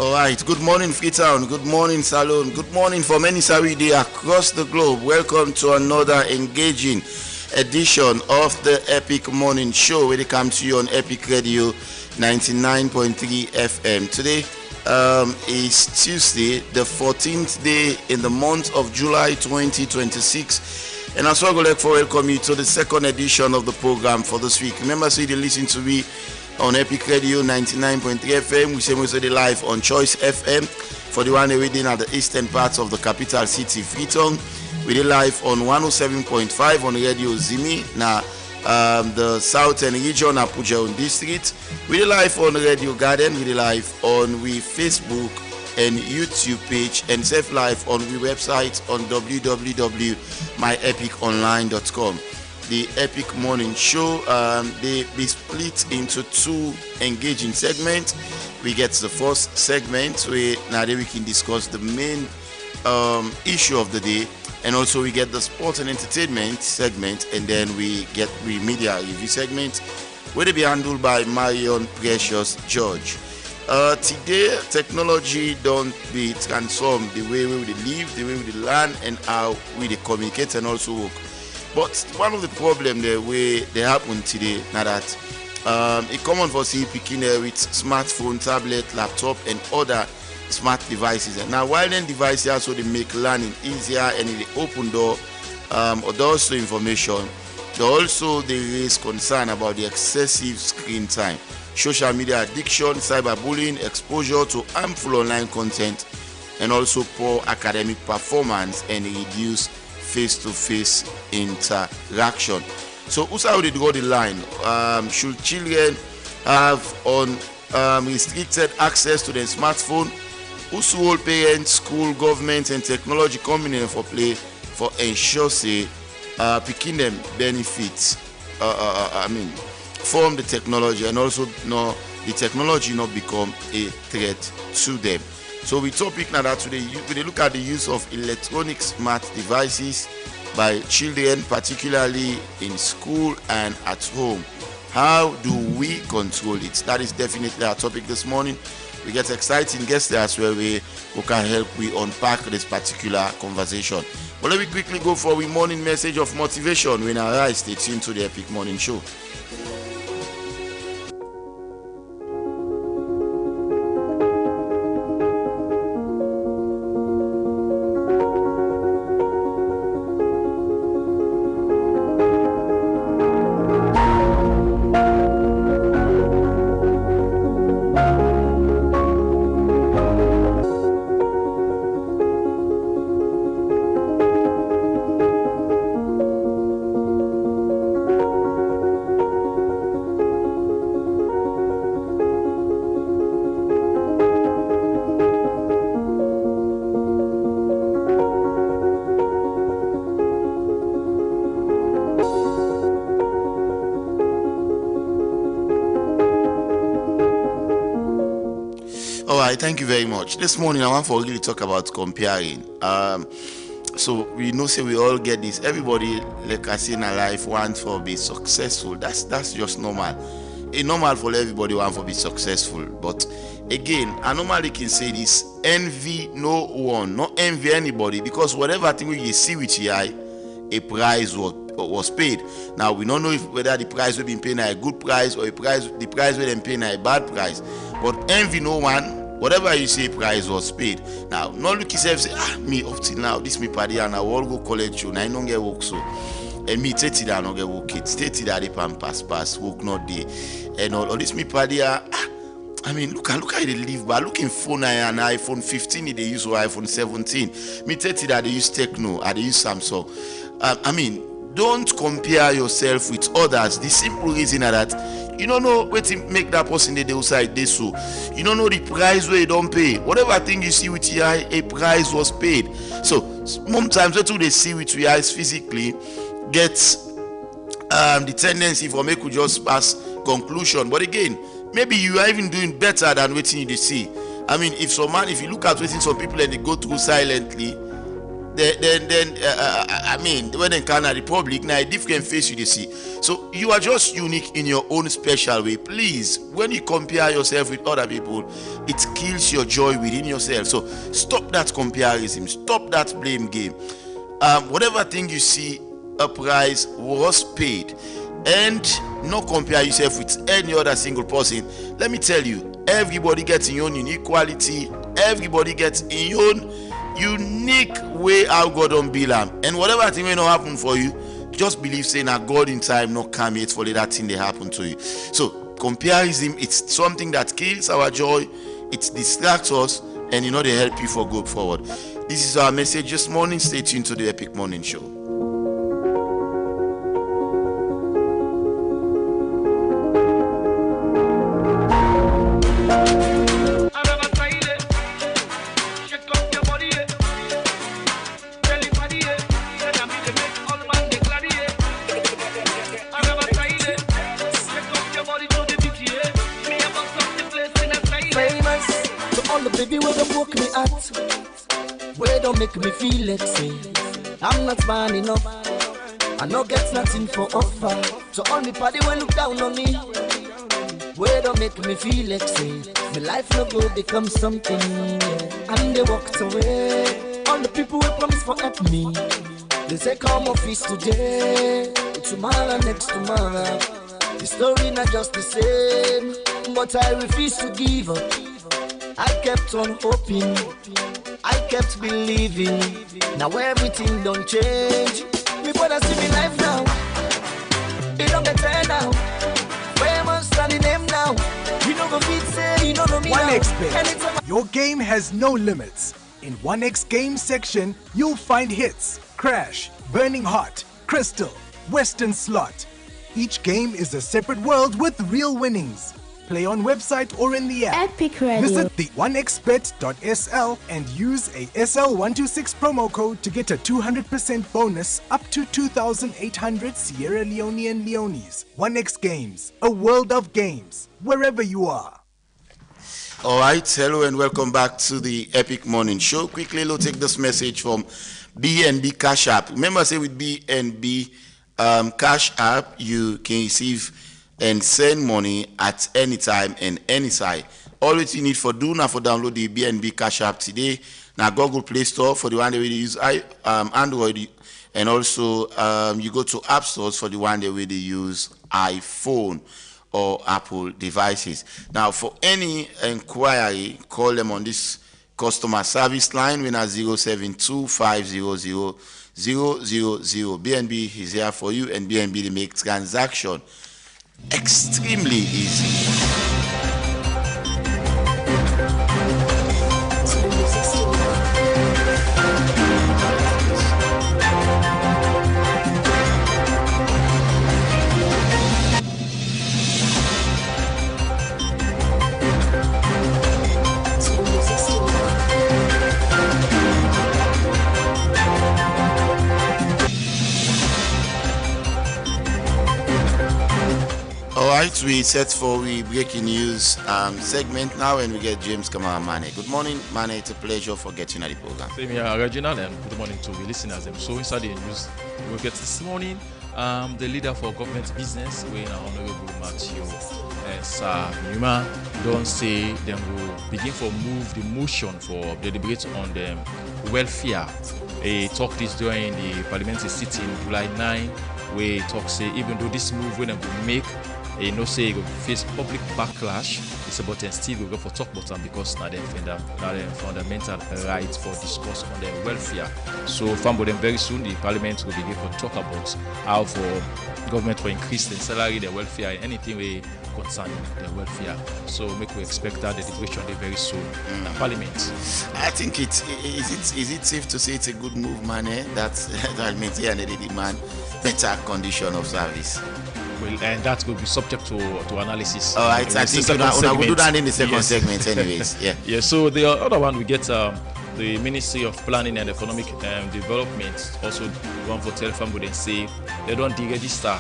All right. Good morning, Freetown. Good morning, Salon. Good morning for many Saturday across the globe. Welcome to another engaging edition of the Epic Morning Show, where they come to you on Epic Radio 99.3 FM. Today is Tuesday, the 14th day in the month of July 2026. And as well, I'd like to welcome you to the second edition of the program for this week. Remember, so you listen to me on Epic Radio 99.3 FM. We say most of the live on Choice FM for the one reading at the eastern parts of the capital city, Freetown. We did live on 107.5 on Radio Zimi. Now, the southern region, Apuja district. We did live on Radio Garden. We did live on Facebook and YouTube page, and safe live on the website on www.myepiconline.com. The Epic Morning Show, they be split into two engaging segments. We get the first segment where now we can discuss the main issue of the day, and also we get the sports and entertainment segment, and then we get the media review segment where they be handled by Marion Precious George. Today, technology don't be transformed the way we live, the way we learn, and how we communicate and also work. But one of the problems the way they happen today now that it's common for see picking with smartphone, tablet, laptop, and other smart devices. And now, while then devices also they make learning easier and they open door or doors to information, they also they raise concern about the excessive screen time, social media addiction, cyberbullying, exposure to harmful online content, and also poor academic performance and reduced face-to-face interaction. So, how they draw the line? Should children have restricted access to their smartphone? Also, parents, school, government, and technology coming in for play for ensure say picking them benefits. From the technology, and also the technology not become a threat to them. So we topic now that today we look at the use of electronic smart devices by children, particularly in school and at home. How do we control it? That is definitely our topic this morning. We get exciting guests there as well who can help we unpack this particular conversation. But let me quickly go for a morning message of motivation. When I rise, stay tuned to the Epic Morning Show. Thank you very much. This morning I want to really talk about comparing. So we know say we all get this. Everybody, like I say in our life, wants to be successful. That's just normal. It's normal for everybody want to be successful. But again, I normally can say this: envy no one, not envy anybody, because whatever thing you see with your eye, a price was paid. Now we don't know whether the price will be paid a good price or the price will be paid a bad price. But envy no one. Whatever you say, price was paid. Now, not look yourself say, me up till now, this me party and I will go college you. Now I don't get work so. And me 30 that I don't get work it. 30 that they pass work not day. And all this me party I mean, look how they live by looking phone and iPhone 15 they use or iPhone 17. Me 30 that they use Techno, they use Samsung. Don't compare yourself with others. The simple reason is that you don't know what to make that person they outside this so. You don't know the price where you don't pay. Whatever thing you see with your eye, a price was paid. So sometimes what they see with your eyes physically gets the tendency for make you just pass conclusion. But again, maybe you are even doing better than what you see. If you look at what some people and they go through silently, I mean, when in Ghana Republic, now a different face you see. So you are just unique in your own special way. Please, when you compare yourself with other people, it kills your joy within yourself. So stop that comparison, stop that blame game. Whatever thing you see, a price was paid, and not compare yourself with any other single person. Let me tell you, everybody gets in your own unique quality, everybody gets in your own unique way how God don't build them. And whatever thing may not happen for you, just believe saying that God in time not come yet for that thing they happen to you. So comparison, it's something that kills our joy, it distracts us, and they help you for go forward. This is our message this morning. Stay tuned to the Epic Morning Show. Make me feel like say I'm not man enough. I no get nothing for offer. So only party will look down on me. Where don't make me feel like say my life no go become something. Yeah. And they walked away. All the people will promise for help me. They say come office today, tomorrow next tomorrow. The story not just the same, but I refuse to give up. I kept on hoping, I kept believing. Now everything don't change. Me brother see me life now. It don't get better now. Where am I standing name now? You know the beat say you know me now. 1xBet. Your game has no limits. In 1x game section, you'll find hits, crash, burning heart, crystal, western slot. Each game is a separate world with real winnings. Play on website or in the app. Epic Radio. Visit the 1xbet.sl and use a SL126 promo code to get a 200% bonus up to 2,800 Sierra Leonean Leones. 1x Games, a world of games, wherever you are. All right, hello and welcome back to the Epic Morning Show. Quickly, we'll take this message from BNB Cash App. Remember, say with BNB Cash App, you can receive and send money at any time and any site. All what you need for do now for download the BNB Cash App today. Now Google Play Store for the one that we use Android, and also you go to App Stores for the one that we use iPhone or Apple devices. Now for any inquiry, call them on this customer service line when at 072-500-000. BNB is here for you, and BNB they make transaction extremely easy. Alright, we set for we breaking news segment now, and we get James Kamara Mane. Good morning, Mane. It's a pleasure for getting at the program. Same here, Reginald, and good morning to the listeners. So inside the news, we'll get this morning the leader for government business, when Honorable Matthew Sir Numa, don't say them will begin for move the motion for the debate on the welfare. He talked this during the parliamentary sitting July 9, where he talk say even though this move when they will make, say he will face public backlash. It's about them still will go for talk about them because now they fundamental right for discourse on their welfare. So from them very soon the parliament will begin to talk about how for government to increase the salary, their welfare, anything we concern their welfare. So make we expect that the deliberation very soon in parliament. I think is it safe to say it's a good move, man? That maintain the demand better condition of service. Well, and that will be subject to analysis. All right, I think we'll do that in the second segment anyways. Yeah. Yeah, so the other one, we get the Ministry of Planning and Economic Development also one for telephone would say they don't deregister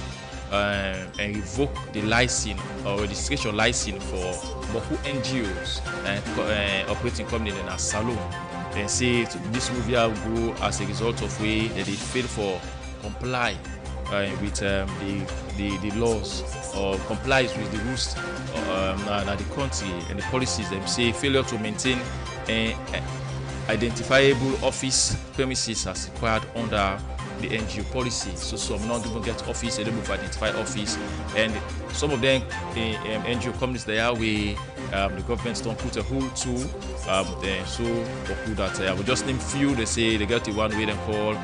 and revoke the license or registration license for Mohu NGOs and operating company in a salon. Then say this movie will go as a result of way that they fail for comply with the laws or complies with the rules and the country and the policies. Them say failure to maintain identifiable office premises as required under the NGO policy. So some not even get office, they don't identify office, and some of them NGO companies they are where the government don't put a hold to. So for that we just name few. They say they got the one way they call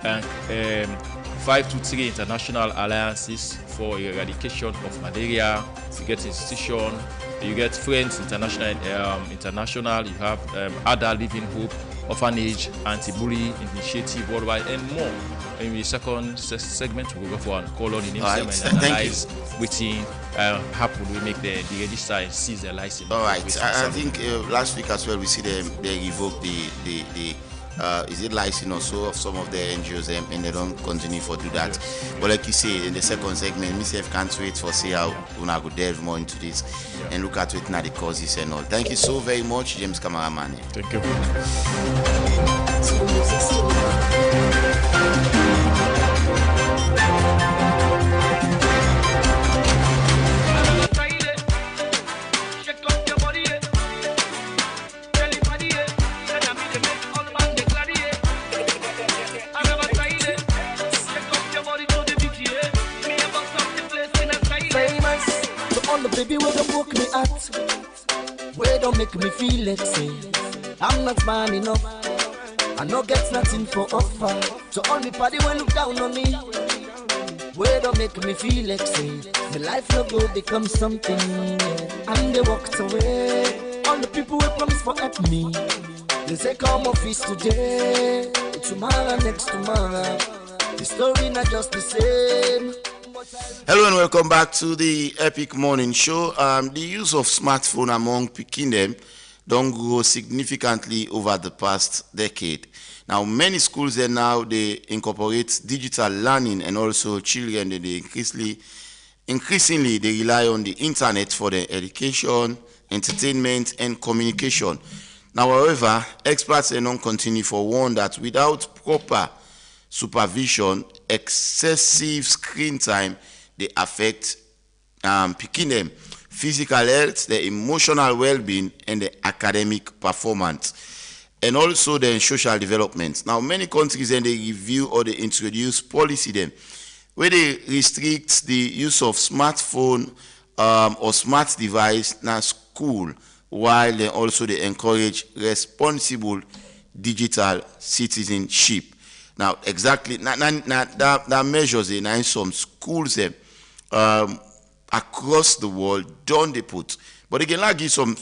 523 International Alliances for Eradication of Malaria. You get institution, you get Friends International, you have Ada Living Hope, Orphanage, Anti-Bully Initiative Worldwide, and more. In the second segment, we'll go for a call on the names and analyze which happen. We make the register and seize their license. All right. I think last week as well we see them they revoke the is it license or so of some of the NGOs and they don't continue for do that. But like you say in the second segment, myself can't wait for see how Una go delve more into this and look at it now the causes and all. Thank you so very much, James Cameraman. Thank you. Baby, where don't woke me at, where don't make me feel like say I'm not man enough, I no get nothing for offer. To all me party when look down on me, where don't make me feel like say my life no go become something. And they walked away, all the people who promise for help me. They say come office today, tomorrow next tomorrow. The story not just the same. Hello and welcome back to the Epic Morning Show. The use of smartphone among Pikin them don't grow significantly over the past decade. Now, many schools they incorporate digital learning, and also children they increasingly they rely on the internet for their education, entertainment, and communication. Now, however, experts don't continue for warn that without proper supervision, excessive screen time, they affect Pikin them physical health, their emotional well-being, and the academic performance, and also their social development. Now, many countries they review or they introduce policy them where they restrict the use of smartphone or smart device in school, while they also they encourage responsible digital citizenship. Now, exactly, that measures in some schools across the world don't they put. But again, I'll give some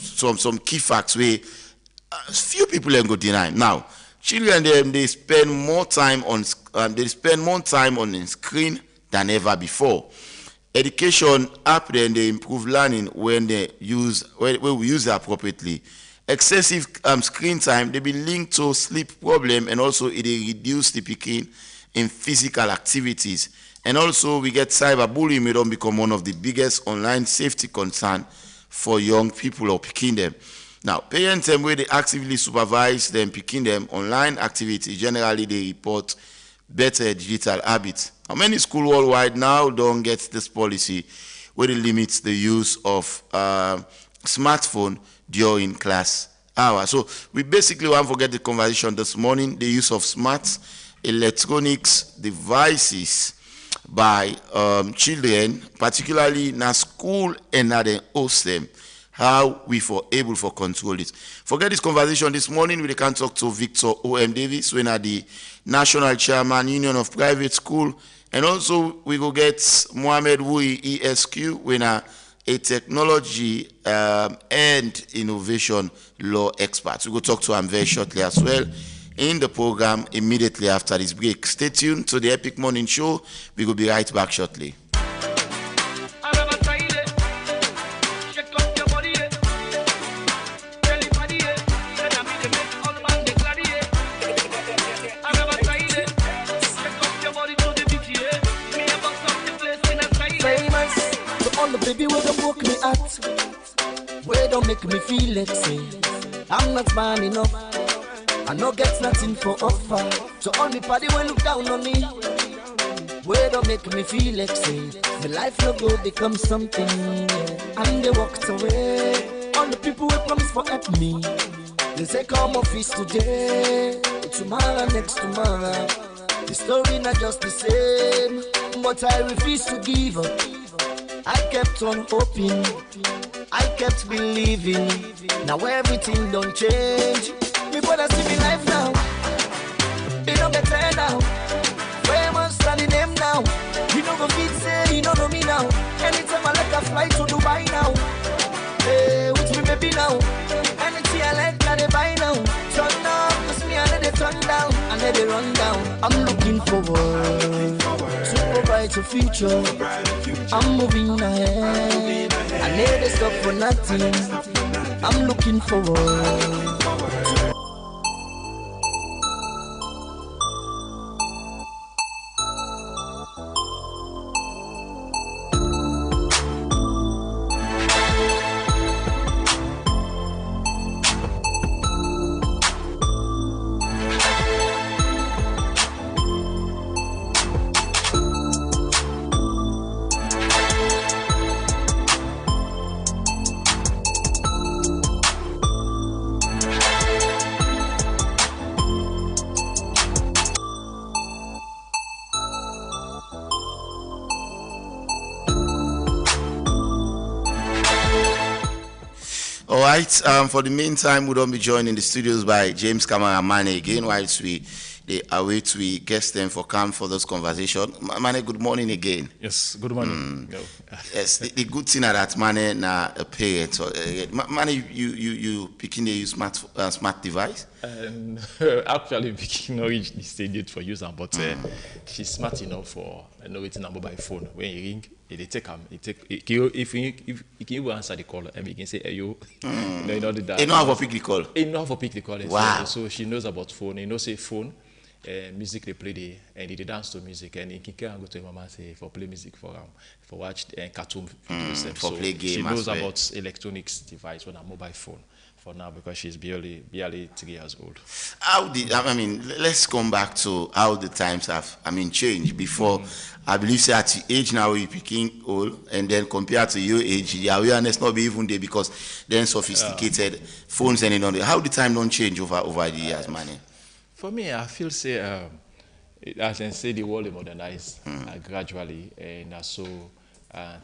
key facts where few people can go deny. Now, children they spend more time on the screen than ever before. Education app then they improve learning when we use it appropriately. Excessive screen time, they be linked to sleep problem, and also it reduce the Pikin in physical activities. And also we get cyberbullying may don't become one of the biggest online safety concern for young people or Pikin them. Now, parents where they actively supervise them Pikin them online activity, generally they report better digital habits. Now, many schools worldwide now don't get this policy where it limits the use of smartphone during class hours. So we basically want to forget the conversation this morning, the use of smart electronics devices by children, particularly in a school and at the host them, how we able for control it. Forget this conversation this morning, we can talk to Victor O.M. Davis, when at the National Chairman Union of Private School, and also we go get Mohamed Wui ESQ, when a technology and innovation law expert. We will talk to him very shortly as well in the program immediately after this break. Stay tuned to the Epic Morning Show. We will be right back shortly. Baby, where don't woke me at, where don't make me feel like say I'm not man enough, I no get nothing for offer. So all me party when look down on me. Where don't make me feel like say my life no go become something. And they walked away. All the people who promise for help me. They say come office today, tomorrow next tomorrow. The story not just the same, but I refuse to give up. I kept on hoping, I kept believing. Now everything don't change. Me brother see me life now, it don't better now. Famous standing name now. You know go fit say, you don't know me now. Anytime I like a fly to Dubai now. Hey, with me baby now. Anything I like now they buy now. Turn down, cause me I let it turn down. And let it run down. I'm looking forward to a brighter future. I'm moving ahead. I never stop for nothing. I'm looking forward. All right, for the meantime, we don't be joined in the studios by James Kamara Mane again, whilst they await to guest them for come for this conversation. Mane, good morning again. Yes, good morning. Yes, the good thing that Mane na a parent. So, Mane, you picking the smart device? Actually, picking not reach the stage yet for user, but she's smart enough for waiting a mobile phone. When you ring, if you can answer the call, you can say, hey, you know that. You know how to pick the call. You know how to pick the call. Wow. So she knows about phone. You know, say phone. Music they play the and they dance to music and he can go to mama say for play music for watch cartoon videos for so play game. She knows about electronics device on a mobile phone for now because she's barely 3 years old. Let's come back to how the times have changed. Before I believe say at the age now you're picking old and then compared to your age the awareness not be even there because then sophisticated phones and all that. How the time don't change over the years, man? For me, I feel say, as I say, the world is modernized gradually, and so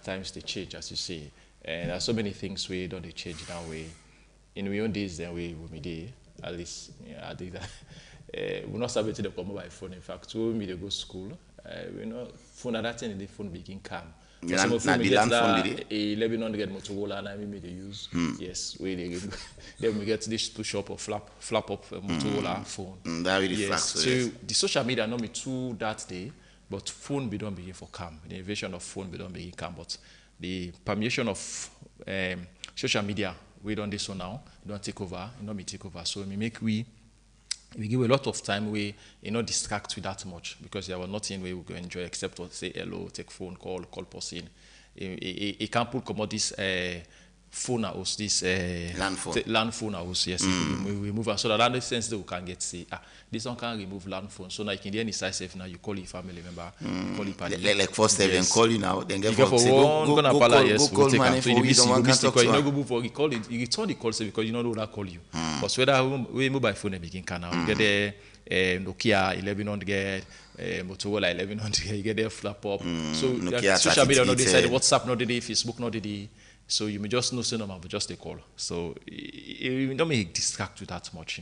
times they change, as you say, and there are so many things we don't change that way. In my own days, then we there, at least I think that we're not subject to the mobile phone. In fact, when we go to school, we know phone at that time the phone begin calm. Some of them get that 1100 Motorola and we use. Yes, then we get this push up or flap up Motorola phone. That really yes. So the social media not me too that day, but phone be don't begin for calm. The invasion of phone be don't begin calm, but the permeation of social media we don't do so now. We don't take over. It not me take over. So we give a lot of time we distract with that much because there was nothing we will go enjoy except to say hello, take phone call person. It can't put come out this phone house, this land phone house. Yes, we move on so that in the sense that we can get say this one can remove land phone. So now you can do any size safe now. You call your family member, you call your party. Like first step and call you now. Then get for go call money for you don't want to talk to you. Go move for you call it. You return the call say because you know who that call you. But whether we mobile phone begin can now you get the Nokia 1100, Motorola 1100. You get the flap up. So social media not decide WhatsApp not the Facebook not the. So you may just know say no, but just a call. So it don't make distract you that much,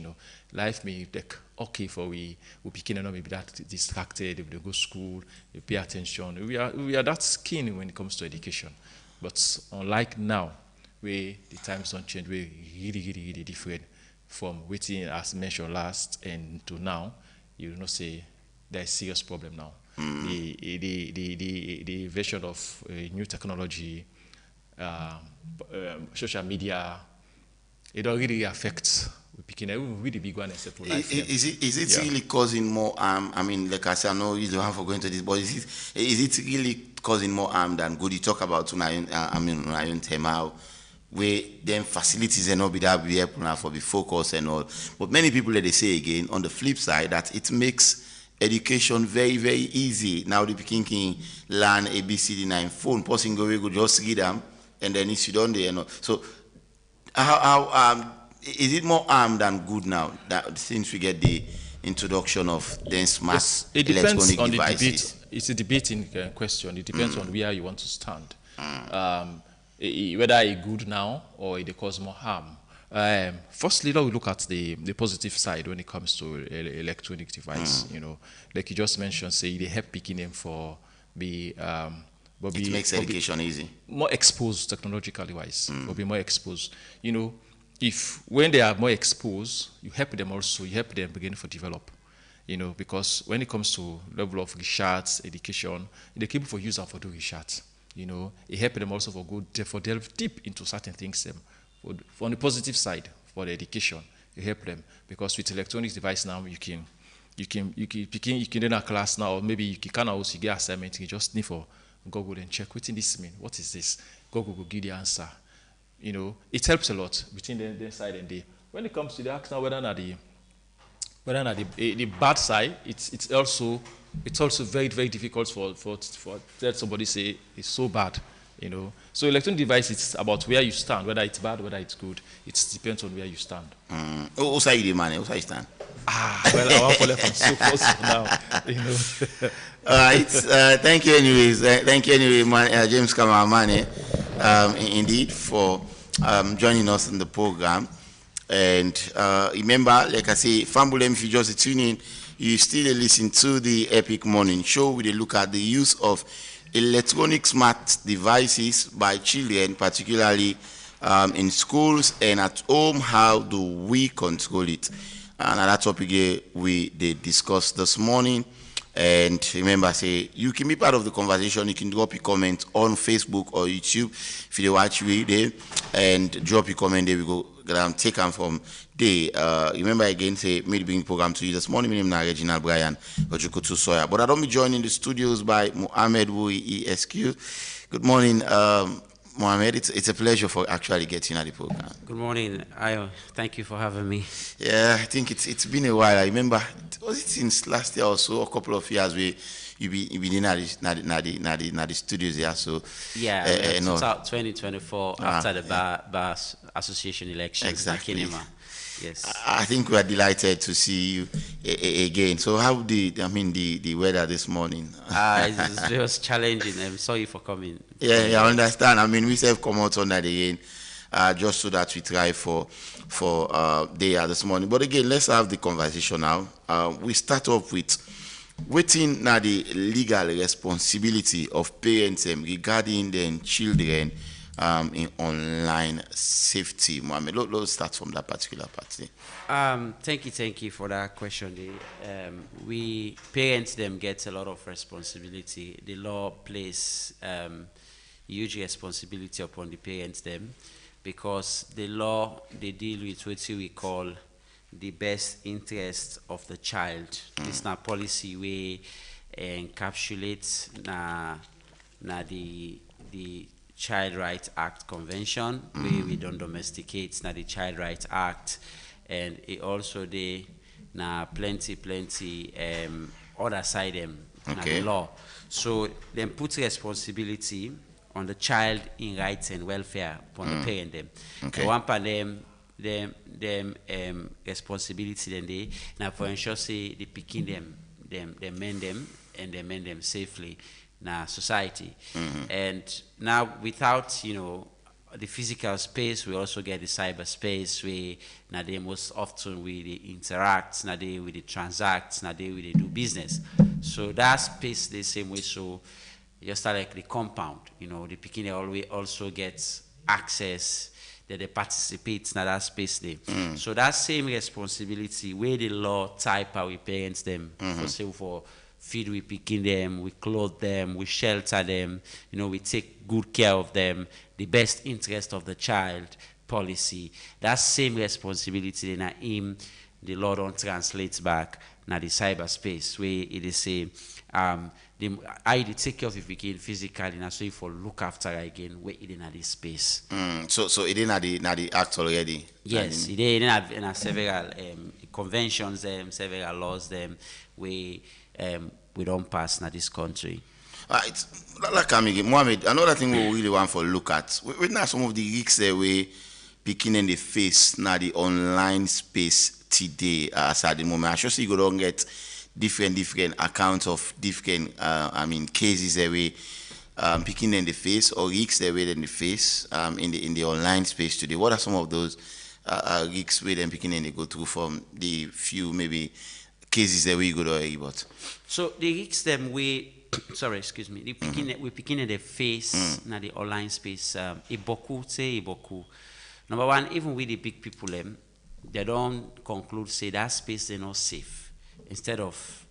Life may like okay for we begin and not maybe that distracted. If they go school, they pay attention. We are that keen when it comes to education. But unlike now, where the times don't change, we're really different from waiting as mentioned last and to now. You say there's a serious problem now. The version of new technology. Social media, it don't really affect picking a really big one except for life. Is it really causing more harm? Like I said, I know you don't have to go into this, but is it really causing more harm than good? You talk about on our own time how where them facilities and all be that be helping for be focus and all. But many people they say again on the flip side that it makes education very, very easy. Now the Peking can learn ABCD9 phone, passing go just read them and then it's done there. You know. So how is it more harm than good now that since we get the introduction of the smart electronic on devices? The debate. It's a debating question. It depends on where you want to stand. Whether it's good now or it cause more harm. Firstly, we look at the positive side when it comes to electronic device. You know, like you just mentioned, say they help picking them for be. It makes education easy. More exposed technologically wise, will be more exposed. You know, if when they are more exposed, you help them also. You help them begin to develop. You know, because when it comes to level of research, education, they're capable for user for do research. You know, it helps them also for delve deep into certain things. On the positive side, for the education, you help them because with electronic device now you can in a class now, or maybe you can also get assignment. You just need for Google and check what this mean. What is this? Google will give the answer. You know, it helps a lot between the side and the. When it comes to the ask now, whether the bad side, it's also very, very difficult for that somebody say it's so bad, you know. So electronic device, it's about where you stand, whether it's bad, whether it's good. It depends on where you stand. Who say you man? Who say you stand? Well, I want to let from so close now, you know. All right. Thank you, anyways. Thank you, anyway, James Kamamane, indeed, for joining us in the program. And remember, like I say, Fambulem, if you just tune in, you still listen to the Epic Morning Show with a look at the use of electronic smart devices by children, particularly in schools and at home. How do we control it? Another topic here we discussed this morning. And remember, say you can be part of the conversation. You can drop your comment on Facebook or YouTube if you watch we there, and drop your comment there. We go take them from there. Remember again, say me bring program to you this morning. My name is Reginald Brian Ojukutu Soya. But I don't be joined in the studios by Mohamed Wui ESQ. Good morning, Mohamed. It's a pleasure for actually getting at the program. Good morning, Ayo. Thank you for having me. Yeah, I think it's been a while. I remember, was it since last year or so, a couple of years where you been in the studios here. So yeah, no. 2024 after the Bar Association elections. Exactly. Yes. I think we are delighted to see you again. So how the weather this morning? It's just challenging. I'm sorry for coming. Yeah, I understand. I mean, we have come out on that again, just so that we try for day this morning. But again, let's have the conversation now. We start off with waiting now the legal responsibility of parents regarding their children in online safety. Mohamed, let's start from that particular part. Thank you for that question. We parents them get a lot of responsibility. The law places huge responsibility upon the parents them, because the law they deal with what we call the best interest of the child. It's not policy we encapsulates the Child Rights Act Convention, where we don't domesticate the Child Rights Act, and it also they plenty other side them the law. So then put responsibility on the child in rights and welfare upon the parent them. So one part them responsibility then they now for ensure say they picking they mend them and they mend them safely in society. And now without the physical space, we also get the cyberspace where now they most often we interact, now they with the transact, now they with the do business. So that space the same way. So just like the compound, the picking always also gets access, that they participate in that space there. So that same responsibility where the law type how we parents them for feed we picking them, we clothe them, we shelter them, we take good care of them, the best interest of the child policy. That same responsibility in him the law don't translate back na the cyberspace where it is say I take care of the pikin physically na so for look after again where it in this space. So it in the act already. Yes, it in several conventions several laws we don't pass na this country. It's like Mohammed, another thing we really want for look at. We now some of the risks that we picking in the face now the online space today as at the moment. I sure see you don't get different accounts of different cases that we picking in the face or risks that we in the face in the online space today. What are some of those risks we then picking in they go through from the few maybe cases that we go to about? So the risks them we we picking in the face na the online space iboku. Number one, even with the big people they don't conclude say that space is not safe. Instead of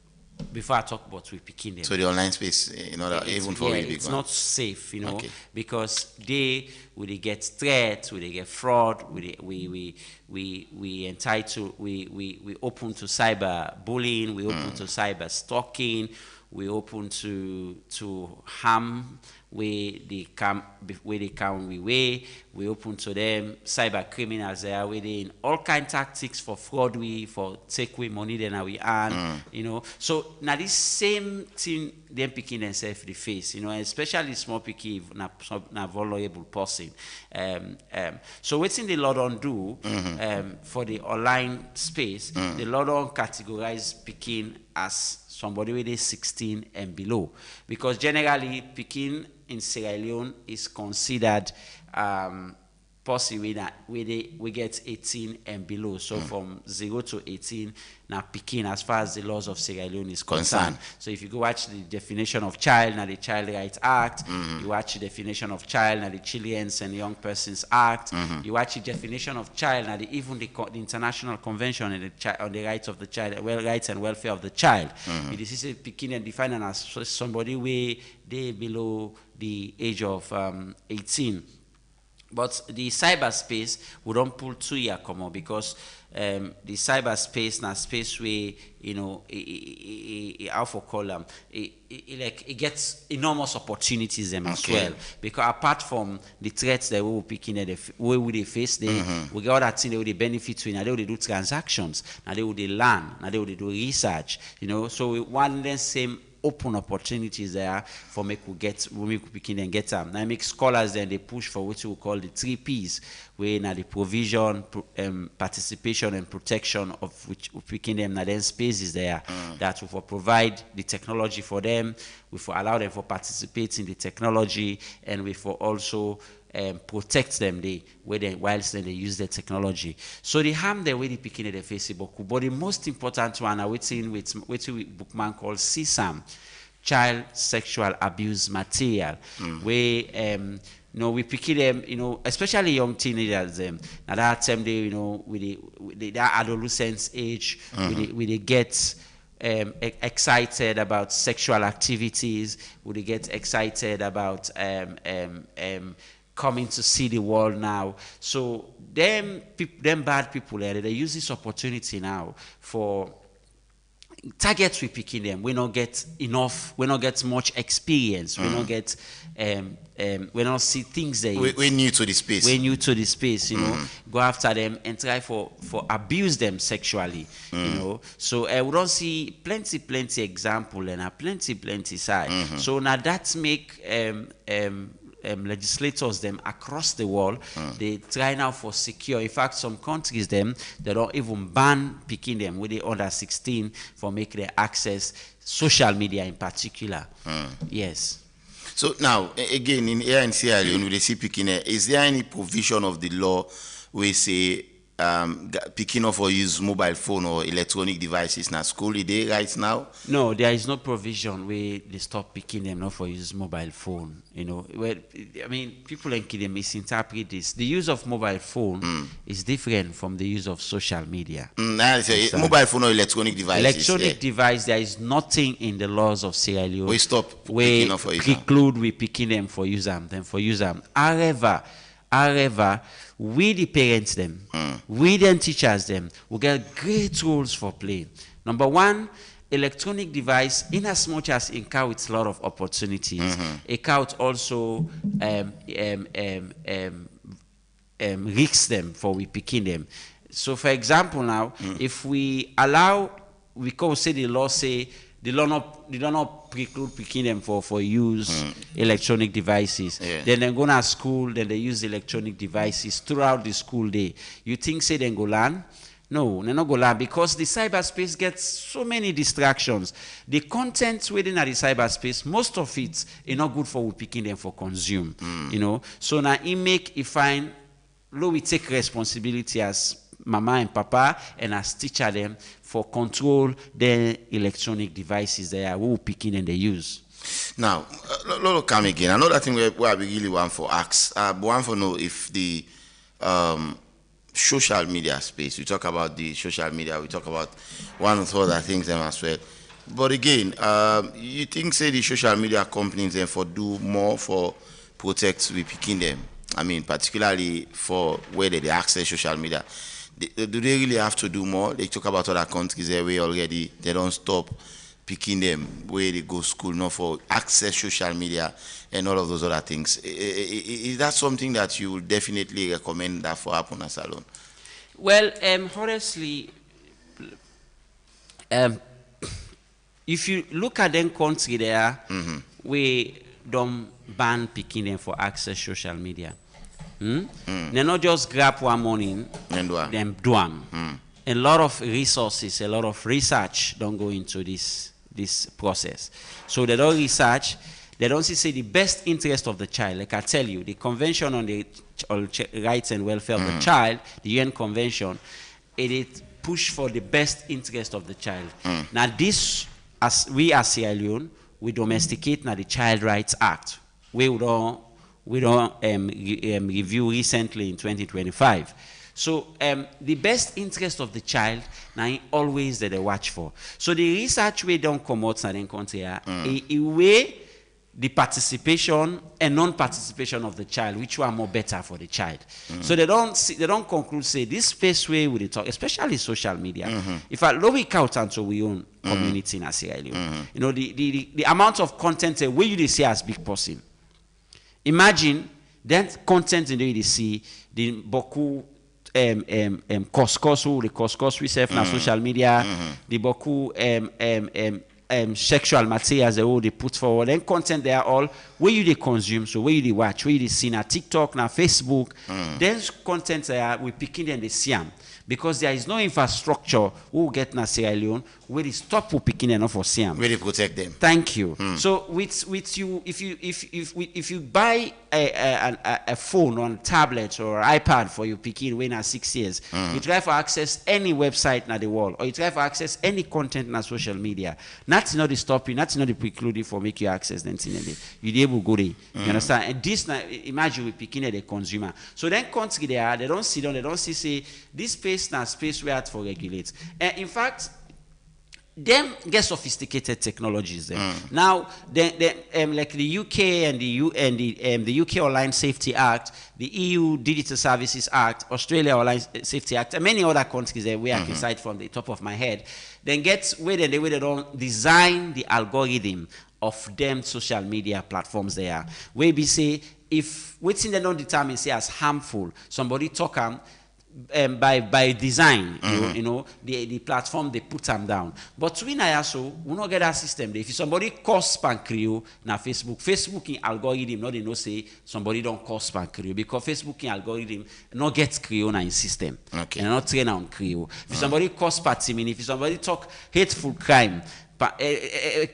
before I talk about we picking them. So the online space, even for really big it's not safe, because they get threats, they get fraud, we entitled, we open to cyber bullying, we open to cyber stalking, we open to harm where they come we open to them cyber criminals there where they in all kind of tactics for fraud for take away money then we earn so now this same thing them picking themselves the face especially small picky na vulnerable person so what's in the law don't do for the online space the law don't categorize picking as somebody with a 16 and below, because generally picking in Sierra Leone is considered possibly that we get 18 and below. So from 0 to 18 now picking as far as the laws of Sierra Leone is concerned. So if you go watch the definition of child now the Child Rights Act, you watch the definition of child now the Children's and Young Persons Act, you watch the definition of child now even the International Convention on the rights of the child, rights and welfare of the child. It is picking and defined as somebody where they below the age of 18. But the cyberspace we don't pull 2 years come on because the cyberspace na space where how for call them it gets enormous opportunities as well, because apart from the threats that we will pick in the way we face we get other things that we benefit with. Now they will do transactions, now they will learn, now they will do research, so we want the same open opportunities there for make we begin and get them. Now make scholars then they push for what we call the 3 Ps, where now the provision, participation and protection of which we picking them now then spaces there that will provide the technology for them, we for allow them for participate in the technology, and we for also protect them whilst they use the technology. So the harm the way they picking at the Facebook, but the most important one I would say with bookman called CSAM, Child Sexual Abuse Material, where we pick them, especially young teenagers. At that time, they, with their adolescence age, they get excited about sexual activities. Would they get excited about coming to see the world now? So them bad people they use this opportunity now for targets we picking them. We don't get enough, we don't get much experience, we don't get we don't see things there. We're new to the space. We're new to the space, go after them and try for abuse them sexually, So we don't see plenty example and plenty side. So now that make legislators them across the world they try now for secure. In fact, some countries them they don't even ban picking them with the under 16 for make them access social media in particular. Yes. So now again in here in Sierra Leone with the see picking, is there any provision of the law where say picking up or use mobile phone or electronic devices na school day right now? No, there is no provision where they stop picking them not for use mobile phone. Well, I mean, people in Kenya misinterpret this. The use of mobile phone is different from the use of social media. Mobile phone or electronic devices. Electronic device, there is nothing in the laws of Sierra Leone we stop picking up for preclude we picking them for use them. However, However, we the parents them, we then teachers them, we get great roles for play. Number one, electronic device, in as much as it carries a lot of opportunities, it carries also risks them for we picking them. So for example now, if we allow, we can say the law say, they don't not preclude picking them for use electronic devices. Then they go to school, then they use electronic devices throughout the school day. You think say they go learn? No, they're not going to learn because the cyberspace gets so many distractions. The content within the cyberspace, most of it is not good for picking them for consume. You know, so now it find, we take responsibility as mama and papa and as teacher them for control the electronic devices they are who picking and they use. Now, Lolo come again. Another thing where we really want for ask, want to know if the social media space. We talk about the social media. We talk about one of the other things them as well. But again, you think say the social media companies then for do more for protect we picking them. I mean, particularly for where they access social media. Do they really have to do more? They talk about other countries there where already they don't stop picking them where they go school, not for access social media and all of those other things. Is that something that you would definitely recommend that for happen as alone? Well, honestly, if you look at them country there, we don't ban picking them for access social media. They not just grab one morning and then do them. A lot of resources, a lot of research don't go into this process. So they don't research, they don't say the best interest of the child. Like I tell you, the Convention on the Rights and Welfare of the Child, the UN Convention, it push for the best interest of the child. Now this, as Sierra Leone, we domesticate now the Child Rights Act. We don't review recently in 2025. So the best interest of the child now always that they watch for. So the research we don't come out in the country a way the participation and non-participation of the child, which one more better for the child. So they don't conclude say this space way we talk, especially social media. If I low we count until we own community in Sierra Leone, you know the amount of content where you see as big person. Imagine that content in the way they see the boku couscous we serve na social media, the boku sexual materials they put forward, and content they are all where you they consume, so where you they watch, where you they see na TikTok, na Facebook, then content they are we picking them the Siam. Because there is no infrastructure who get na Sierra Leone where they stop picking enough for Siam. Where they protect them. Thank you. So with you, if you buy a phone or a tablet or iPad for your picking when at 6 years, you try for access any website na the world, or you try for access any content na social media. That's not the stopping, that's not the precluding for make you access them. You be able to go there. You understand? And this now imagine we picking at the consumer. So then country they don't sit down, they don't say this space now space we have to regulate. And in fact, them get sophisticated technologies there. Now, like the UK and the UK Online Safety Act, the EU Digital Services Act, Australia Online Safety Act, and many other countries there where I can cite from the top of my head, then get where they don't design the algorithm of them social media platforms there. Where we say if what's they don't determine say as harmful, somebody talk by design, you know, the platform they put them down. But we also we not get that system. If somebody cause spam crew na Facebook in algorithm, no they know say somebody don't cause spam crew because Facebook in algorithm not get crew na in system. Okay. And not train on crew. If somebody cause party, if somebody talk hateful crime. But a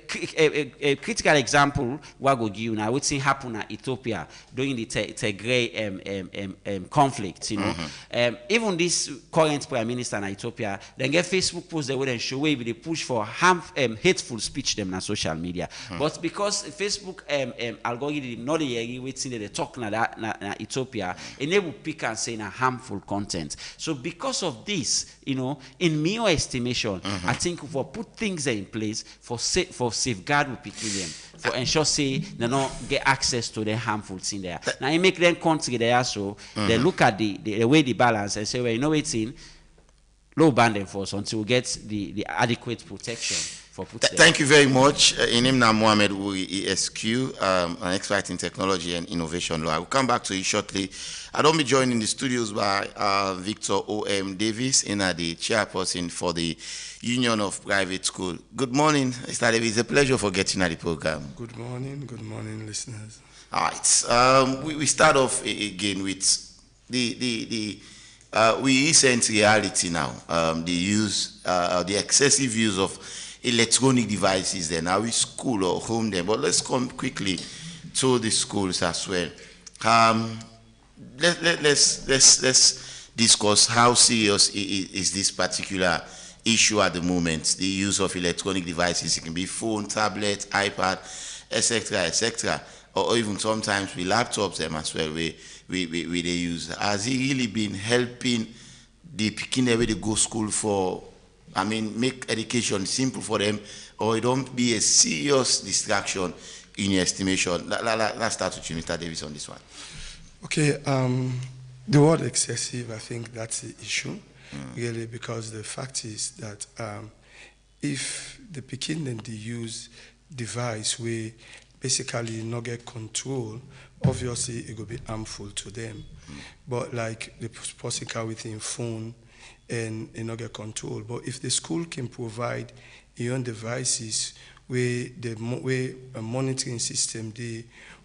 critical example what go give you now what's happen in Ethiopia during the Tigray conflict, you know. Even this current prime minister in Ethiopia, then get Facebook post they wouldn't show where they push for hateful speech them on social media. But because Facebook algorithm not the waiting they talk na Ethiopia, enable pick and say na harmful content. So because of this, you know, in my estimation, I think if we put things in place, means for safeguard with picking them, for ensure say they not get access to the harmful thing there. Now you make them country there, so they look at the way the balance and say, well, you know what's in low band enforce until we get the adequate protection. Thank you very much. Inimna Mohamed Wuri, ESQ, an expert in technology and innovation law. I will come back to you shortly. I don't be joined in the studios by Victor O.M. Davis, the chairperson for the Union of Private School. Good morning, Mr. Davis. It's a pleasure for getting at the program. Good morning, listeners. All right. We start off again with the recent reality now, the excessive use of electronic devices then, are we school or home then? But let's come quickly to the schools as well. Let's discuss how serious is this particular issue at the moment, the use of electronic devices. It can be phone, tablet, iPad, etc., or even sometimes with laptops them as well, we they use. Has it really been helping the picking away to go school for, make education simple for them, or it don't be a serious distraction in your estimation? Let's start with you, Mr. Davis, on this one. Okay, the word excessive, I think that's the issue, really, because the fact is that if the Pekin and the use device we basically not get control, obviously it will be harmful to them. But like the person within phone, and not get control. But if the school can provide your own devices where a monitoring system,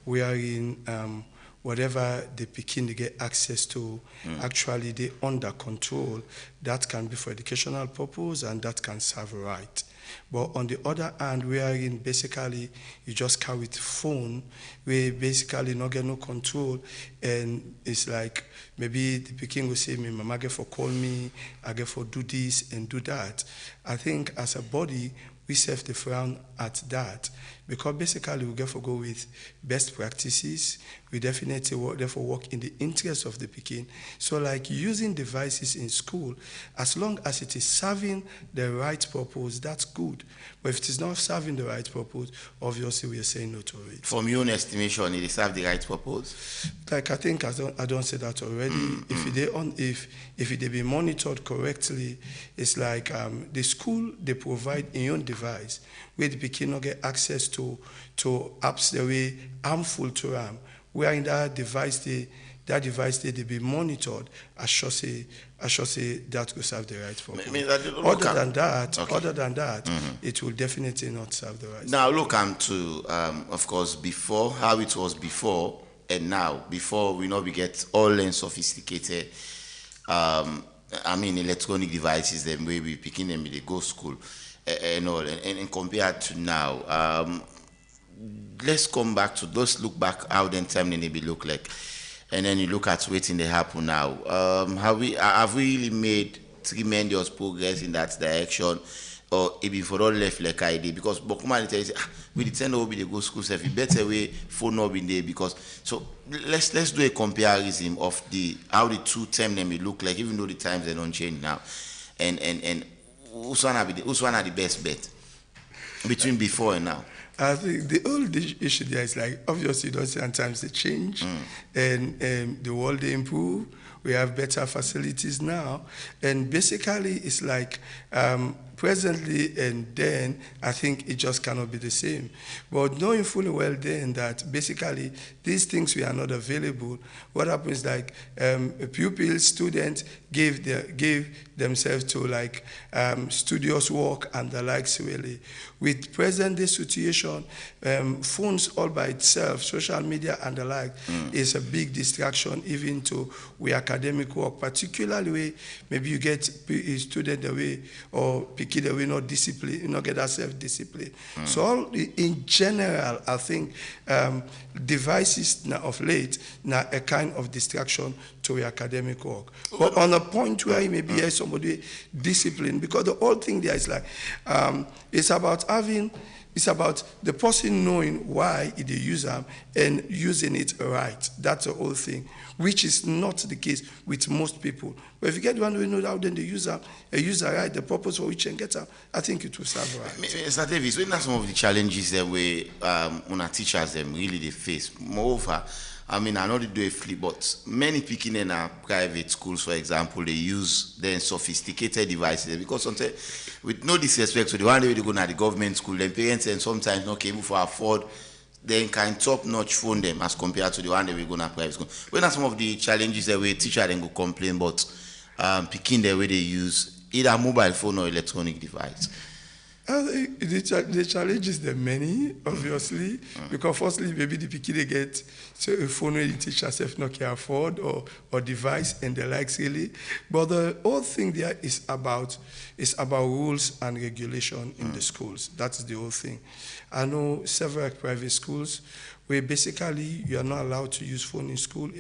wherein whatever the Pekin they get access to, actually they under control, that can be for educational purpose and that can serve right. But on the other hand, wherein basically you just carry the phone, where basically not get no control, and it's like maybe the Pekin will say, Mama get for call me, I get for do this and do that. I think as a body, we serve the frown at that, because basically we get for go with best practices. We definitely therefore work in the interest of the Pekin. So like using devices in school, as long as it is serving the right purpose, that's good. But if it is not serving the right purpose, obviously we are saying no to it. From your own estimation, it serve the right purpose? Like I think I don't say that already. If they be monitored correctly, it's like the school they provide a own device where the Pekin not get access to apps that way harmful to them. Where in that device they be monitored, I should say that will serve the right purpose. Other than that, it will definitely not serve the right. Now look to of course before how it was before and now. Before we get all and sophisticated electronic devices, then way we picking them in the go school and all, and compared to now. Let's come back to look back how then time they be look like, and then you look at waiting they happen now. Have we really made tremendous progress in that direction, or it be for all left like I did? Because Bokuma tell you, we didn't know the go school self, better way phone up in there. Because so let's do a comparison of how the two term them look like, even though the times they don't change now, and which one are the best bet between before and now? I think the old issue there is like, obviously, sometimes they change and the world they improve. We have better facilities now. And basically, it's like presently and then, I think it just cannot be the same. But knowing fully well then that basically these things were not available, what happens like pupils, students gave themselves to like studious work and the likes really. With present day situation, phones all by itself, social media and the like, is a big distraction even to we academic work, particularly where maybe you get a student away or pick it away, not discipline, not get that self-discipline. So all, in general, I think devices now of late now a kind of distraction to your academic work. But on a point where maybe somebody disciplined, because the whole thing there is like, it's about having It's about the person knowing why they use them and using it right. That's the whole thing, which is not the case with most people. But if you get one who know how then they use them, right, the purpose for which and get them, I think it will serve right. Mr. Davis, when are some of the challenges that we, when our teachers them really they face? Moreover, I mean, I know they do a flip, but many picking in our private schools, for example, they use then sophisticated devices because sometimes, with no disrespect to the one way they go to the government school, then parents and sometimes not able to afford then kind top-notch phone them as compared to the one that we go to private school. When are some of the challenges that we teacher then go complain about picking the way they use either mobile phone or electronic device? The challenges there are many, obviously, because firstly, maybe the pikin they get a phone where the teacher self not can afford or device and the likes really. But the whole thing there is about rules and regulation in the schools. That's the whole thing. I know several private schools where basically you are not allowed to use phone in school.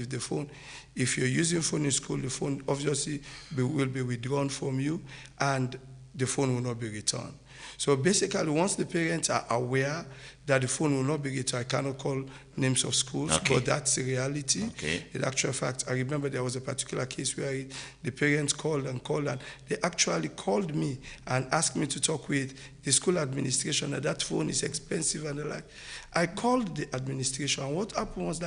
If you're using phone in school, the phone obviously will be withdrawn from you and the phone will not be returned. So basically, once the parents are aware that the phone will not be returned, I cannot call names of schools, but that's the reality. In actual fact, I remember there was a particular case where the parents called and they actually called me and asked me to talk with the school administration, and that phone is expensive and the like. I called the administration, and what happened was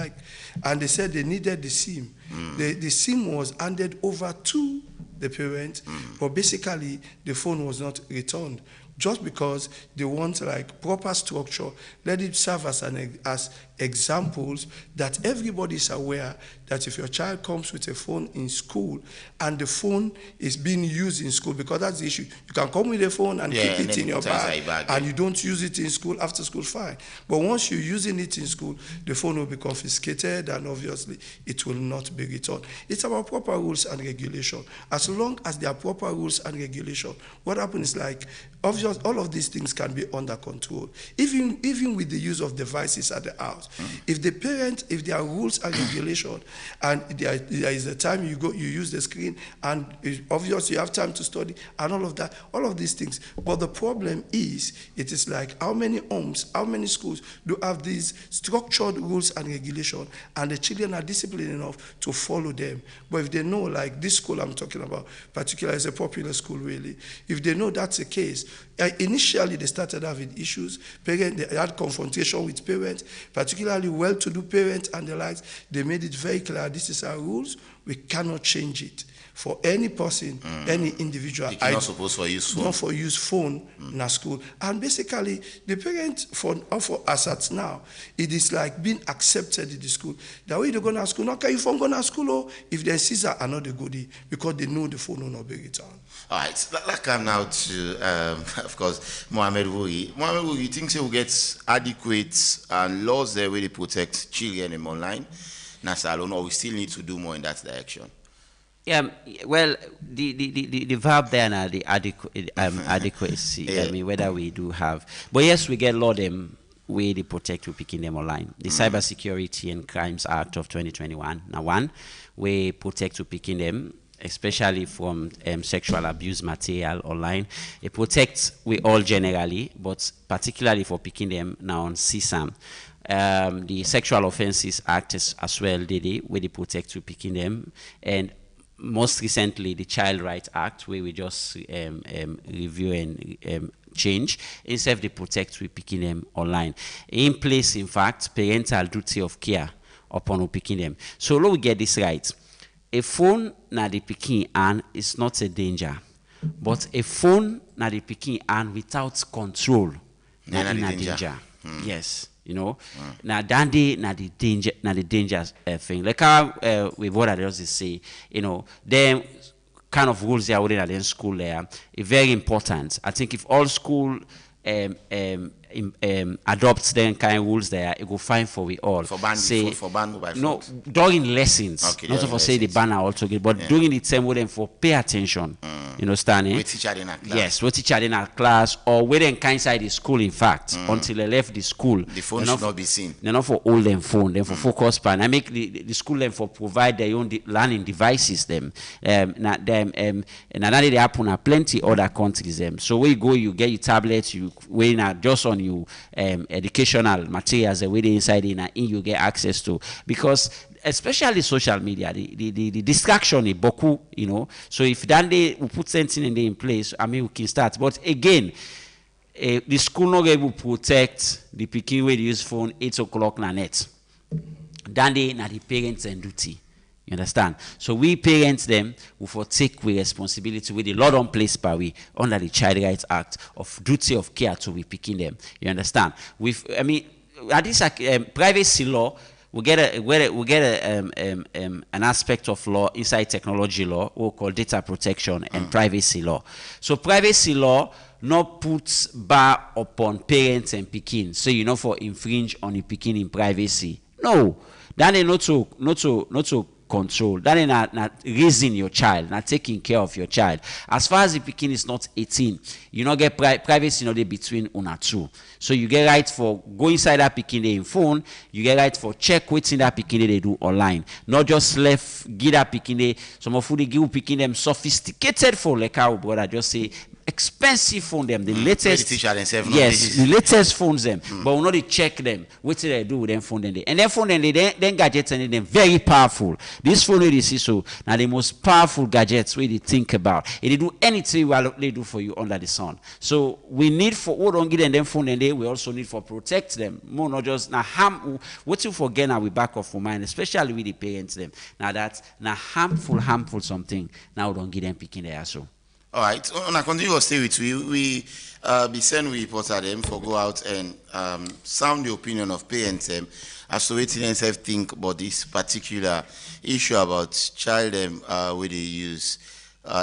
and they said they needed the SIM. The SIM was handed over to the parent, but basically the phone was not returned. Just because they want proper structure, let it serve as examples that everybody is aware that if your child comes with a phone in school and the phone is being used in school, because that's the issue. You can come with a phone and keep it in your bag and you don't use it in school, after school, fine. But once you're using it in school, the phone will be confiscated and obviously it will not be returned. It's about proper rules and regulation. As long as there are proper rules and regulation, what happens is obviously all of these things can be under control. Even with the use of devices at the house. If there are rules and regulation, and there is a time you use the screen, and obviously you have time to study, and all of that, all of these things. But the problem is, it is how many homes, how many schools do have these structured rules and regulation, and the children are disciplined enough to follow them. But if they know, this school I'm talking about, particularly is a popular school really, if they know that's the case, initially they started having issues. Parents, they had confrontation with parents, particularly well-to-do parents and the likes. They made it very clear, this is our rules, we cannot change it. For any person, any individual, you're not supposed to use phone. Not for use phone in a school. And basically, the parents, for us at now, it is being accepted in the school. That way they go to school, not can you phone go to school, or if they see are not the goodie, because they know the phone will not be returned. All right, let's come now to, of course, Mohamed Wuri. Mohamed Wuri, you think they will get adequate laws there where they protect children online? Nasalon, or we still need to do more in that direction? Yeah, well, the verb there now, the adequacy, I mean, whether we do have. But yes, we get law them where they protect, we picking them online. The Cybersecurity and Crimes Act of 2021, now one, we protect, we picking them, especially from sexual abuse material online. It protects we all generally, but particularly for picking them now on CSAM. The Sexual Offences Act as well, where they protect, we picking them, and most recently, the Child Rights Act, where we just review and change, instead of the protect, we picking them online. In place, in fact, parental duty of care upon picking them. So, let we get this right. A phone na the picking and is not a danger, but a phone na the picking and without control na in a danger. Yes. You know, now dandy, now the dangerous thing. Like how with what I just say, you know, them kind of rules they are within at school there is very important. I think if all school adopts then kind of rules there, it will fine for we all. For ban mobile phones. No, during lessons. Okay, not for say the ban are also good, but during the time with them for pay attention. You understand? We teach in a class. Yes, we teach in a class or we then inside the school. In fact, until they left the school, the phone should not be seen. They're not for all them phone. Then for focus pan. I make the school them for provide their own learning devices. Them, and now they happen at plenty other countries. Them. So where you go, you get your tablets. You just on you educational materials the way they inside in and you get access to, because especially social media, the distraction is boku, you know. So if then they put something in place, I mean we can start. But again, the school not able to protect the pikin wey dey use phone 8 o'clock na net. Then they na the parents and duty. You understand? So we parents them will for take we responsibility with the law don't place by we under the Child Rights Act of duty of care to be picking them. You understand? I mean, at this privacy law, we get an aspect of law inside technology law we call data protection and privacy law. So privacy law not puts bar upon parents and pikin, so you know for infringe on the pikin in privacy. No, that ain't not to control. That ain't not raising your child, not taking care of your child. As far as the pikin is not 18, you not get privacy, you know, between una two. So you get right for go inside that pikin in phone. You get right for check what's in that pikin they do online. Not just left give that pikin. Some of they give pikin them sophisticated phone, like our brother just say. Expensive phone them, the latest. Yes, the latest phones them, but we know they check them. What do they do with them phone them? And then phone them, then gadgets and them very powerful. This phone they see so now the most powerful gadgets where they think about. And they do anything they do for you under the sun. So we need for what don't give them phone and we also need for protect them. More not just now harm. What you forget now we back off for mind, especially with the parents them. Now that's now harmful something. Now we don't give them picking there so. All right, on a continue to stay with you, we be send we reporter them for go out and sound the opinion of parents as to what they think about this particular issue about child where they use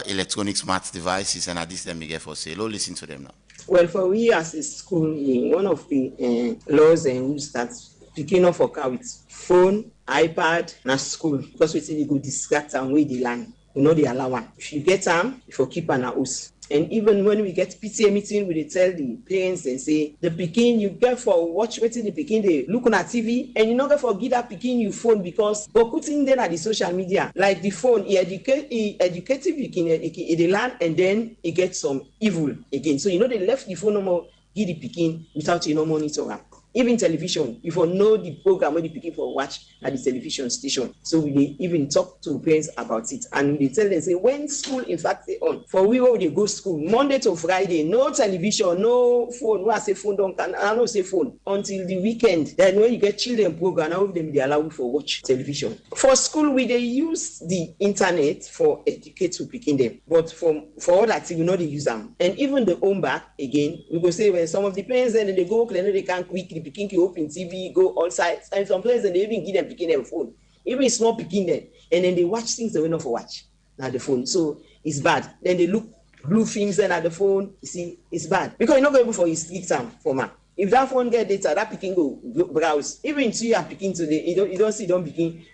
electronic smart devices and at this them get for sale. Listen to them now. Well, for we as a school, one of the laws and rules that picking up for car with phone, iPad, na school because we say they go distract and way the line. You know they allow one. If you get them, if you keep an house. And even when we get PTA meeting, we tell the parents and say the pikin you get for watch waiting the pikin they look on a TV and you not get for give that pikin you phone because but putting them at the social media like the phone he educative you can they learn and then he gets some evil again. So you know they left the phone no more give the pikin without monitor. Even television, if you know the program where the people for watch at the television station. So we even talk to parents about it. And they tell them, say, when school, in fact, they on. For we where they go school, Monday to Friday, no television, no phone. When I say phone, I don't say phone. Until the weekend. Then when you get children program, now them, they allow you for watch television. For school, they use the internet for educate to picking them. But for all that, you know, they use them. And even the home back, again, we go say, when some of the parents, then they go, they can't quickly picking you open TV, go on sites, and some places they even give them picking them phone. Even small picking them, and then they watch things they will not for watch at the phone. So it's bad. Then they look blue films then at the phone. You see, it's bad because you're not going for his street time for man. If that phone get data, that picking go browse. Even if you are picking today, you don't begin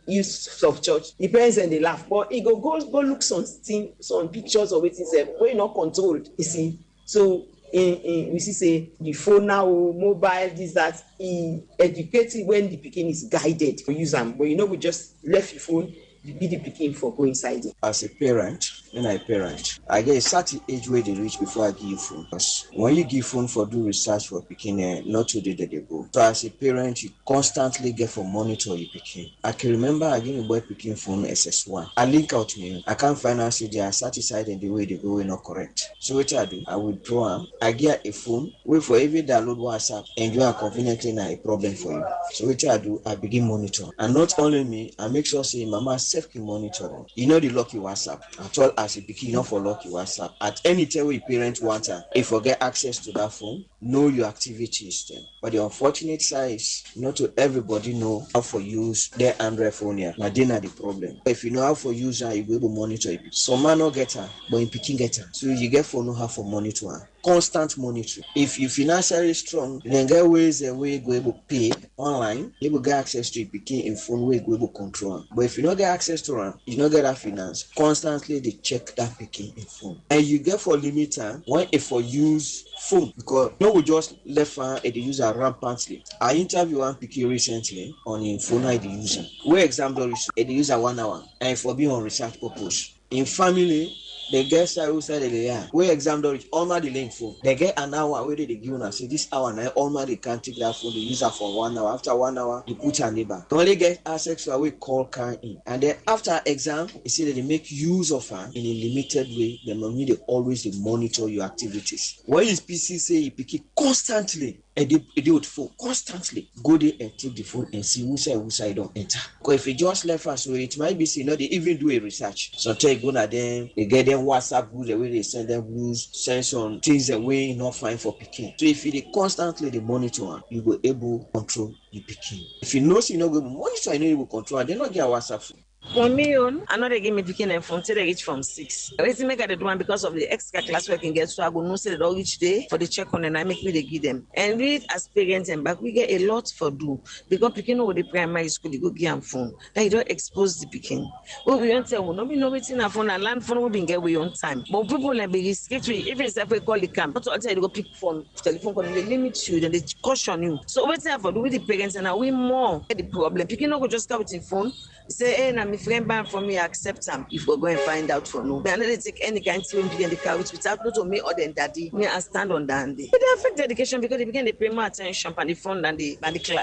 use of church. The parents and they laugh, but he go look some pictures of it. We're not controlled. You see, so. We see say the phone now, mobile, this that he educated when the pikin is guided to use them. But you know we just left your phone, be the pikin for go inside it. As a parent, when I parent, I get a certain age where they reach before I give you phone. Because when you give phone for do research for pikin, not today that they go. So as a parent, you constantly get for monitor your pikin. I can remember I give a boy pikin phone SS1. I link out to him. I can't find out if they are satisfied in the way they go not correct. So what I do, I withdraw them. I get a phone, wait for every download WhatsApp, and you are conveniently not a problem for you. So what I do, I begin monitor. And not only me, I make sure say mama self can monitor them. You know the lucky WhatsApp. At all as a pikin, not for lucky WhatsApp. At any time we parent want her, if you get access to that phone, know your activities then. But the unfortunate side is not to everybody know how to use their Android phone here. Now they not the problem. If you know how to use her, you will be able to monitor it. Some man not get her, but in pikin get her. So you get for know how to monitor her. Constant monitoring. If you financially strong, then get ways and way go able to pay online, you will get access to it pikin in phone way go able to control. But if you don't get access to her, you don't get that finance. Constantly they check that pikin in phone. And you get for limit time when if for use phone because no we just left her and they use her rampantly. I interviewed one pikin recently on in phone I they using. Where example they use her 1 hour and for being on research purpose. In family, they get side they are. Where exam don't reach, all the link phone. They get an hour where they give us. Say this hour now, all they can't take that phone. They use it for 1 hour. After 1 hour, they put your neighbor. They only get access to a way call car in. And then after exam, you see that they make use of her in a limited way. They need to always monitor your activities. When his PC say he pick it constantly, and they would phone constantly. Go there and take the phone and see who side don't enter. Because if you just left us, so it might be seen, they even do a research. So take go at them, they get them WhatsApp groups, the way they send them groups, send some things that way not fine for picking. So if you constantly the monitor, you will able to control the picking. If you know, you know, go monitor, you know, you will control, they not get a WhatsApp phone. For me, I know they give me picking and phone till they reach from 6. I always make at the one because of the extra class work and get, so I go no say they all each day for the check on and I make me they give them. And we as parents and back, we get a lot for do. Because picking over the primary school, they go give them phone. Then you don't expose the picking. Well, we don't tell, well, no be no waiting a phone and land phone will be get way on time. But people like be risky, even if we call the camp, not to tell you to go pick phone, telephone call, they limit you, then they caution you. So waiting for do with the parents and now we more get the problem. Picking no go just come with the phone. Say, hey, now my friend ban for me, I accept them. If we go and find out for no. But I know they take any kind of thing in the car without not to me or then daddy. Me, I stand on that. But they affect the education because they begin to pay more attention on the phone than the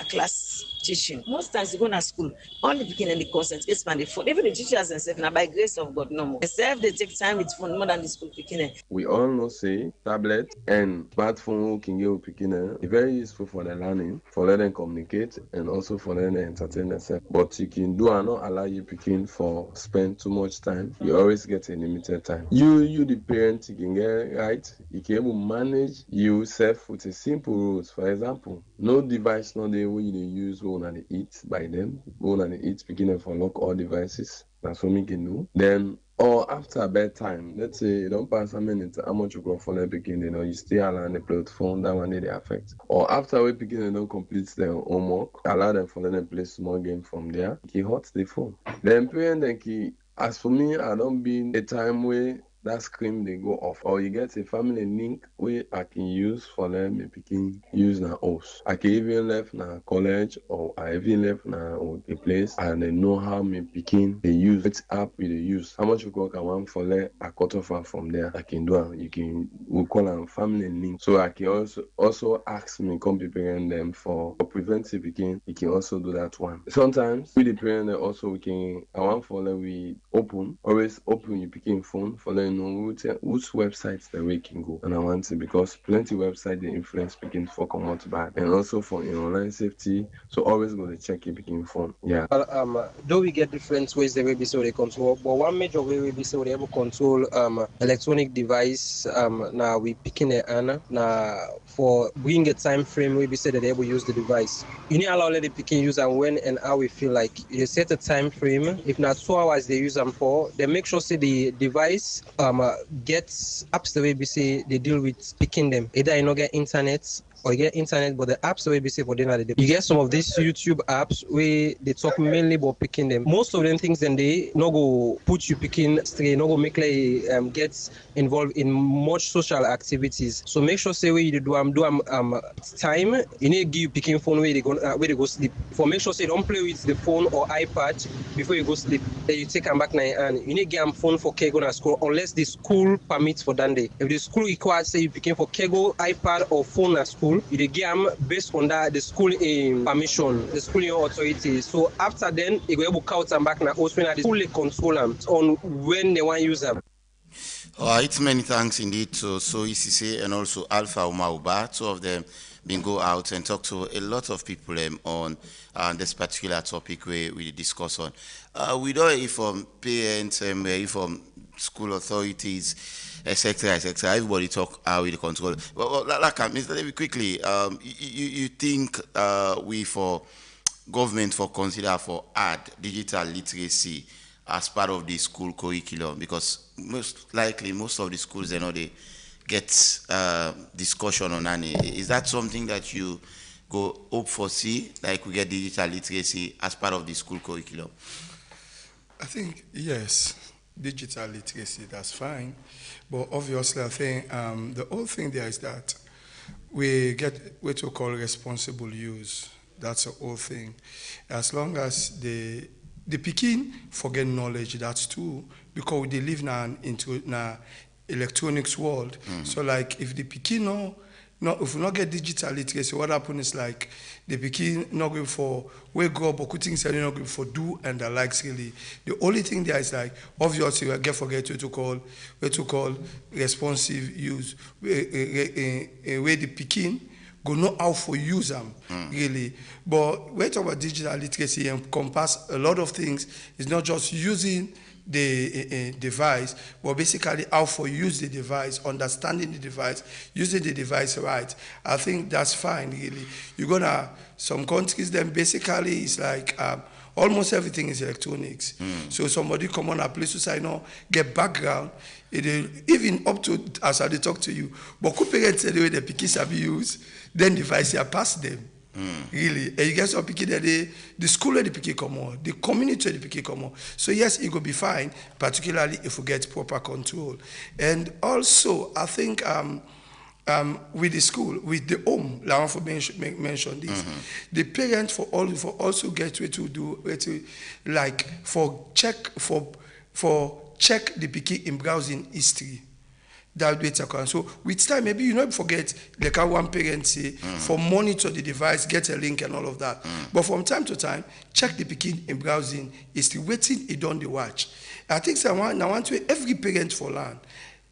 class teaching. Most times you go to school, only begin in the consent, it's on the phone. Even the teachers themselves, now by grace of God, no more. Except they take time with phone more than the school beginning. We all know say tablet and smartphone can get beginner very useful for the learning, for letting communicate, and also for letting entertain themselves. But you can do and not allow you picking for spend too much time. You always get a limited time. You the parent, you can get right. You can able manage yourself with a simple rules. For example, no device not the way you use when they eat by them. When they eat, beginning for lock all devices. That's what we can do. Then or after bedtime, let's say you don't pass a minute, how much you go for the beginning, you stay alone the platform, that one they affect. Or after we begin and don't complete their homework, allow them for them to play small game from there, he hot the phone. Then parent then as for me, I don't be a time where that screen they go off. Or you get a family link where I can use for them to begin use na house. I can even left na college or I even left na a place and they know how me picking they use which app we they use. How much work I want for them I cut off from there. I can do it. You can we call them family link. So I can also ask me come preparing them for preventive begin. You can also do that one. Sometimes we the parent also we can I want for them we always open your picking phone for them know which websites that we can go. And I want to because plenty websites they influence picking for come out bad and also for online safety. So always go to check your picking phone. Yeah. Well, though we get different ways the way be so they control, but one major way we be so they able control electronic device now we picking it and now for bring a time frame we be said that they able use the device. You need allow the picking use and when and how we feel like you set a time frame. If not 2 hours they use them for, they make sure say the device gets apps the way we say they deal with picking them. Either you not get internet or you get internet, but the apps the way we say for them you get some of these YouTube apps where they talk mainly about picking them. Most of them things then they no go put you picking straight, no go make like get involved in much social activities. So make sure say where you do time. You need to give you picking phone where they go sleep. For make sure say don't play with the phone or iPad before you go sleep. Then you take them back now and you need to get them phone for Kego and school unless the school permits for that day. If the school requires say you picking for Kego, iPad or phone at school, you get them based on that the school permission, the school authority. So after then you go able to count them back now also when the school control them on when they want to use them. All right, many thanks indeed to So ECC and also Alpha Umauba. Two of them been go out and talk to a lot of people on this particular topic we discuss on. We don't hear from parents and we hear from school authorities, etc., etc. Everybody talk how we control. Well, like Mr. David, quickly, you think we for government for consider for add digital literacy as part of the school curriculum, because most likely most of the schools they get discussion on any. Is that something that you go hope for see, like we get digital literacy as part of the school curriculum? I think yes, digital literacy, that's fine, but obviously I think the whole thing there is that we get what we call responsible use. That's the whole thing. As long as the the Pekin forget knowledge, that's true, because they live now into na electronics world. So like if the Pekin if we not get digital literacy, what happens is like the Pekin not going for wake up or things are not going for do and the likes really. The only thing there is like obviously we forget what to call responsive use where the Pekin go know how for use them really. But when we talk about digital literacy encompass a lot of things. It's not just using the device, but basically how for use the device, understanding the device, using the device right. I think that's fine really. You're gonna some countries then basically it's like almost everything is electronics. So somebody come on a place to say no, get background, even up to as I talk to you. But could parents say the way the Pikis have used, then device here pass them. Really. And you get some Piki that the school where the Piki come on, the community where the Piki come on. So yes, it will be fine, particularly if we get proper control. And also, I think with the school, with the home, I want to mention this. The parents for also get way to do like check the Piki in browsing history. That way account. So with time, maybe you not forget like how one parent say for monitor the device, get a link and all of that. But from time to time, check the Pekin in browsing is the waiting it on the watch. I think I want to every parent for learn.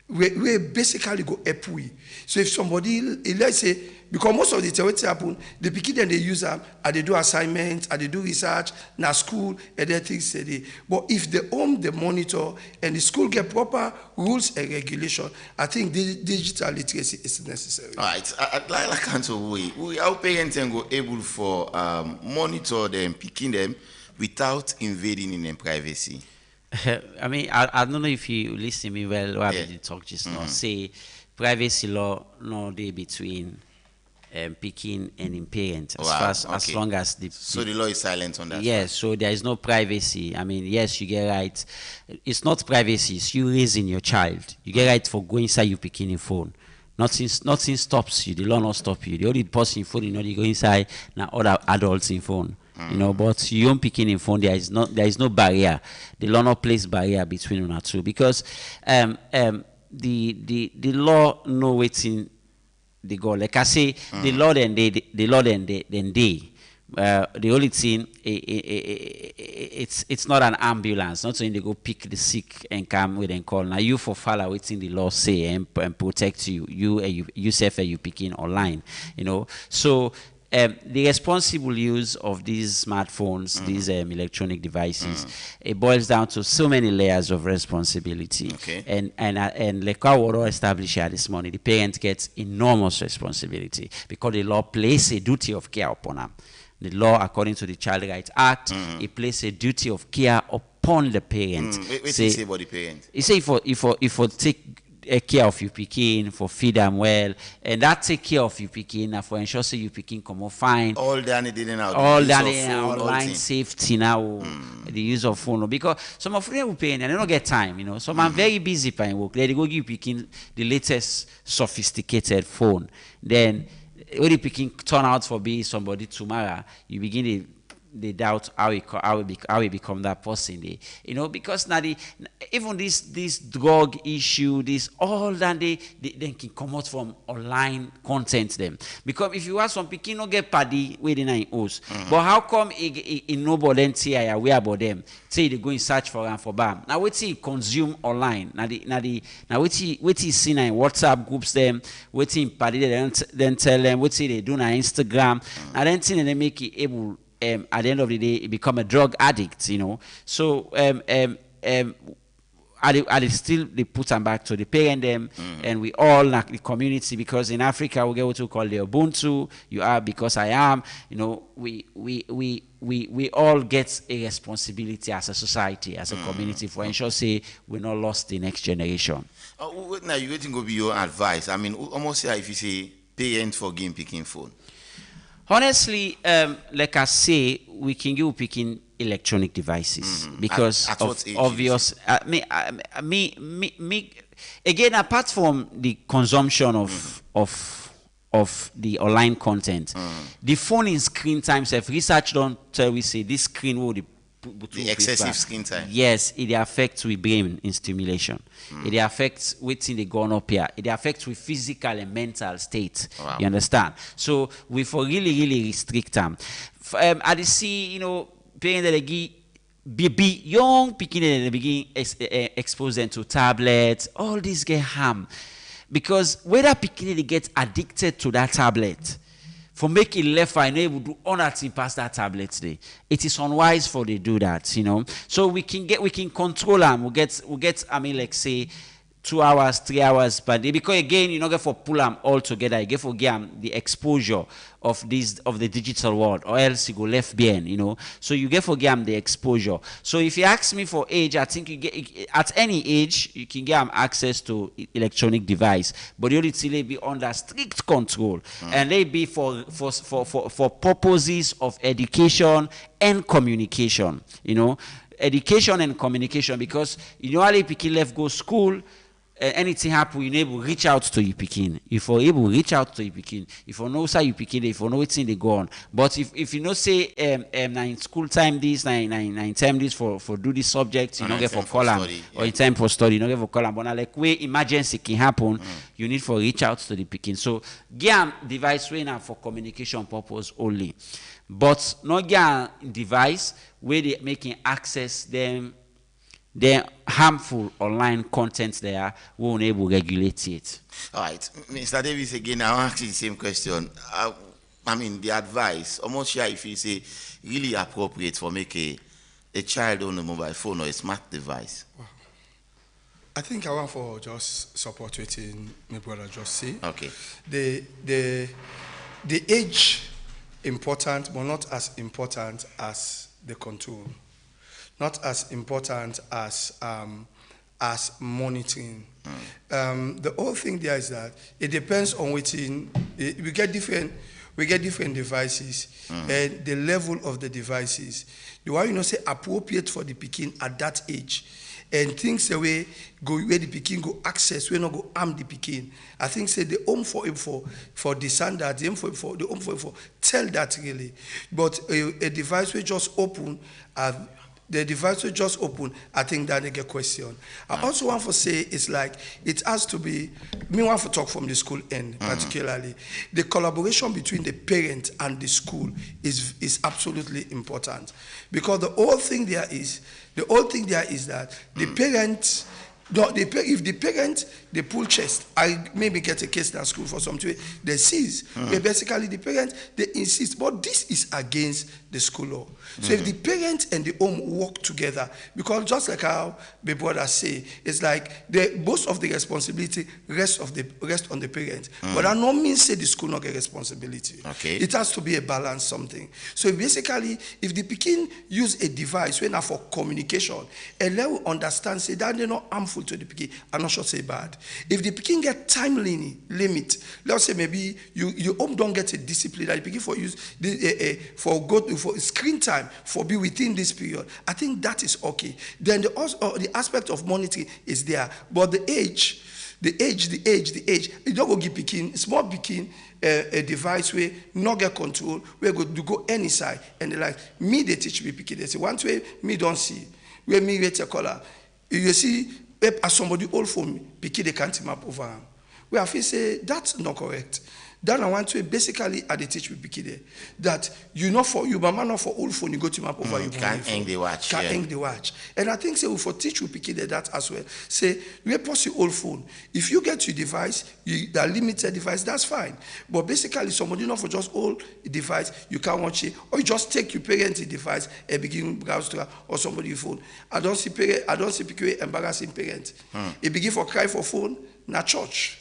We basically go help we. So if somebody let's say because most of the time what happen, the Pekin then they use them and they do assignments and they do research na school and then things say. But if the home the monitor and the school get proper rules and regulation, I think the digital literacy is necessary. All right, I'd like to our parents can go able for monitor them, picking them without invading in their privacy. I mean, I don't know if you listen me well. What I talk just now. Say privacy law no day between Pekin and in parent as long as the law is silent on that. Yes, so there is no privacy. I mean, yes, you get right. It's not privacy. It's you raising your child. You get right for going inside your Pekin phone. Nothing stops you. The law not stop you. The only person in phone, you know, they go inside now other adults in phone. You know, but you don't pick in phone. There is no barrier. The law not place barrier between one or two because the law no waiting the go. Like I say, the law then they. The only thing it's not an ambulance. Not saying they go pick the sick and come with and call. Now you for follow waiting the law say and protect you. You self you picking online. You know so. The responsible use of these smartphones, these electronic devices, it boils down to so many layers of responsibility. Okay. And like our law established here this morning, the parent gets enormous responsibility because the law places a duty of care upon them. The law, according to the Child Rights Act, it places a duty of care upon the parent. What do you say about the parent? You say if you take care of your Pekin, for feed them well, and that take care of your Pekin, for ensure so your Pekin come fine. All done it in out. All done in online safety now, the use of phone. Because some of them will pay and they don't get time, you know. Some are very busy paying work. They go give Pekin the latest sophisticated phone. Then when the Pekin turn out for being somebody tomorrow, you begin they doubt how he become that person. You know, because now even this drug issue, this all that they can come out from online content them. Because if you ask some people no get party within in house, but how come in nobody see aware about them? Say they go in search for and for bam. Now what he consume online? Now what he see in WhatsApp groups them, what he party then tell them what they do on Instagram. Now then thing they make it able. At the end of the day, it become a drug addict, you know. So, I still they put them back to the parent them, and we all like the community because in Africa we get what we call the Ubuntu. You are because I am. You know, we all get a responsibility as a society, as a community, for ensure say we're not lost the next generation. Now you waiting to be your advice. I mean, almost if you say parent for game picking phone. Honestly, like I say, we can give picking electronic devices because of obvious. Me. Again, apart from the consumption of the online content, the phone in screen time. If research don't tell we say this screen will the the excessive screen time. Yes, it affects with brain in stimulation. It affects within the gone up here. It affects with physical and mental state. Wow. You understand? So we for really restrict them. I see, you know, parents that be young picking they begin expose them to tablets. All these get harm because whether picking they get addicted to that tablet. For making left eye able to do anything past that tablet today, it is unwise for they do that, you know. So we can control them. We get. I mean, like say 2 hours, 3 hours per day. Because again, you not get for pull them all together. You get for give them the exposure of the digital world, or else you go left behind, you know. So you get for give them the exposure. So if you ask me for age, I think you get at any age you can get them access to electronic device, but the only thing they be under strict control, and they be for purposes of education and communication, you know. Education and communication, because you know how they pikin left go school. Anything happen, you able reach out to your pikin. If you're able reach out to your pikin, if you know say you pikin, if you know what's in they go on. But if you know say in school time this, nine time this for do this subject, you don't get for column or in time for study, you don't get for column. But like where emergency can happen, you need for reach out to the pikin. So get device way now for communication purpose only, but not get device where they making access them. The harmful online content there won't able to regulate it. All right, Mr. Davis, again, I'll ask you the same question. I mean, the advice, almost sure if you say really appropriate for make a child on a mobile phone or a smart device. I think I want for just support what my brother just say. Okay. The age important, but not as important as the control. Not as important as monitoring. The whole thing there is that it depends on which we get different devices and the level of the devices. The one say appropriate for the pikin at that age, and things the way go where the pikin go access, we not go harm the pikin. I think say the home for the standard, the home for tell that really, but a device will just open. The device will just open. I think that they get question. I also want to say it's like it has to be. Me want to talk from the school end, particularly the collaboration between the parent and the school is absolutely important, because the whole thing there is that the parents. If the parent they pull chest, I maybe get a case in a school for something they seize. Basically the parent they insist, but this is against the school law. So if the parent and the home work together, because just like how the brother say, it's like most of the responsibility rest on the parent. But that not mean say the school not get responsibility. Okay. It has to be a balance something. So basically, if the pikin use a device when for communication, and let we understand say that they're not harmful to the pikin, I'm not sure say bad. If the pikin get time limit, let's say maybe you home don't get a discipline that the pikin for use for screen time for be within this period, I think that is okay. Then the aspect of monitoring is there, but the age, you don't go give pikin, small pikin a device where not get control, where go any side, and they like me they teach me pikin. They say one way me don't see, where me get a color. You see, as somebody old for me, pikin they can't map over him. Where I feel say that's not correct. Then I want to basically at the teach with Pikide that you know for you, but man not for old phone, you go to map over you. Can't hang the watch. Can't hang the watch. And I think say we for teach with Pikide that as well. Say we post your old phone. If you get your device, that limited device, that's fine. But basically somebody not for just old device, you can't watch it, or you just take your parent's device and begin browse to or somebody your phone. I don't see Pikide embarrassing parents. It begin for cry for phone, not church.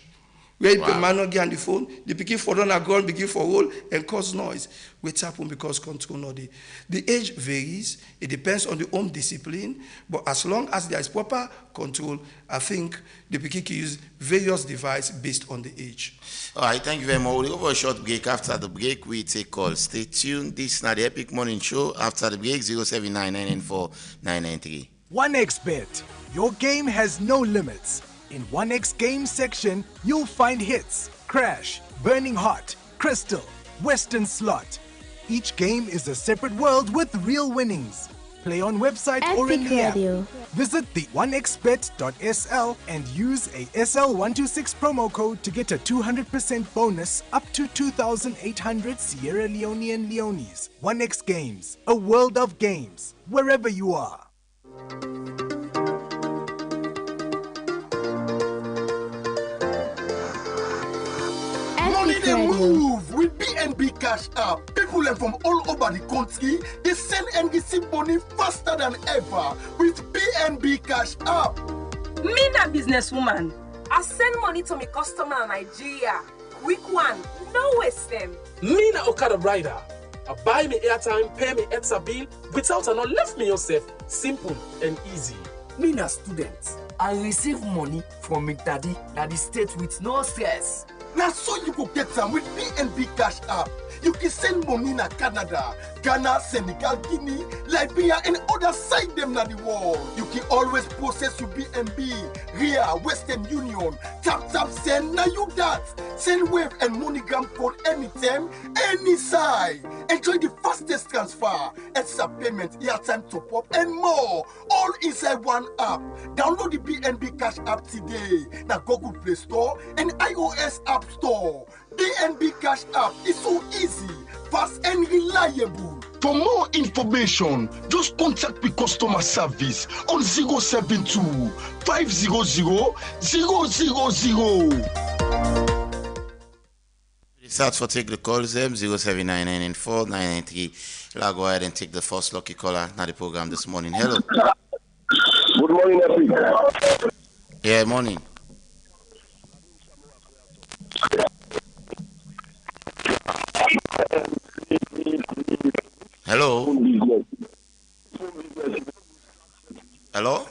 Where the man not get on the phone, the pikin for down a ground, begin for roll and cause noise. Which happen because control not the age varies. It depends on the home discipline, but as long as there is proper control, I think the pikin can use various devices based on the age. All right, thank you very much. We'll go for a short break. After the break, we take calls. Stay tuned. This is not the Epic Morning Show. After the break, 079994993. 1xBet. Your game has no limits. In 1x Game section, you'll find hits, Crash, Burning Heart, Crystal, Western Slot. Each game is a separate world with real winnings. Play on website or in the app. Visit the onexbet.sl and use a SL126 promo code to get a 200% bonus up to 2,800 Sierra Leonean Leones. 1X Games, a world of games, wherever you are. Money they move with BNB Cash App. People from all over the country, they send and receive money faster than ever with BNB Cash App. Me na businesswoman. I send money to my customer in Nigeria. Quick one, no waste them. Me na Okada rider. I buy me airtime, pay me extra bill without and not left me yourself. Simple and easy. Me na student. I receive money from my daddy at the state with no stress. Now so you go get some with BNB Cash App. You can send money na Canada, Ghana, Senegal, Guinea, Liberia, and other side them na the world. You can always process your BNB, RIA, Western Union, tap send, now you that. Send wave and MoneyGram code anytime, any side. Enjoy the fastest transfer, extra payment, airtime top up, and more. All inside one app. Download the BNB Cash App today. Now Google Play Store and iOS App Store. BNB Cash App is so easy, fast and reliable. For more information, just contact the customer service on 072 500 000. Start for take the calls them 079994 993. I'll go ahead and take the first lucky caller now the program this morning. Hello. Good morning, Epic. Yeah, morning. Hello. Hello.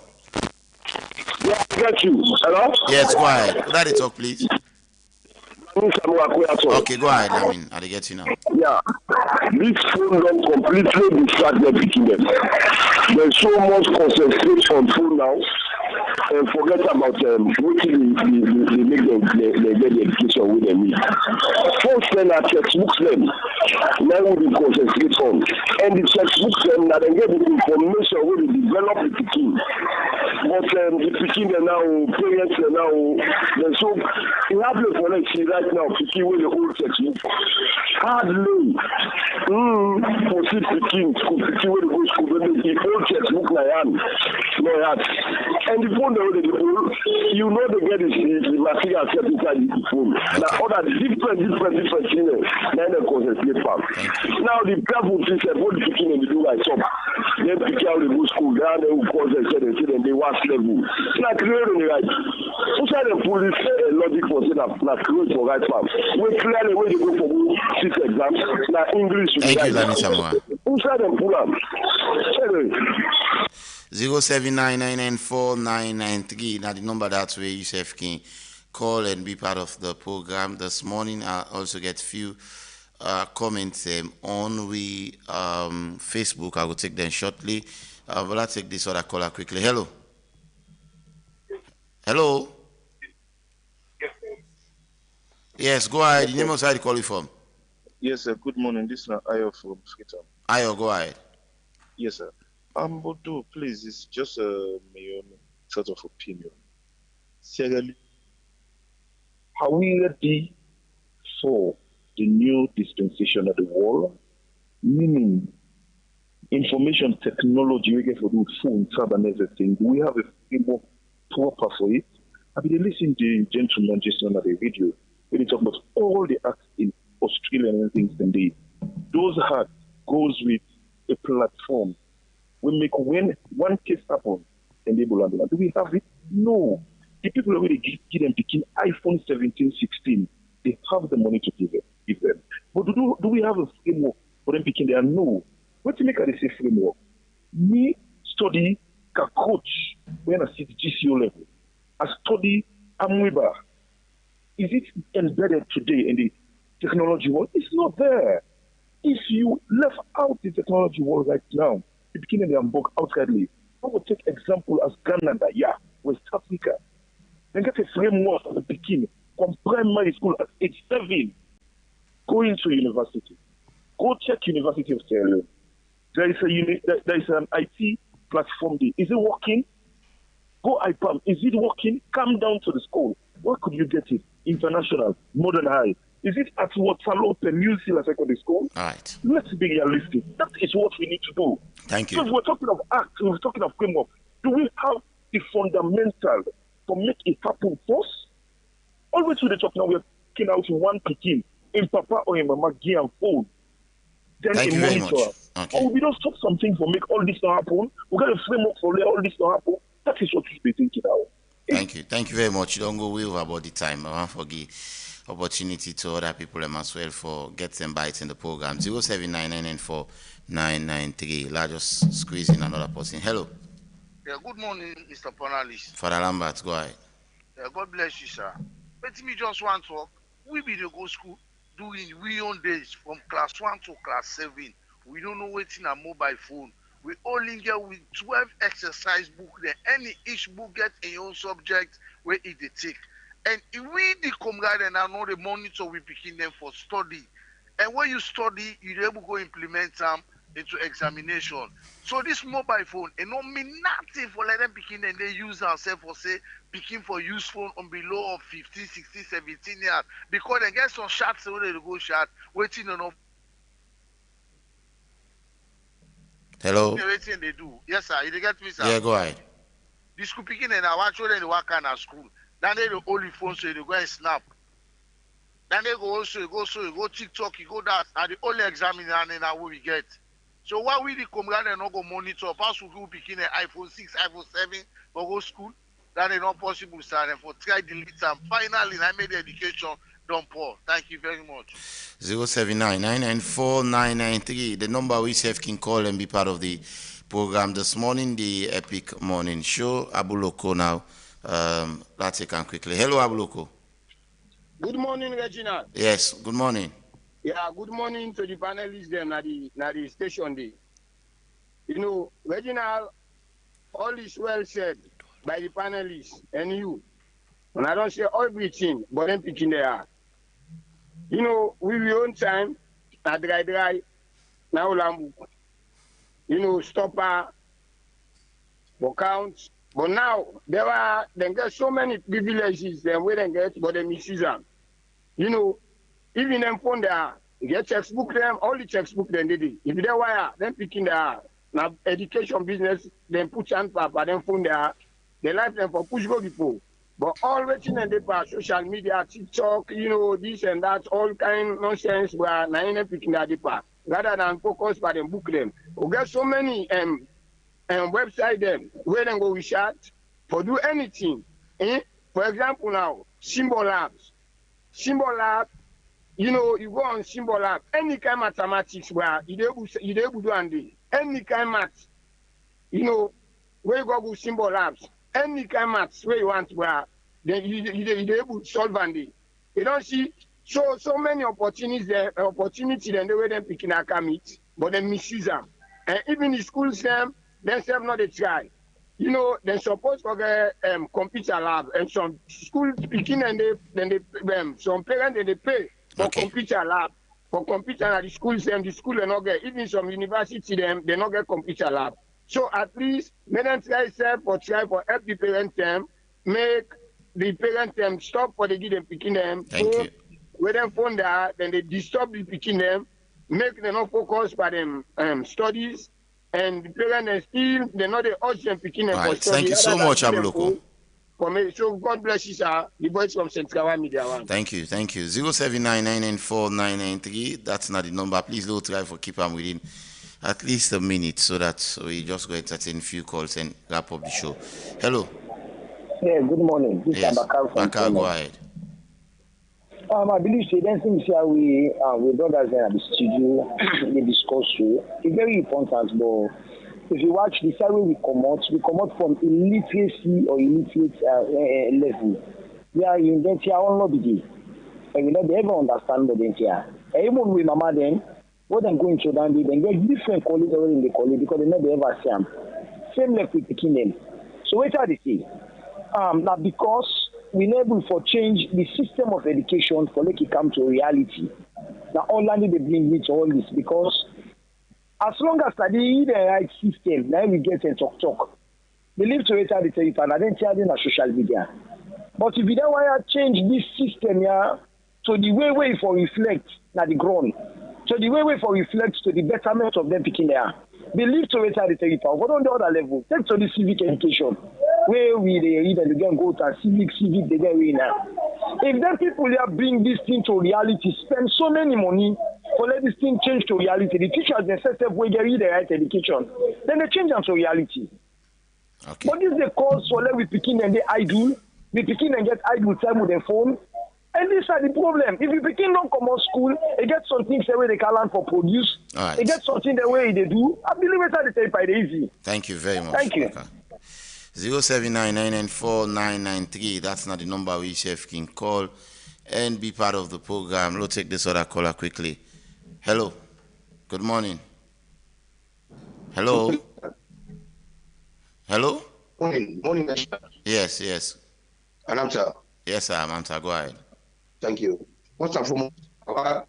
Yeah, I got you. Hello. Yes, go ahead. Could I talk, please? Okay, go ahead. I get you now. Yeah, this phone don't completely distract the people. There's so much concentration on phone now, and forget about what they make them they get the education with them. Phones then are textbooks them. Now we concentrate on, and the textbooks them now they get the information where they develop the team. But the picking them now, parents them now, they so you have to for like see right now picking with the old textbook. Hardly. For see picking with the old school, the old textbook na yan. No that. And the phone they you know they get the material set inside the phone. Now other different things. Now they concentrate from. Now the people say what the picking and do like some. They pick out the good school, they will concentrate and they watch level. It's not clearly right. Inside the police logic for saying that close for right farm. We clearly when you go for 6 exams, now English. Thank you, Lami Samoa. Inside the pull up. 07999949993. Now the number that's where you can call and be part of the program this morning. I also get few comments on Facebook. I will take them shortly. But I'll take this other caller quickly. Hello. Hello. Yes, go ahead. The name of side call you from? Yes, sir. Good morning. This is Ayo from Freetown. Ayo, go ahead. Yes, sir. Bodo, please, it's just my own sort of opinion. Seriously, are we ready for the new dispensation of the world? Meaning, information technology, we get for the phone, tab, and everything. Do we have a framework proper for it? I've been listening to the gentleman just on the video when he talked about all the acts in Australia and things and they. Those acts goes with a platform. We make when one case happens and they will do we have it? No. The people already give them picking iPhone 17, 16. They have the money to give them. But do we have a framework for them picking there? No. What to make at this framework? Me study a coach when I see the GCO level. I study Amoeba. Is it embedded today in the technology world? It's not there. If you left out the technology world right now, the beginning of the book outrightly, I would take example as Ghana, West Africa. Then get a framework at the beginning, from primary school at age 7, going to university. Go check University of Sierra Leone. There is an IT platform there. Is it working? Go IPAM. Is it working? Come down to the school. Where could you get it? International, modern high. Is it at Waterloo, the New Zealand Secondary School? All right. Let's be realistic. That is what we need to do. Thank you. So if we're talking of act, we're talking of framework. Do we have the fundamental to make it happen first? Always with the talk now, we're taking out one Pekin in Papa or in Mama Gia and phone. Then Thank you very much. Okay. Or we don't stop something for make all this not happen. We got a framework for let all this not happen. That is what we should be thinking now. Thank you. Thank you very much. You don't go way over about the time. I want to forgive opportunity to other people as well for get them bites in the program. 079994993. Let's just squeeze in another person. Hello. Yeah, good morning, Mr. Panalist. Father Lambert, go ahead. God bless you, sir. Let me just want to talk. We be the go school during we own days from class 1 to class 7. We don't know what's in a mobile phone. We only get with 12 exercise book there. Each book get a own subject where it they take. And if we the comrade and I know the monitor we picking them for study. And when you study, you're able to go implement them into examination. So this mobile phone, it don't mean nothing for let them picking and they use themselves for say picking for use phone on below of 15, 16, 17 years. Because they get some shots where they go shot, waiting on. Hello. Everything they do. Yes, sir. You get me, sir? Yeah, go ahead. The school picking and I watch them work kind of school. Then they the only phone so they go and snap. Then they go also, you go TikTok, you go that, and the only examiner and then what we get. So why we the comrade and not go monitor? Pass we go picking an iPhone 6, iPhone 7, but go school. That is not possible, sir. And for try delete them. Finally, I made the education done poor. Thank you very much. 079994993. The number we have can call and be part of the program this morning, the Epic Morning Show. Abuloko now. Let's take on quickly. Hello, Abuloko. Good morning, Reginald. Yes, good morning. Yeah, good morning to the panelists them at the station day. You know, Reginald, all is well said by the panelists and you. And I don't say everything, but then picking there. You know, we own time, dry, now lambu. You know, stopper, for count. But now, they get so many privileges than we don't get, but they misuse them. You know, even them phone there, you get textbook them, all the textbook then they do. If they wire, then picking there, now education business, then put hand paper, then phone there, they like them for push go before. But all waiting and they pass social media, TikTok, you know, this and that, all kind of nonsense where now picking that paper. Rather than focus by them book them. We get so many website them where they go we chat for do anything. For example now, Symbol Labs. Symbol Lab, you know, you go on Symbol Lab, any kind of mathematics where you able to do any kind of maths, you know, where you go Symbol Labs, any kind of maths where you want where then you able to solve you don't see so many opportunities then the way they picking a commit, but they misuse them. And even the schools them themselves not they try. You know, they're supposed to get computer lab and some school picking and they some parents they pay for computer lab. For computer at the schools them, the school they not get, even some university them, they not get computer lab. So at least let them try for help the parents them, make the parents them stop for the give them picking them. Thank you. When them phone there, then they disturb the picking them, make them not focus by them studies. And the parents still, they're not the urgent picking them for study. Thank you so much, Abuloko. So God bless you, sir. The voice from Central Media One. Thank you. 079994993. That's not the number. Please don't try for keep them within at least a minute so that we just go entertain a few calls and wrap up the show. Hello. Yeah, good morning. This yes. is Bakar, go ahead. I believe the things here we brothers there at the studio they discuss too. It's very important, but if you watch the side way we come out from illiteracy or illiterate level. We are in that here on lobby. And we never ever understand the here. And even with mama then, what I'm going to down they get different colleagues already in the college because they never ever see them. Same like with picking them. So what are they say? Now because we able for change the system of education for make it come to reality. Now all only they bring me to all this because As long as I did the right system, now we get a talk. Believe to it, I tell you, and I didn't tell you on social media. But if you don't want to change this system, yeah, so the way for reflect na the ground. So the way for reflect to the betterment of them picking there. Believe to it, I tell you, but on the other level, take to the civic education, where we read and again go to civic, they get in now. If them people there bring this thing to reality, spend so many money for let this thing change to reality. The teachers themselves will get the right education, then they change them to reality. Okay. But this is the cause for let we picking and they idle. We begin and get idle time with their phone. And these are the problem. If you begin don't come out school, they get something the way they can learn for produce. Right. They get something the way they do. I believe it's how they take by the easy. Thank you very much. Thank you. Okay. 079994993. That's not the number we chef can call and be part of the program. Let's take this other caller quickly. Hello. Good morning. Hello. Hello. Morning. Yes. And I'm sir. Yes, sir. Amanta, go ahead. Thank you. First and foremost, our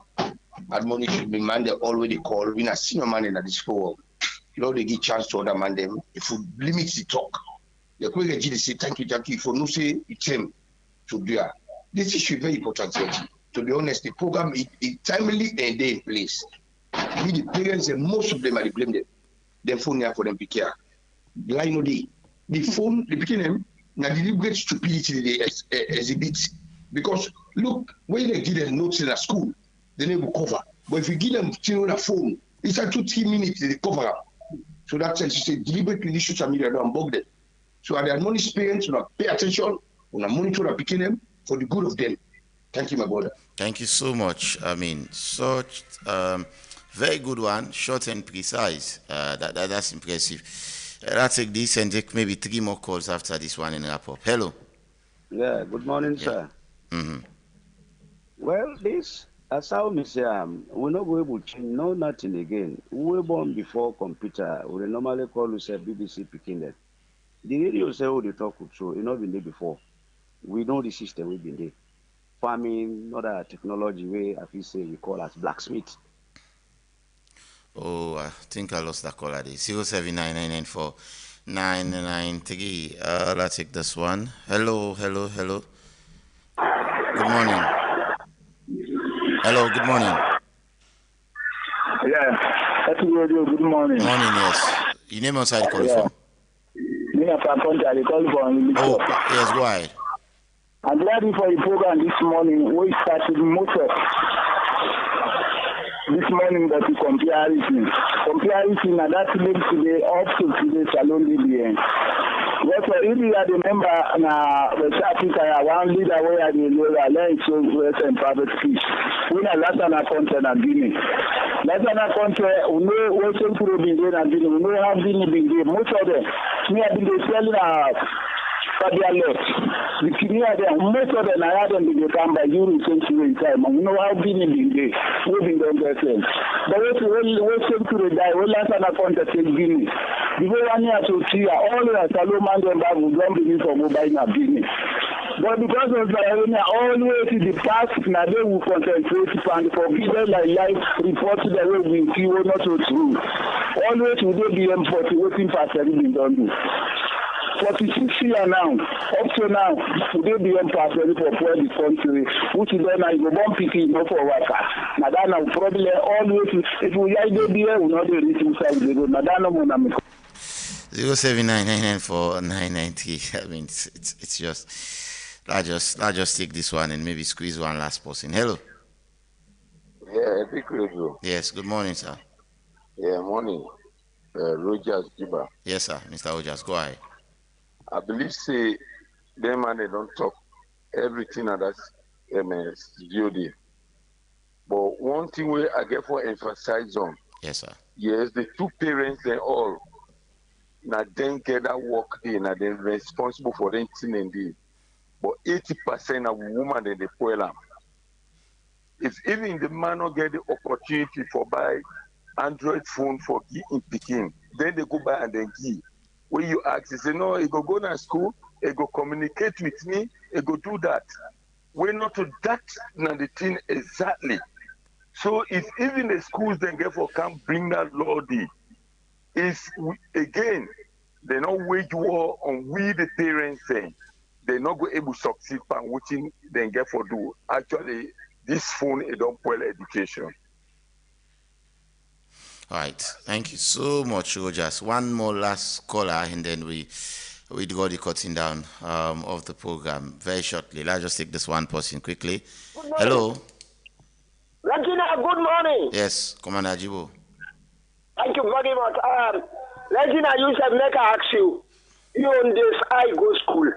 admonition should be man they already call. We are senior man in the school. They give chance to other man them. If we limit the talk, the quick GDC, thank you for no say it's him to do that. This issue is very important. To be honest, the program is timely and they in place. We the parents and most of them are blame them. Them phone here for them pick care. Line of the phone, the picking them. Now, deliberate stupidity they exhibit. Because, look, when they give them notes in a school, they never cover. But if you give them on a phone, it's like 2-3 minutes, they cover up. So that's why you say, deliberately, social media don't bug them. So, at the admonish parents, pay attention, monitor the picking them for the good of them. Thank you, my brother. Thank you so much. I mean, such very good one, short and precise. That's impressive. I'll take this and take maybe 3 more calls after this one and wrap up. Hello. Yeah, good morning, sir. Mm-hmm. Well, this, as how we say, we're not going to change, no nothing again. We were born before computer. We normally call you say BBC picking that. The radio say how they talk so you know been there before. We know the system we've been there. Farming, other technology way I feel say we call as blacksmith. Oh, I think I lost that caller. 079994993. Let's take this one. Hello. Good morning. Hello, good morning. Yeah, that's radio. Good morning. Morning, yes. Your name outside call from? Me and Paponta, I call from. Oh, yes, go ahead. I'm ready for the program this morning. We started motor. This morning that we comparison and that links today up to today salon DBN. What I really remember na West Africa one leader where the learn so West and private speech. We na last na content and Guinea. Last na content we know Western Pro been there and Guinea. We know how Guinea been there. Most of them me have been selling Fabia left. The Guinea there most of them I had them been come by during century time. We know how Guinea been there. We been done the same. But Western Pro die. We last na content Guinea. The way one year to see all the Salomon them back will don't believe for mobile na Guinea. But because of the always in the past, now they will concentrate and forbidden like life report the way we see not so true. Always will they be M40 waiting for something done do. 46 years now, up to now, they be M40 for the country, which is then I go bomb picking no for worker. Now that now probably always if we are there, we will not be reaching side they go. Now that no more 079994993. I mean, it's just. I'll just take this one and maybe squeeze one last person. Hello. Yeah, big radio. Yes, good morning, sir. Yeah, morning. Rogers Jiba. Yes, sir. Mr. Rogers, go ahead. I believe say them and they don't talk everything and that's GOD. But one thing where I get for emphasize on. Yes, sir. Yes, the two parents they all now then get that work in and then responsible for them thing and day. But 80% of women in the poem. If even the man not get the opportunity for buy Android phone for in Peking, then they go buy and then give. When you ask, they say, no, he go to school, he go communicate with me, he go do that. We're not to that now the thing exactly. So if even the schools then therefore can't bring that law there, is again, they not wage war on we the parents saying they're not going able to succeed by what they get for do. Actually, this phone it don't spoil education. All right, thank you so much, Rogers. One more last caller, and then we got the cutting down of the program very shortly. Let's just take this one person quickly. Hello. Regina, good morning. Yes, Commander Ajibo. Thank you very much. Regina, you said make I ask you. You on this I go school.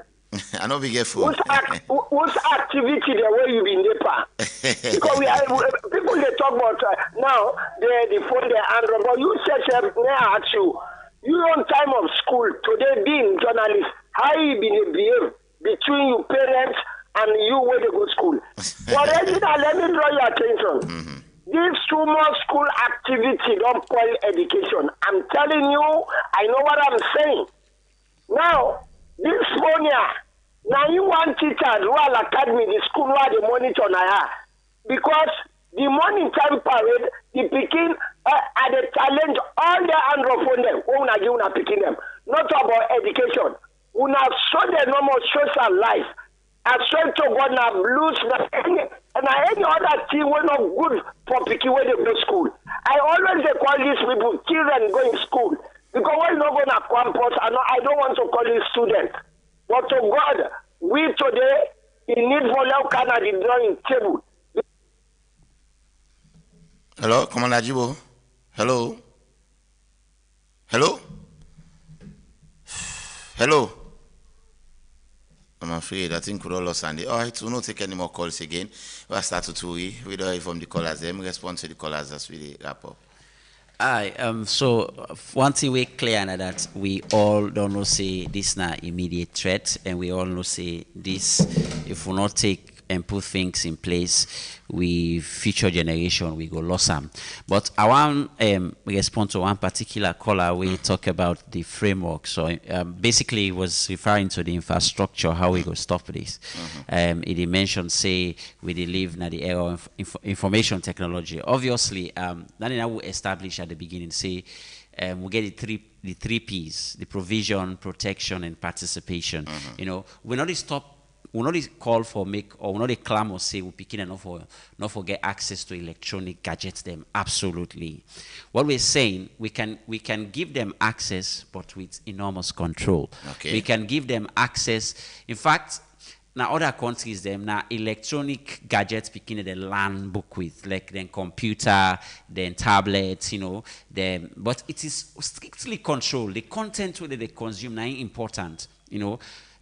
I know be careful. What's activity the way you been there? Because people they talk about now the phone the Android, but you said may I ask you. You on time of school today being journalist, how you been behave between your parents and you where they go to school. But Regina, let me draw your attention. This too much school activity don't spoil education. I'm telling you, I know what I'm saying. Now, this phone here, now you want teachers who are academy, the school where they monitor now, because the morning time parade, the picking at the challenge all the Android phone them, who na give una picking them. Not about education. Una show the normal social life. I swear to God now blues and any other thing will not good for picking when they go to school. I always call these people children going to school. Because when you not going to campus, I don't want to call these students. But to God, we today in need for now Canada drawing table. Hello, Commander Ajibo. Hello. Hello. Hello. I'm afraid I think we all lost Sandy. All right, we'll not take any more calls again. We'll start to two. We don't hear from the callers. Them respond to the callers as we wrap up. So one thing we clear now that we all don't know say this not immediate threat, and we all know say this if we not take and put things in place, we future generation we go lost them. But I want respond to one particular caller. We talk about the framework. So basically, it was referring to the infrastructure. How we go stop this? It mentioned say we live in the era of information technology. Obviously, that I will establish at the beginning. Say we get the three P's: the provision, protection, and participation. You know, we not stop. We not call for make or we not clamor say we picking enough for not forget access to electronic gadgets them. Absolutely. What we're saying, we can give them access but with enormous control. Okay. We can give them access. In fact, now other countries them now electronic gadgets picking the land book with like then computer, then tablets, you know, then but it is strictly controlled. The content whether they consume now important, you know.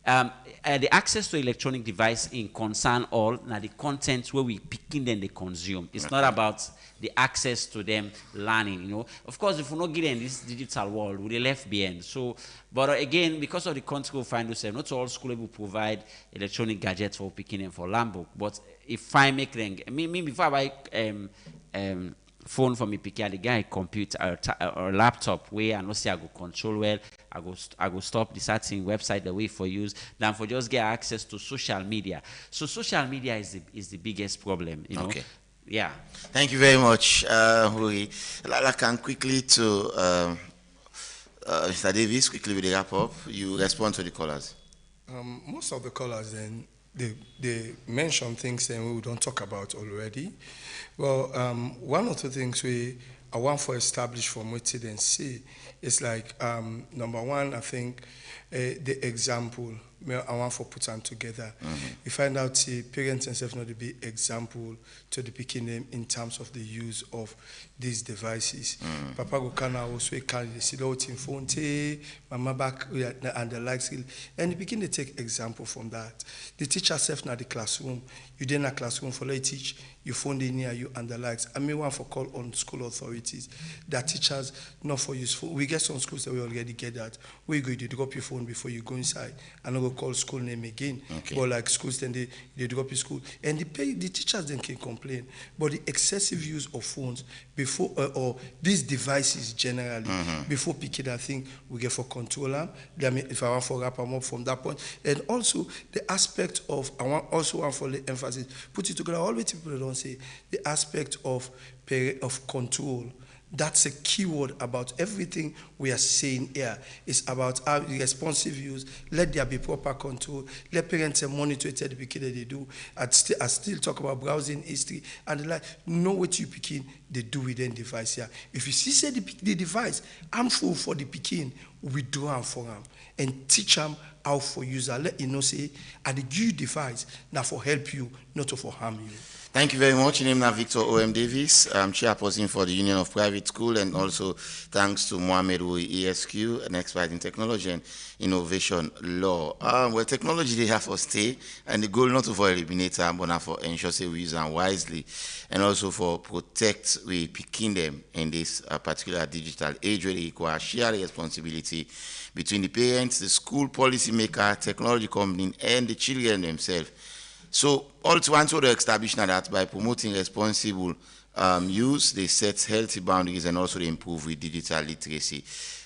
The access to electronic device in concern all now the content where we picking them they consume. It's not about the access to them learning, you know. Of course, if we not get in this digital world, we left behind. So, but again, because of the country we find ourselves, not all schools will provide electronic gadgets for picking them for land book. But if I make them, me before I buy phone for me picking the guy computer or laptop where I know say I go control well. I go stop the certain website the way for use than for just get access to social media. So social media is the biggest problem, you know. Okay. Yeah. Thank you very much, Hui. I can quickly to Mr. Davis quickly with the wrap up. You respond to the callers. Most of the callers then they mention things and we don't talk about already. Well, one of the things I want to establish from what you then see is like number one, I think the example I want to put on together. You find out the parents themselves not to be example to the picking them in terms of the use of these devices. Papa go can also carry the sit out in phone, mama back and the likes, and the begin to take example from that. The teacher self now the classroom. You didn't a classroom for let teach. You phone in near you and the likes. I mean, one for call on school authorities that teachers not for useful. We get some schools that we already get that. Where you go, you drop your phone before you go inside and go call school name again. Okay. But like schools, then they drop in school. And the teachers then can complain. But the excessive use of phones before, or these devices generally, before picking, I think we get for controller. I mean, if I want for wrap them up from that point. And also the aspect of, I want for the emphasis, put it together, always people don't say, the aspect of control. That's a key word about everything we are saying here. It's about how responsive use, let there be proper control, let parents monitor it at the beginning they do. I still talk about browsing history and like know what you picking they do within device here. If you see say the device harmful for the picking, we do harm for them and teach them how for user. Let you know say at the good device now for help you, not to for harm you. Thank you very much. My name is Victor O.M. Davis. I'm chairperson for the Union of Private Schools, and also thanks to Mohamed Oui ESQ, an expert in technology and innovation law. Well, technology they have for stay, and the goal not to for eliminate them, but for ensure say we use them wisely, and also for protect we picking them in this particular digital age where they require shared responsibility between the parents, the school policy maker, technology company, and the children themselves. So also want to establish that by promoting responsible use, they set healthy boundaries and also they improve with digital literacy.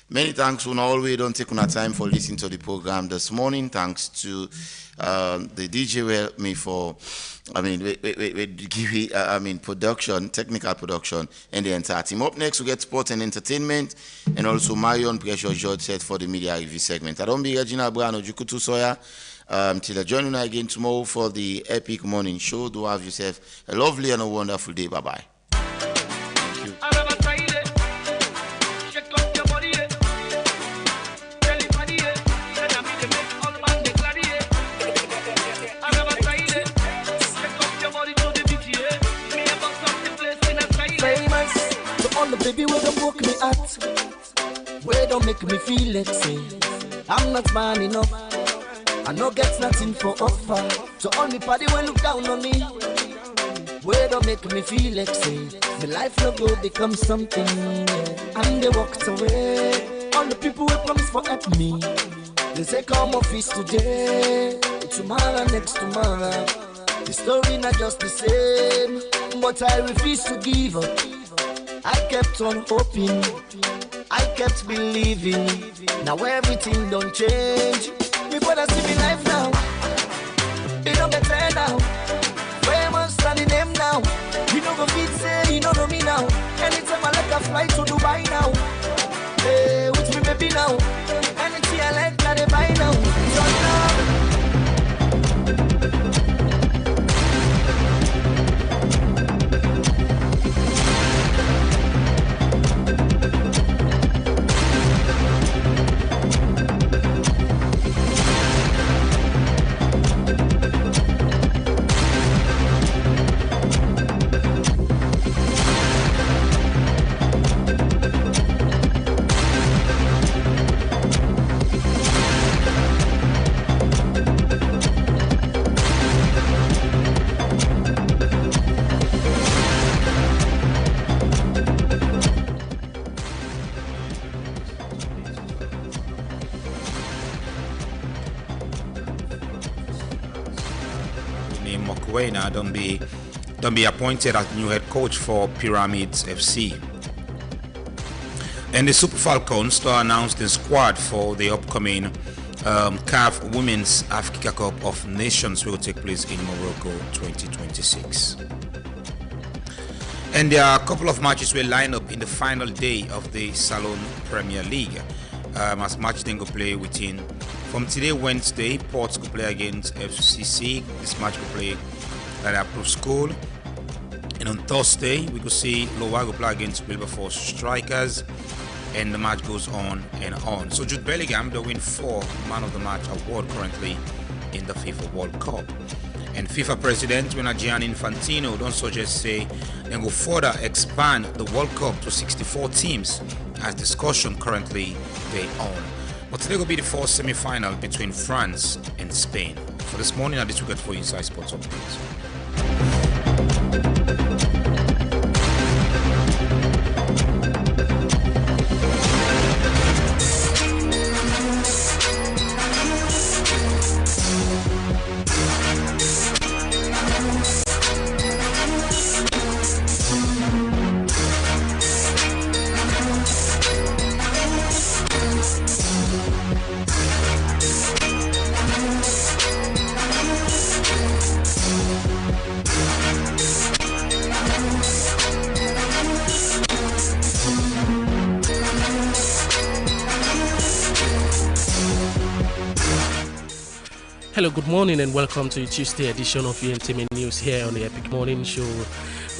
Many thanks to all we don't take time for listening to the program this morning. Thanks to the DJ with me for, production, technical production, and the entire team. Up next, we get sports and entertainment, and also Marion Precious George set for the media review segment. I don't be Regina Brano, Jukutu Soya. Till I join you again tomorrow for the Epic Morning Show. Do have yourself a lovely and a wonderful day. Bye-bye. Thank you. Famous to all the baby where don't broke me at, where don't make me feel like say I'm not man enough. I no get nothing for offer. So only party will look down on me. Where don't make me feel like say my life no go become something. And they walked away. All the people will promise for help me. They say come office today, tomorrow next tomorrow. The story not just the same, but I refuse to give up. I kept on hoping, I kept believing. Now everything don't change. Me brother see me life now. It don't better now. Famous standing name now. You don't go fit say you don't know me now. Anytime I like a flight to Dubai now. Hey, with me baby now. Anything I like that they buy now. So now. Don't be appointed as new head coach for Pyramids FC. And the Super Falcons to announce the squad for the upcoming CAF Women's Africa Cup of Nations will take place in Morocco 2026. And there are a couple of matches will line up in the final day of the Salon Premier League. As match then go play within from today Wednesday, Ports will play against FCC. This match will play at Approved School. And on Thursday, we could see Lowa go play against Wilberforce Strikers. And the match goes on and on. So Jude Bellingham, they win 4 Man of the Match award currently in the FIFA World Cup. And FIFA President Gianni Infantino don't suggest say they go further expand the World Cup to 64 teams as discussion currently they own. But today will be the first semi-final between France and Spain. For this morning, this will get for Inside Sports Updates. Hello, good morning and welcome to the Tuesday edition of the Entertainment News here on the Epic Morning Show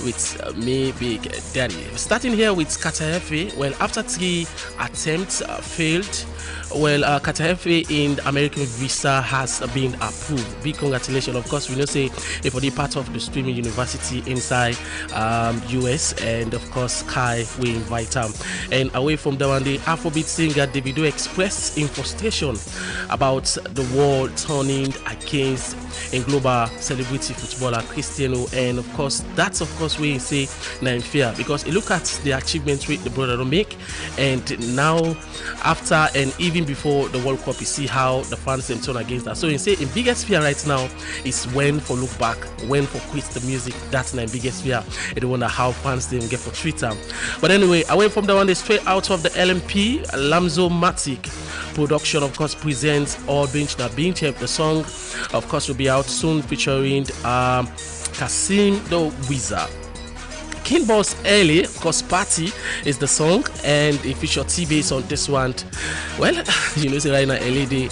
with me, Big Daddy. Starting here with Carter Efe. Well, after 3 attempts failed, Carter Efe in the American visa has been approved. Big congratulations. Of course, we know say for the part of the streaming university inside US, and of course Kai we invite him. And away from that one, the Afrobeat singer Davido expressed in frustration about the world turning against a global celebrity footballer Cristiano, and of course that's we say now in fear because you look at the achievements with the brother don't make, and now after and even before the World Cup, you see how the fans them turn against that. So you say in biggest fear right now is when for look back, when for quit the music. That's my biggest fear. I don't wonder how fans them get for Twitter. But anyway, away from the one, they straight out of the LMP, Lamzomatic production, of course, presents All Binge Na Binge. The song, of course, will be out soon, featuring Kasim the Wizard. King Boss Early, of course, Party is the song, and it features T-Bass on this one. Well, you know, say right now, LED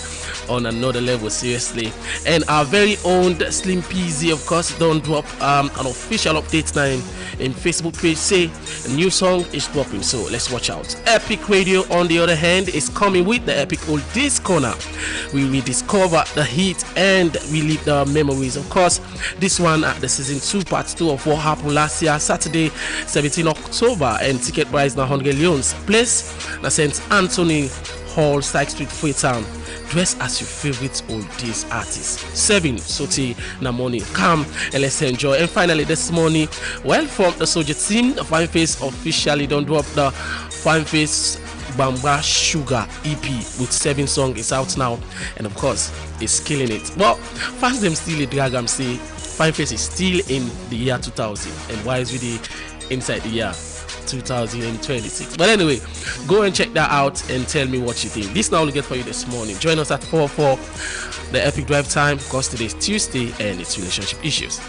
on another level, seriously. And our very own Slim Peasy, of course, don't drop an official update now in Facebook page, say a new song is dropping, so let's watch out. Epic Radio, on the other hand, is coming with the Epic Oldies Corner. We will discover the hit and relive the memories. Of course, this one at the season 2, part 2 of what happened last year, Saturday, 17 October, and ticket price now 100 leons. Place na St. Anthony Hall, Sykes Street, Freetown. Dress as your favorite oldies artist. 7 Soti na morning. Come and let's enjoy. And finally this morning, well, from the Soldier team, the Fine Face officially don't drop the Fine Face Bamba Sugar EP with 7 songs. It's out now, and of course it's killing it. Well, fans them still a drag am say Fine Face is still in the year 2000, and why is really inside the year 2026. But anyway, go and check that out and tell me what you think. This now will get for you this morning. Join us at 4 for the Epic Drive Time, because today is Tuesday and it's relationship issues.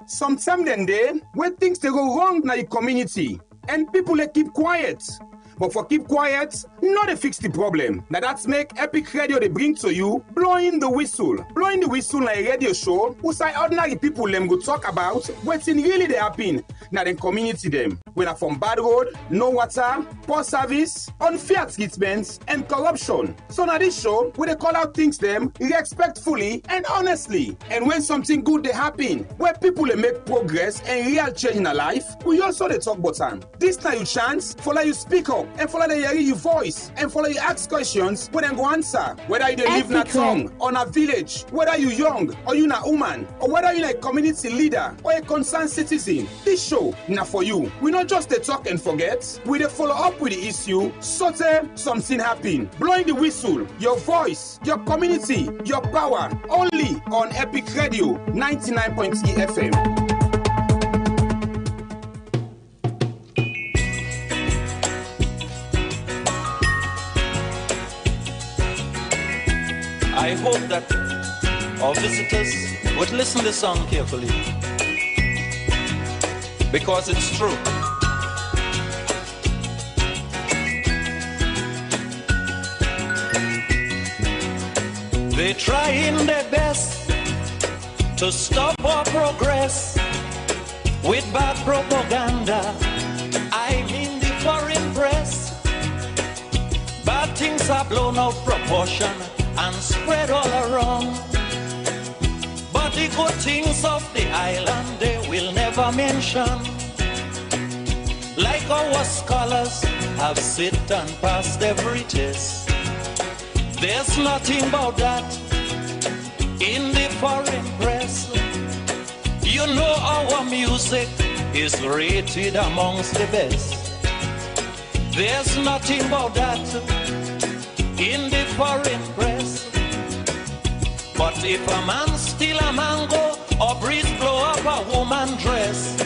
Sometimes then when things they go wrong in the community and people they keep quiet. But for keep quiet, not to fix the problem. Now that's make Epic Radio they bring to you Blowing the Whistle. Blowing the Whistle like a radio show who say ordinary people them go talk about what's in really they happen. Now then community them. When are from bad road, no water, poor service, unfair treatments, and corruption. So now this show, we they call out things them respectfully and honestly. And when something good they happen, where people they make progress and real change in their life, we also they talk about time. This now you chance, follow you speak up, and follow the hear your voice, and follow you ask questions when they go answer. Whether you live in a town, on a village, whether you young or you a woman, or whether you a community leader or a concerned citizen, this show now for you. We not just they talk and forget, we they follow up with the issue, so something happen. Blowing the Whistle, your voice, your community, your power, only on Epic Radio 99.3 FM. I hope that our visitors would listen to the song carefully, because it's true. They're trying their best to stop our progress with bad propaganda. I mean the foreign press. Bad things are blown out of proportion and spread all around. But the good things of the island they will never mention. Like our scholars have sit and passed every test. There's nothing about that in the foreign press. You know our music is rated amongst the best. There's nothing about that in the foreign press. But if a man steal a mango or breeze blow up a woman dress,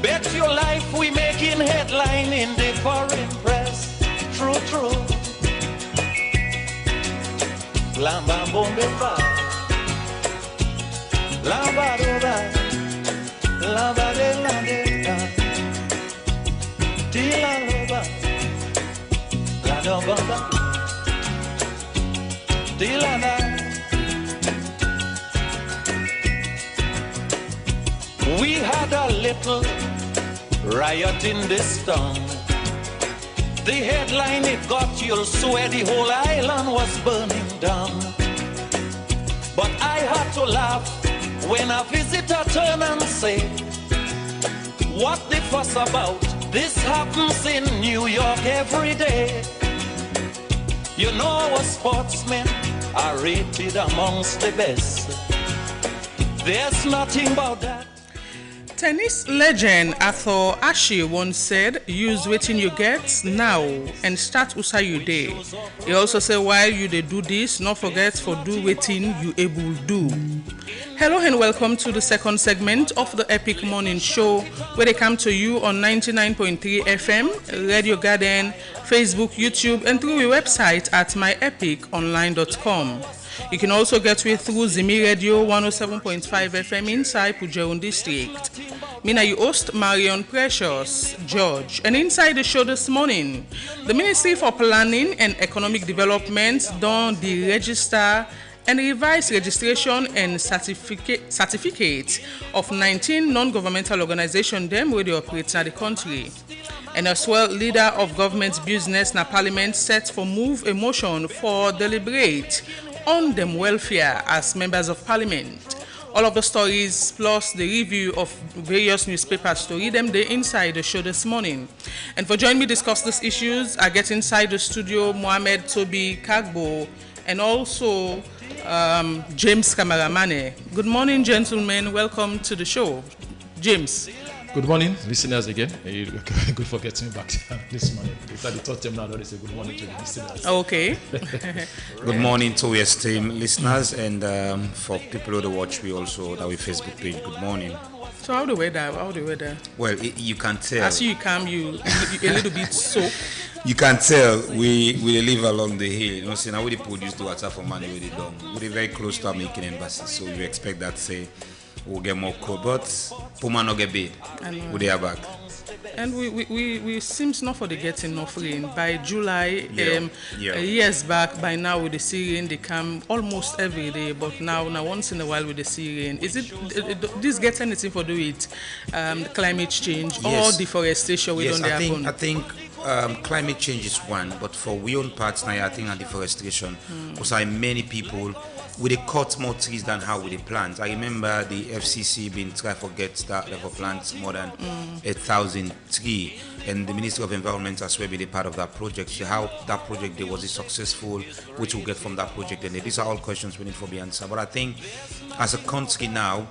bet your life we making headline in the foreign press. True lamba bombepa, lamba roba, lamba de la deta, tila roba, la doba, tila na. We had a little riot in this town. The headline it got, you'll swear the whole island was burning down. But I had to laugh when a visitor turned and say, what the fuss about? This happens in New York every day. You know our sportsmen are rated amongst the best. There's nothing about that. Tennis legend Arthur Ashe once said, use wetin you get now and start usa you dey. He also said, while you dey do this, not forget for do wetin you able do. Hello and welcome to the second segment of the Epic Morning Show, where they come to you on 99.3 FM, Radio Garden, Facebook, YouTube, and through our website at myepiconline.com. You can also get me through Zimi Radio 107.5 FM inside Pujeun District. Mina, you host Marion Precious George. And inside the show this morning, the Ministry for Planning and Economic Development done the register and revise registration and certificate of 19 non-governmental organizations them where they operate in the country. And as well, leader of government business na parliament set for move a motion for deliberate on them welfare as members of parliament. All of the stories plus the review of various newspapers to read them the inside the show this morning. And for joining me discuss these issues, I get inside the studio Mohamed Toby Kagbo and also James Kamaramane. Good morning, gentlemen. Welcome to the show. James. Good morning, listeners again. Good for getting me back this morning. It's at the third time now that they say good morning to the listeners. Okay. Good morning to your esteemed listeners, and for people who watch me also that we Facebook page. Good morning. So how the weather? Well, you can tell. I see you come, you a little bit soaked. You can tell we live along the hill. You know, see now we produce the water for money with it done. We're very close to our making embassy, so you expect that say we'll get more cold, but Puma no get big. We are back. And we seems not for the getting enough rain. By July, years back, by now with the sea rain, they come almost every day. But now once in a while with the sea rain. Is it this gets anything for do with climate change or deforestation? Yes, I think climate change is one, but for we own parts now, I think deforestation. Because many people we cut more trees than how we plant. I remember the FCC been trying to get that level plants more than 8,000 trees, and the Ministry of Environment as well be part of that project. See how that project was it successful, which we'll get from that project, and these are all questions we need for the answer. But I think as a country now,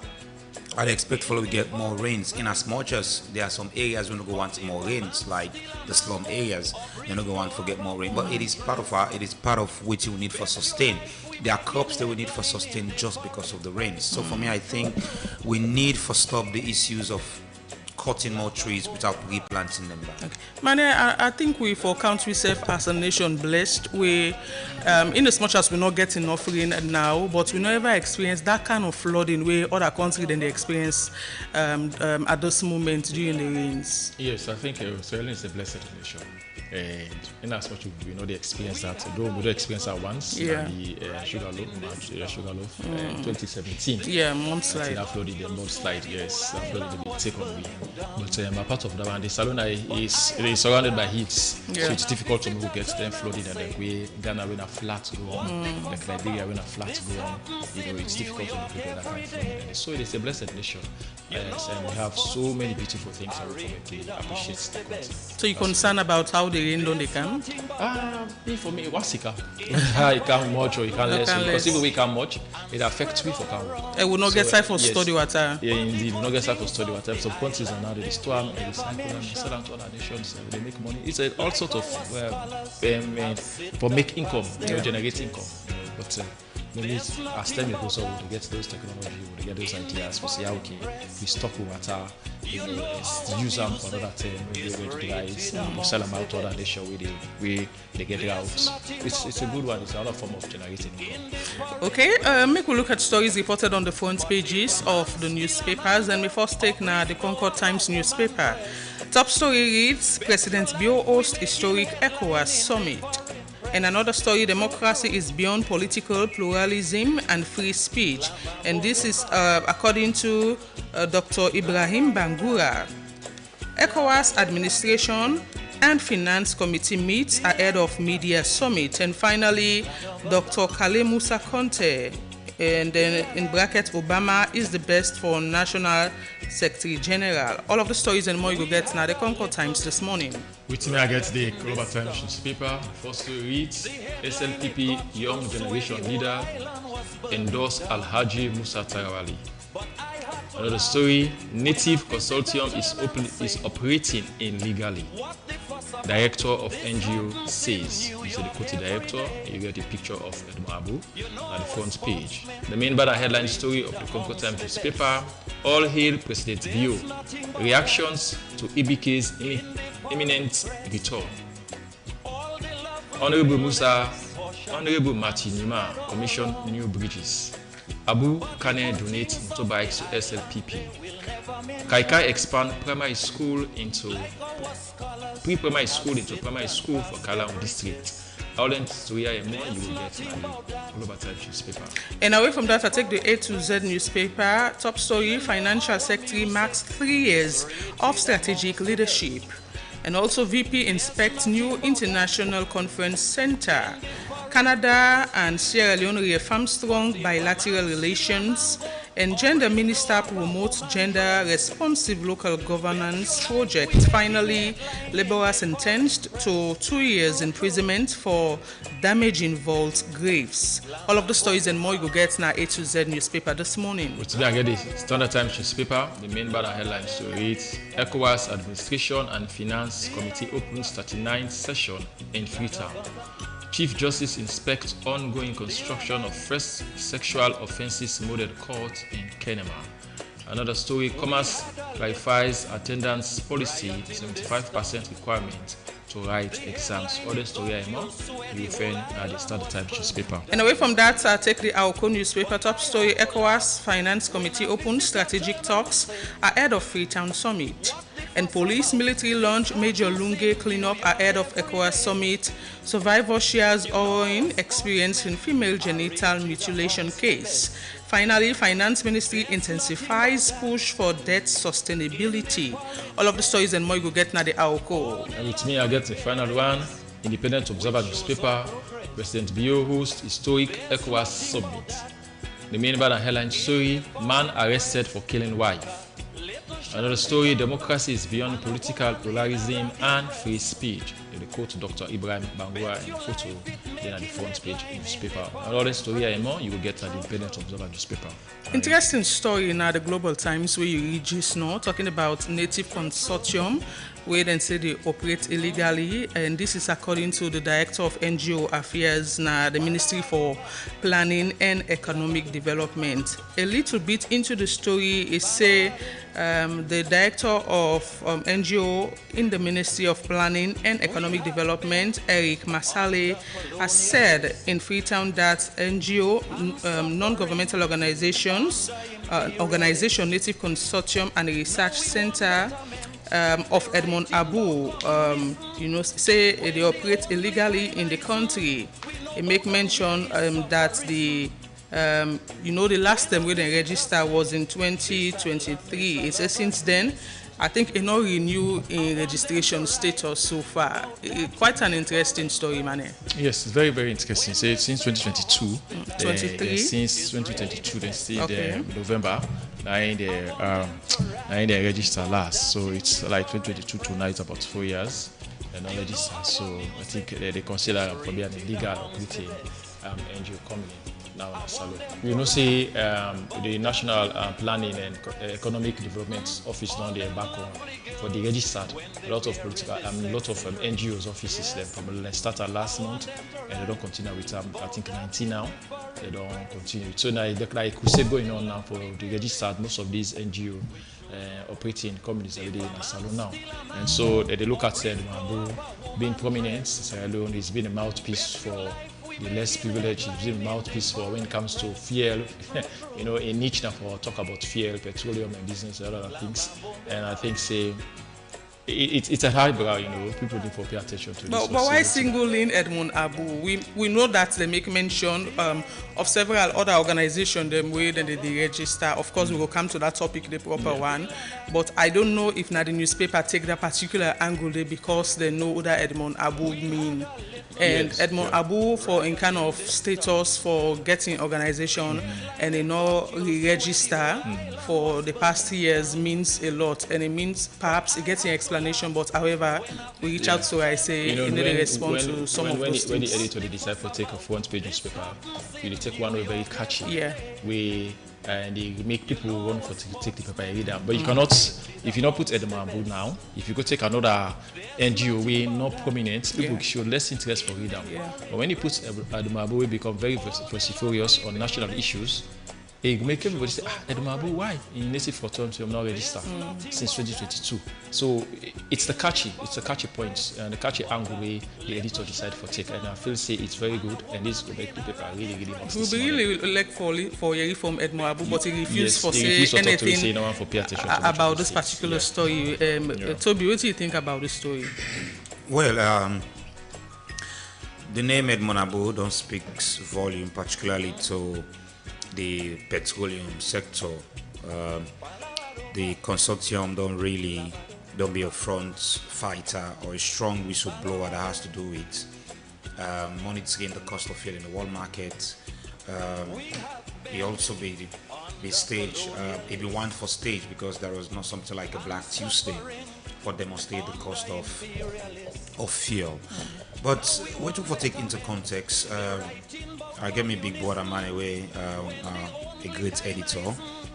I'd expect for we get more rains in as much as there are some areas we don't go want more rains, like the slum areas. They don't go want to get more rain, but it is part of which we need for sustain. There are crops that we need for sustain just because of the rains. So for me, I think we need for stop the issues of cutting more trees without replanting them back. Okay. Mane, I think we for country self as a nation blessed. We, in as much as we not getting enough rain now, but we never experience that kind of flooding where other countries than they experience at this moment during the rains. Yes, I think Australia is a blessed nation. And in as much we know they experience that, though we don't experience that once. The Sugarloaf, 2017. Yeah, mudslide. That flooded the mudslide. Yes, that flooded the big take on me. But apart of that one, the Salona is surrounded by heat, so it's difficult to move get them flooded, and like we Ghana when a flat go on, like Nigeria when a flat go on. You know, it's difficult to move get that kind of flooding. So it is a blessed nation. Yes, and we have so many beautiful things that we appreciate the country. So you're concerned about how the rain don't they come? For me, what's it come? It can much or it can less. Because if we can much, it affects we for can work. It will not get time for study water. Yeah, indeed, we not get time for study water. Some countries are now they store and recycle them and sell them to other nations. They make money. It's all sort of for make income, generate income. But maybe as time goes on, we get those technology, we get those ideas, we say, okay, we stock water, use them for another time, maybe we device, we sell them out to other nations where they get it out. It's a good one, it's another form of generating income. Okay, make we look at stories reported on the front pages of the newspapers, and we first take now the Concord Times newspaper. Top story reads, President Bio hosts historic ECOWAS summit. And another story, democracy is beyond political pluralism and free speech. And this is according to Dr. Ibrahim Bangura. ECOWAS administration and finance committee meets ahead of media summit. And finally, Dr. Kale Musa Conte, and then in bracket, Obama is the best for National Secretary General. All of the stories and more you will get now the Concord Times this morning. With me, I get the Global Times newspaper. First story reads, SLPP Young Generation Leader endorse Alhaji Musa Tarawali. Another story, Native Consortium is operating illegally. Director of NGO says, you see the quoted director, you get a picture of Edmond Abu at the front page. The main banner headline story of the Concord Times newspaper, All Hail President Bio, reactions to Ibike's imminent return. Honorable Martin Nima commissioned new bridges. Abu Kane donates motorbikes to SLPP. Kaikai expand primary school into pre-primary school into primary school for Kalam district. Outland story and more you will get in the Global Times newspaper. And away from that, I take the A to Z newspaper. Top story, Financial Secretary marks 3 years of strategic leadership. And also VP inspects new international conference center. Canada and Sierra Leone reaffirm strong bilateral relations, and Gender Minister promotes gender responsive local governance project. Finally, laborer sentenced to 2 years imprisonment for damage involved graves. All of the stories and more you will get in our A to Z newspaper this morning. Today I get the Standard Times newspaper. The main banner headlines to read, ECOWAS Administration and Finance Committee opens 39th session in Freetown. Chief Justice inspects ongoing construction of first sexual offences model court in Kenema. Another story, Commerce clarifies attendance policy, 75% requirement to write exams. Other story and more, you find at the Standard Times newspaper. And away from that, I take the Aoko newspaper. Top story, ECOWAS Finance Committee opens strategic talks ahead of Freetown Summit. And police military launch Major Lunge cleanup ahead of ECOWAS summit. Survivor shares harrowing experience in female genital mutilation case. Finally, Finance Ministry intensifies push for debt sustainability. All of the stories and more you will get now the AOCO. And with me, I get the final one. Independent Observer newspaper. President Bio hosts historic ECOWAS summit. The main banner headline story, man arrested for killing wife. Another story, democracy is beyond political pluralism and free speech. They quote Dr. Ibrahim Bangura in photo, then at the front page in newspaper. Another story and more you will get at the Independent Observer newspaper. Interesting story in the Global Times where you read just now, talking about Native Consortium, where they say they operate illegally, and this is according to the Director of NGO Affairs, the Ministry for Planning and Economic Development. A little bit into the story is say the Director of NGO in the Ministry of Planning and Economic Development, Eric Masale, has said in Freetown that NGO, non-governmental organizations, Native Consortium and Research Center of Edmond Abu, say they operate illegally in the country. They make mention that the last time when they register was in 2023. It says since then, I think it not renew in registration status so far. Quite an interesting story, Mane. Yes, it's very, very interesting. So since 2022, 23. Since 2022, they still November. They register last, so it's like 2022 to now. It's about 4 years, and not register. So I think they consider probably an illegal operating NGO company. Now in Salon. We see the National Planning and Economic Development Office now there back on for the registered. A lot of political, lot of NGOs offices them from started last month, and they don't continue with I think 19 now. they don't continue. So now there's like crusade going on now for the registered. Most of these NGO operating companies already in Salone now, and so they look at Edmond being prominent. Sierra Leone has been a mouthpiece for the less privileged. It's been a mouthpiece for when it comes to fuel, you know, a niche now for talk about fuel, petroleum, and business, and other things. And I think it's a highbrow, you know, people need to pay attention to this. But why single in Edmond Abu? We know that they make mention of several other organizations them way than they register. Of course, we will come to that topic, the proper one. But I don't know if now the newspaper take that particular angle there because they know what Edmond Abu mean. And yes, Edmond Abu for in kind of status for getting organization and you know re-register for the past years means a lot, and it means perhaps getting explanation. But however, we reach out to in the response to some of those things. When the editor they decide to take a front page newspaper, they take one way very catchy. Yeah. And they make people want to take the paper and read them. But you cannot, if you not put Edmond Abu now, if you go take another NGO way not prominent, people show less interest for read them. Yeah. But when you put Edmond Abu, we become very vociferous on national issues. It make everybody say, Edmond Abu, why? In native for terms, you have not registered since 2022. So it's the catchy point and the catchy angle way the editor decided for take. And I feel say it's very good, and this will make the paper really we really like for hearing from Edmond Abu, but he refused to say anything about this particular story. Toby, what do you think about this story? Well, the name Edmond Abu don't speak volume, particularly to the petroleum sector. The consortium don't be a front fighter or a strong whistleblower that has to do with monitoring the cost of fuel in the world market. He also be stage, he be one for stage because there was not something like a Black Tuesday for demonstrate the cost of fuel. But we took for take into context. I get me big brother man away, a great editor.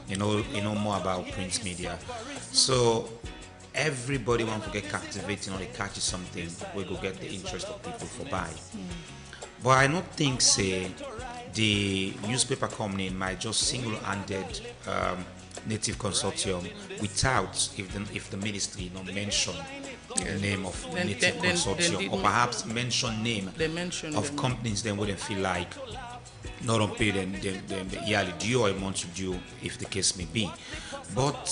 You know more about print media. So everybody want to get captivating or they catch something, we go get the interest of people for buy. But I don't think the newspaper company might just single-handed native consortium without if the ministry not mention the name of native consortium or perhaps mention name of companies then wouldn't feel like not on pay them yearly due or a monthly due if the case may be. But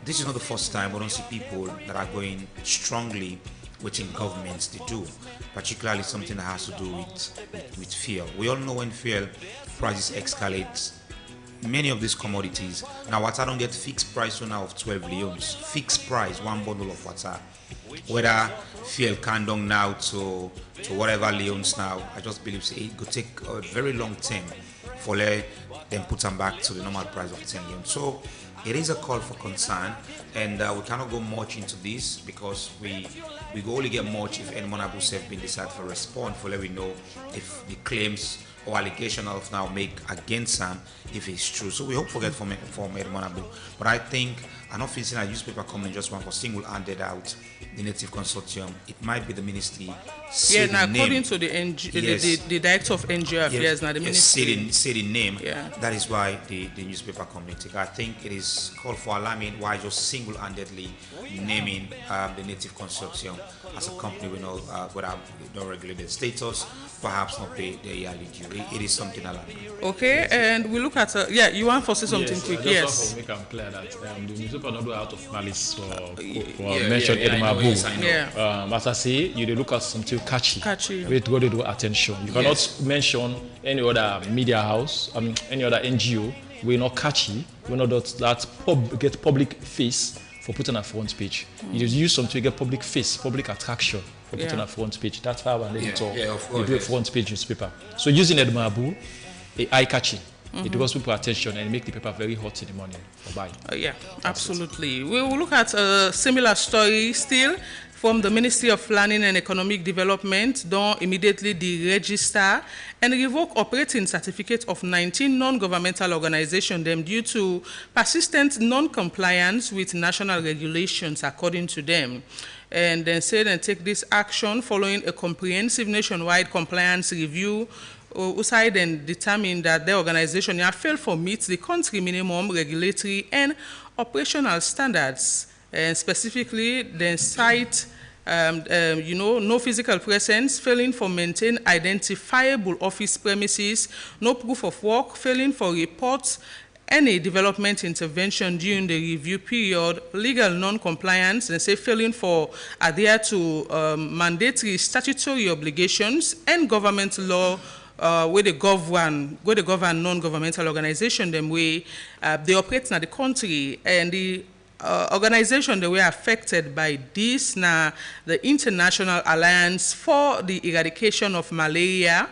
this is not the first time we don't see people that are going strongly within governments to do, particularly something that has to do with fuel. We all know when fuel prices escalate, many of these commodities, now water don't get fixed price now of 12 leons, fixed price, one bundle of water. Whether fuel can down now to whatever leons now, I just believe it could take a very long time for them put them back to the normal price of 10 leons. So it is a call for concern, and we cannot go much into this because we go only get much if Edmond Abu have been decided for respond for let we know if the claims or allegation of now make against him if it's true. So we hope for get from Edmond Abu. But I think I'm not facing a newspaper company just one for single-handed out the native consortium. It might be the ministry. Yeah, now according to the the director of NGO affairs, now the ministry say the name. Yeah. That is why the newspaper company take. I think it is called for alarming why just single-handedly naming the native consortium as a company we know without no regulated status, perhaps not pay their yearly due. It is something alarming. Okay, and we look at you want to say something quick? Yes. I just want to make clear that the newspaper not do out of malice for mention Edmond Abu. As I say, you look at something catchy. With what they do attention. You cannot mention any other media house, any other NGO. We're not catchy. We're not get public face for putting a front page. You just use something to get public face, public attraction for putting a front page. That's how an editor do a front page newspaper. So using Edmond Abu, eye-catching. It draws people attention and make the paper very hot in the morning for buying. Absolutely. We will look at a similar story still from the Ministry of Planning and Economic Development. Don't immediately deregister and revoke operating certificate of 19 non-governmental organizations them due to persistent non-compliance with national regulations according to them. And then say and take this action following a comprehensive nationwide compliance review USAID then determined that the organization had failed to meet the country minimum regulatory and operational standards. And specifically, they cite no physical presence, failing for maintain identifiable office premises, no proof of work, failing for reports any development intervention during the review period, legal non-compliance, and say failing for adhere to mandatory statutory obligations and government law where they govern non-governmental organization them way they operate in the country, and the organization that were affected by this now the International Alliance for the Eradication of Malaria,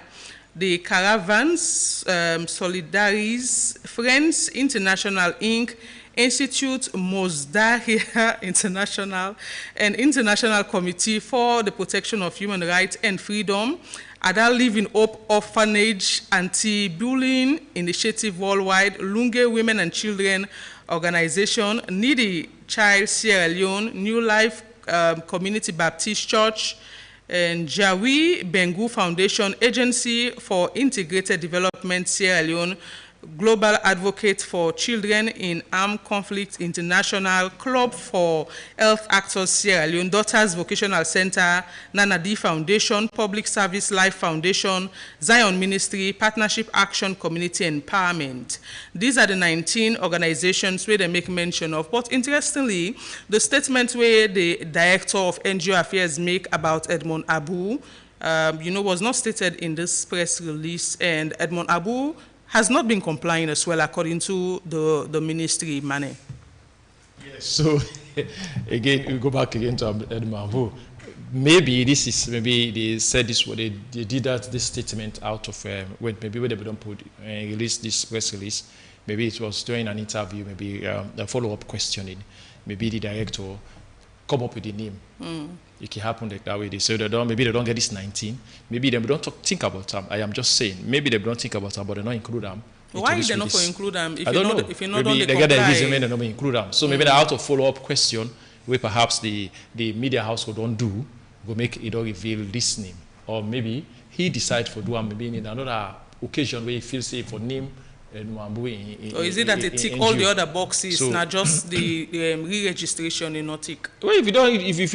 the Caravans, Solidaries, Friends International Inc., Institute Mosdaria International, and International Committee for the Protection of Human Rights and Freedom, Ada Living Hope Orphanage, Anti-Bullying Initiative Worldwide, Lunge Women and Children Organization, Needy Child Sierra Leone, New Life Community Baptist Church, and Jawi Bengu Foundation, Agency for Integrated Development Sierra Leone, Global Advocate for Children in Armed Conflict International, Club for Health Actors Sierra Leone, Daughters Vocational Center, Nana D Foundation, Public Service Life Foundation, Zion Ministry, Partnership Action, Community Empowerment. These are the 19 organizations where they make mention of. But interestingly, the statement where the Director of NGO Affairs make about Edmond Abu, was not stated in this press release, and Edmond Abu has not been complying as well, according to the ministry, Mane. Yes. So, again, we go back again to Edmond. Maybe this is, maybe they said this, they did this statement out of, when they don't release this press release. Maybe it was during an interview, maybe a follow-up questioning. Maybe the director come up with the name. It can happen like that way. They say maybe they don't get this 19. Maybe they don't think about them. I am just saying. Maybe they don't think about them, but they don't include them. Why they not include them? I don't know. If you maybe they get the reason they don't include them. So maybe the out of follow-up question, where perhaps the media house don't do, will make it don't reveal this name. Or maybe he decides for do maybe in another occasion where he feels safe for name. Or is it that they tick all the other boxes, so, not just the re-registration in not tick? Well, if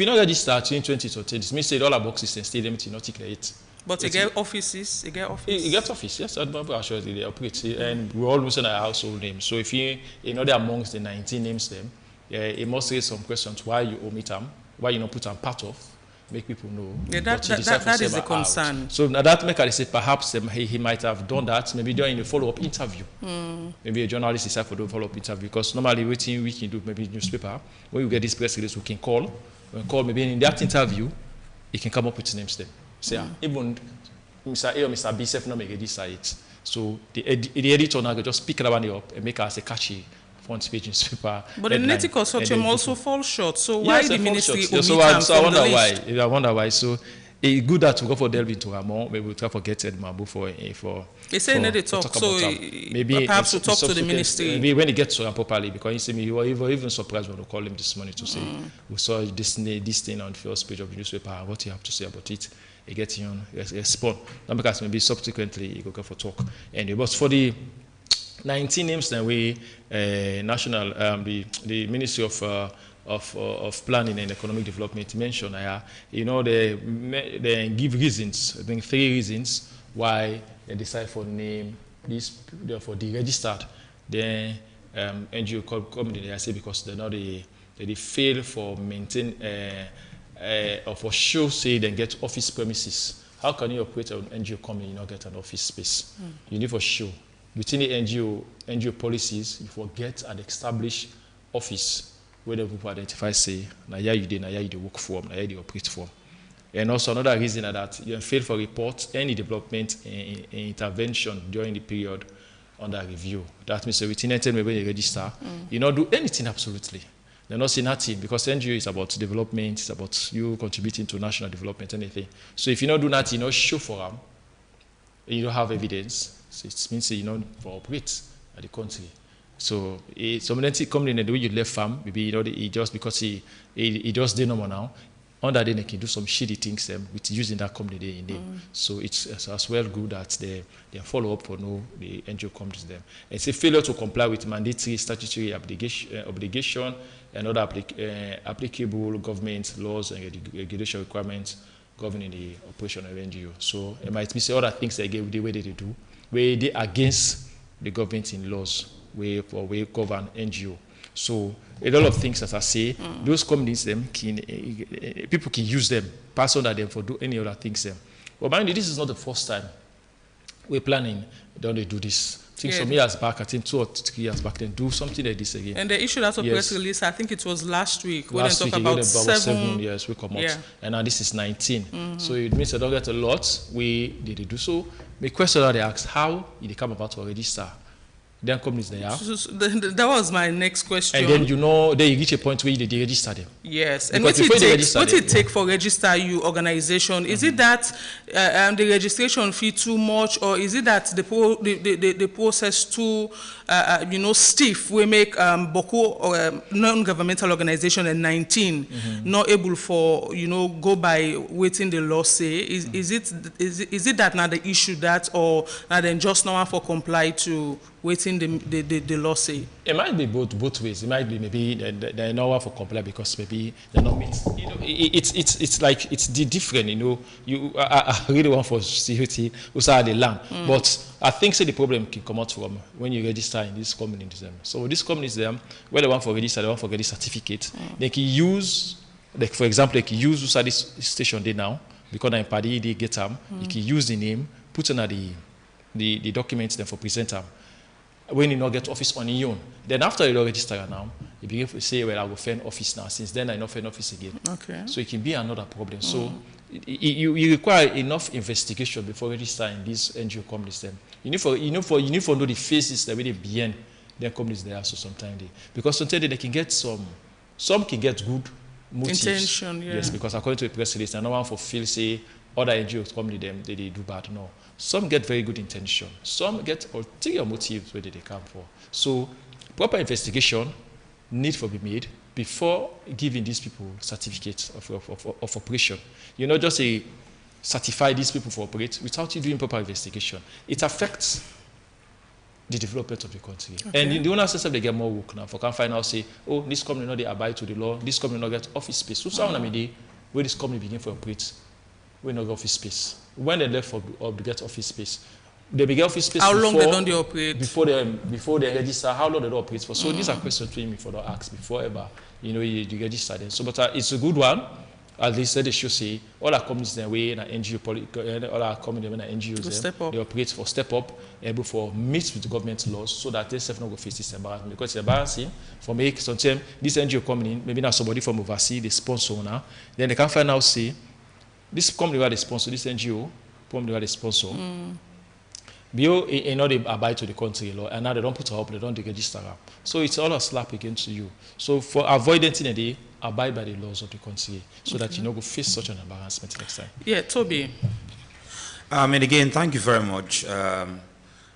you don't register in 2013, it means all the boxes and stay empty, not tick it. But you get offices, you get office. You get office, yes. Actually, they operate, and we all losing our household names. So if you know amongst the 19 names them, it must raise some questions why you omit them, why you not put them part of. Make people know. Yeah, that is a concern. So now that make I say perhaps he might have done that maybe during a follow-up interview. Maybe a journalist decide for the follow-up interview, because normally we can do maybe newspaper. When you get this press release, we can call. Maybe in that interview, he can come up with names them. Say even Mr. A or Mr. B self not make this site. So the editor now just pick that one up and make us a catchy front page newspaper. But the Unity Consortium also falls short. So why the ministry omit them from the list? I wonder why. So it's good that we go for delve into more. Maybe we'll try to get Edmond for. They say they talk. So maybe perhaps we'll talk to the ministry. Maybe when it gets to him properly, because he said we were even surprised when we called him this morning to say we saw this thing on the first page of the newspaper. What you have to say about it? He gets on respond. Not because maybe subsequently he go for talk. And it was for the 19 names that we national the Ministry of Planning and Economic Development mentioned. They give reasons. I think 3 reasons why they decide for name this for the registered. Then NGO company I say because they fail for maintain or for sure say they get office premises. How can you operate an NGO company and not get an office space? You need for sure. Within the NGO policies, you forget an established office where the people identify, say, na here you work for, na here you operate for. And also another reason is that you fail for report any development and intervention during the period under review. That means within 10 when you register, you not do anything absolutely. They're not saying nothing, because NGO is about development, it's about you contributing to national development, anything. So if you not do nothing, you not show for them, you don't have evidence. So it means you know for operate at the country. So some entity company in the way you left farm, maybe he just because he just did normal now, under then they can do some shitty things with using that company name. So it's as well good that they follow up for the NGO companies them. It's a failure to comply with mandatory statutory obligation and other applicable government laws and regulation requirements governing the operation of NGO. So it might be other things they get the way they do, where they against the government in laws, where govern NGO. So a lot of things, as I say, those companies people can use them, pass on them for do any other things them. But mind you, this is not the first time we're planning. Don't they do this? I think some years back, I think 2 or 3 years back, then do something like this again. And they issued out a press release, I think it was last week, when last they week, talk about 7 years we come out. And now this is 19. So it means they don't get a lot. Did they do so? The question that they asked, how did they come about to register? Then companies they are. That was my next question. And then then you reach a point where they register them. Yes. And what it take for register your organization? Is it that the registration fee too much, or is it that the process too stiff? We make Boko or non-governmental organization at 19 not able for go by waiting the law say. Is it that now the issue that, or now then just now for comply to waiting the law say? It might be both ways. It might be maybe they're not for comply because maybe they're not meet. It's like it's different. I really want for security also the land, but I think the problem can come out from when you register in this companies. So this companies where they want for register, they want for get this certificate. They can use, like for example, they can use this station there now because I'm party they get them. You can use the name, put in the documents then for present them. When you not get office on your own, then after you register now, you begin to say, well, I will find office now. Since then, I not find office again. Okay. So it can be another problem. So you require enough investigation before registering these NGO companies. Then you need to know the faces that really behind their companies there. So sometimes because sometimes they can get some can get good motives. Intention, yeah. Yes, because according to the press release, no one for feel say other NGOs company they do bad. No. Some get very good intention. Some get ulterior motives where they come for. So proper investigation need to be made before giving these people certificates of operation. You not just certify these people for operate without you doing proper investigation. It affects the development of the country. Okay. And in the owner system, they get more work now. For can find out say, oh, this company not they abide to the law. This company not get office space. So some where this company begin to operate, we not get office space. When they left for to get office space, they begin office space. How long they don't they operate? Before they register, how long they don't operate for? So these are questions to me for the ask before ever you register them. So, but it's a good one. At least they should say all our companies in a way in NGO, all our companies in NGOs they operate for step up, able for meet with the government laws so that they self not go face this embarrassment. Because it's embarrassing for me sometimes this NGO company, maybe not somebody from overseas, they sponsor now, then they can find out say this company where they sponsor, this NGO company where they sponsor. They abide to the country law, and now they don't put her up, they don't register her. So it's all a slap against you. So for avoiding it, abide by the laws of the country so that you don't go face such an embarrassment next time. Yeah, Toby. And again, thank you very much,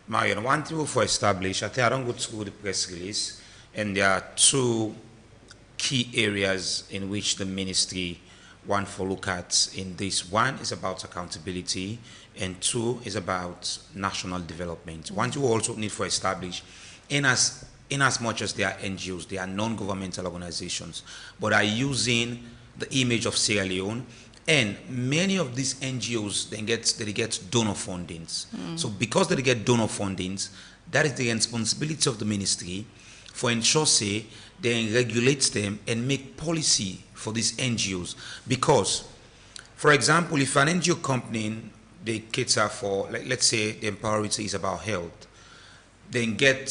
Marion. One thing for establish, I think I don't go through the press release, and there are 2 key areas in which the ministry want to look at in this. 1 is about accountability, and 2 is about national development. One you also need to establish, in as much as they are NGOs, they are non-governmental organizations, but are using the image of Sierra Leone, and many of these NGOs they get donor fundings. So because they get donor fundings, that is the responsibility of the ministry for ensure say they regulate them and make policy for these NGOs. Because, for example, if an NGO company they cater for, let's say the priority is about health, then get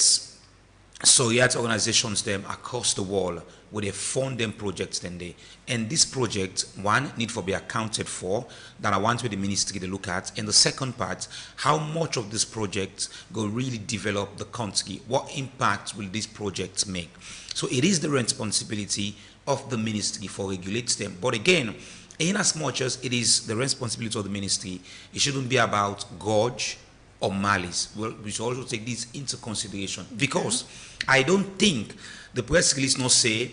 Soviet organizations them across the world where they fund them projects and this project, 1, need to be accounted for, that I want with the ministry to look at, and the second part, how much of this project will really develop the country, what impact will these projects make. So it is the responsibility of the ministry for regulating them. But again, in as much as it is the responsibility of the ministry, it shouldn't be about grudge or malice. Well, we should also take this into consideration, because I don't think the press release not say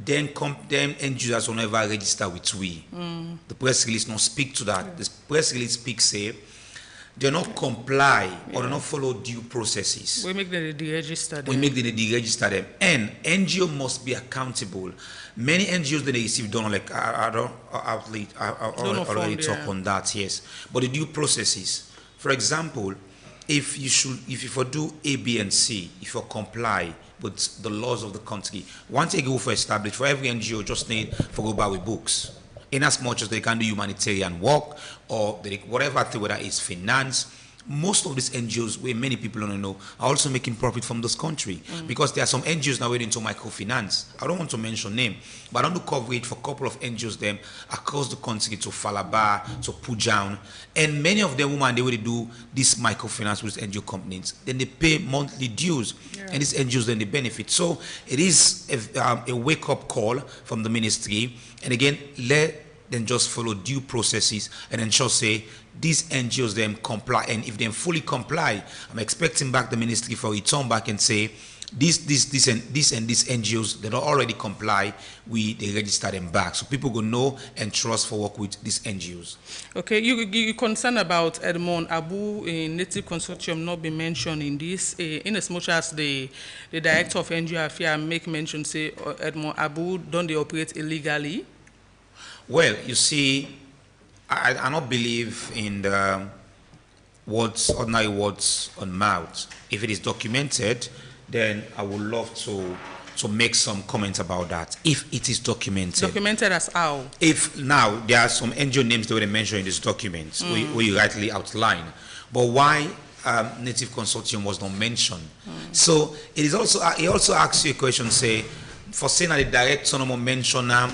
then NGOs will never register with we. The press release not speak to that. The press release speaks say they not comply or they not follow due processes. We make them deregister them. We make them deregister them. And NGO must be accountable. Many NGOs that they receive don't like I already talk on that, yes. But the due processes. For example, if you do A, B, and C, if you comply with the laws of the country, once they go for established, for every NGO just need to go buy with books. In as much as they can do humanitarian work or whatever, whether it's finance, most of these NGOs, where many people don't know, are also making profit from this country because there are some NGOs now into microfinance. I don't want to mention name, but I don't do coverage for a couple of NGOs them across the country to Falaba, to Pujaun, and many of them women they will do this microfinance with NGO companies. Then they pay monthly dues, and these NGOs then they benefit. So it is a wake-up call from the ministry, and again let them just follow due processes and ensure say these NGOs them comply, and if they fully comply, I'm expecting back the ministry for return back and say these and these NGOs that already comply, they register them back, so people go know and trust for work with these NGOs. Okay, you concerned about Edmond Abu in Native Consortium not be mentioned in this, in as much as the director of NGO Affairs make mention say Edmond Abu don't they operate illegally? Well, you see, I don't believe in the ordinary words on mouth. If it is documented, then I would love to make some comments about that. If it is documented. Documented as how? If now there are some NGO names that were mentioned in this document, where you rightly outline, but why Native Consortium was not mentioned? So it is also he also asks you a question, say, for saying that the director no mention them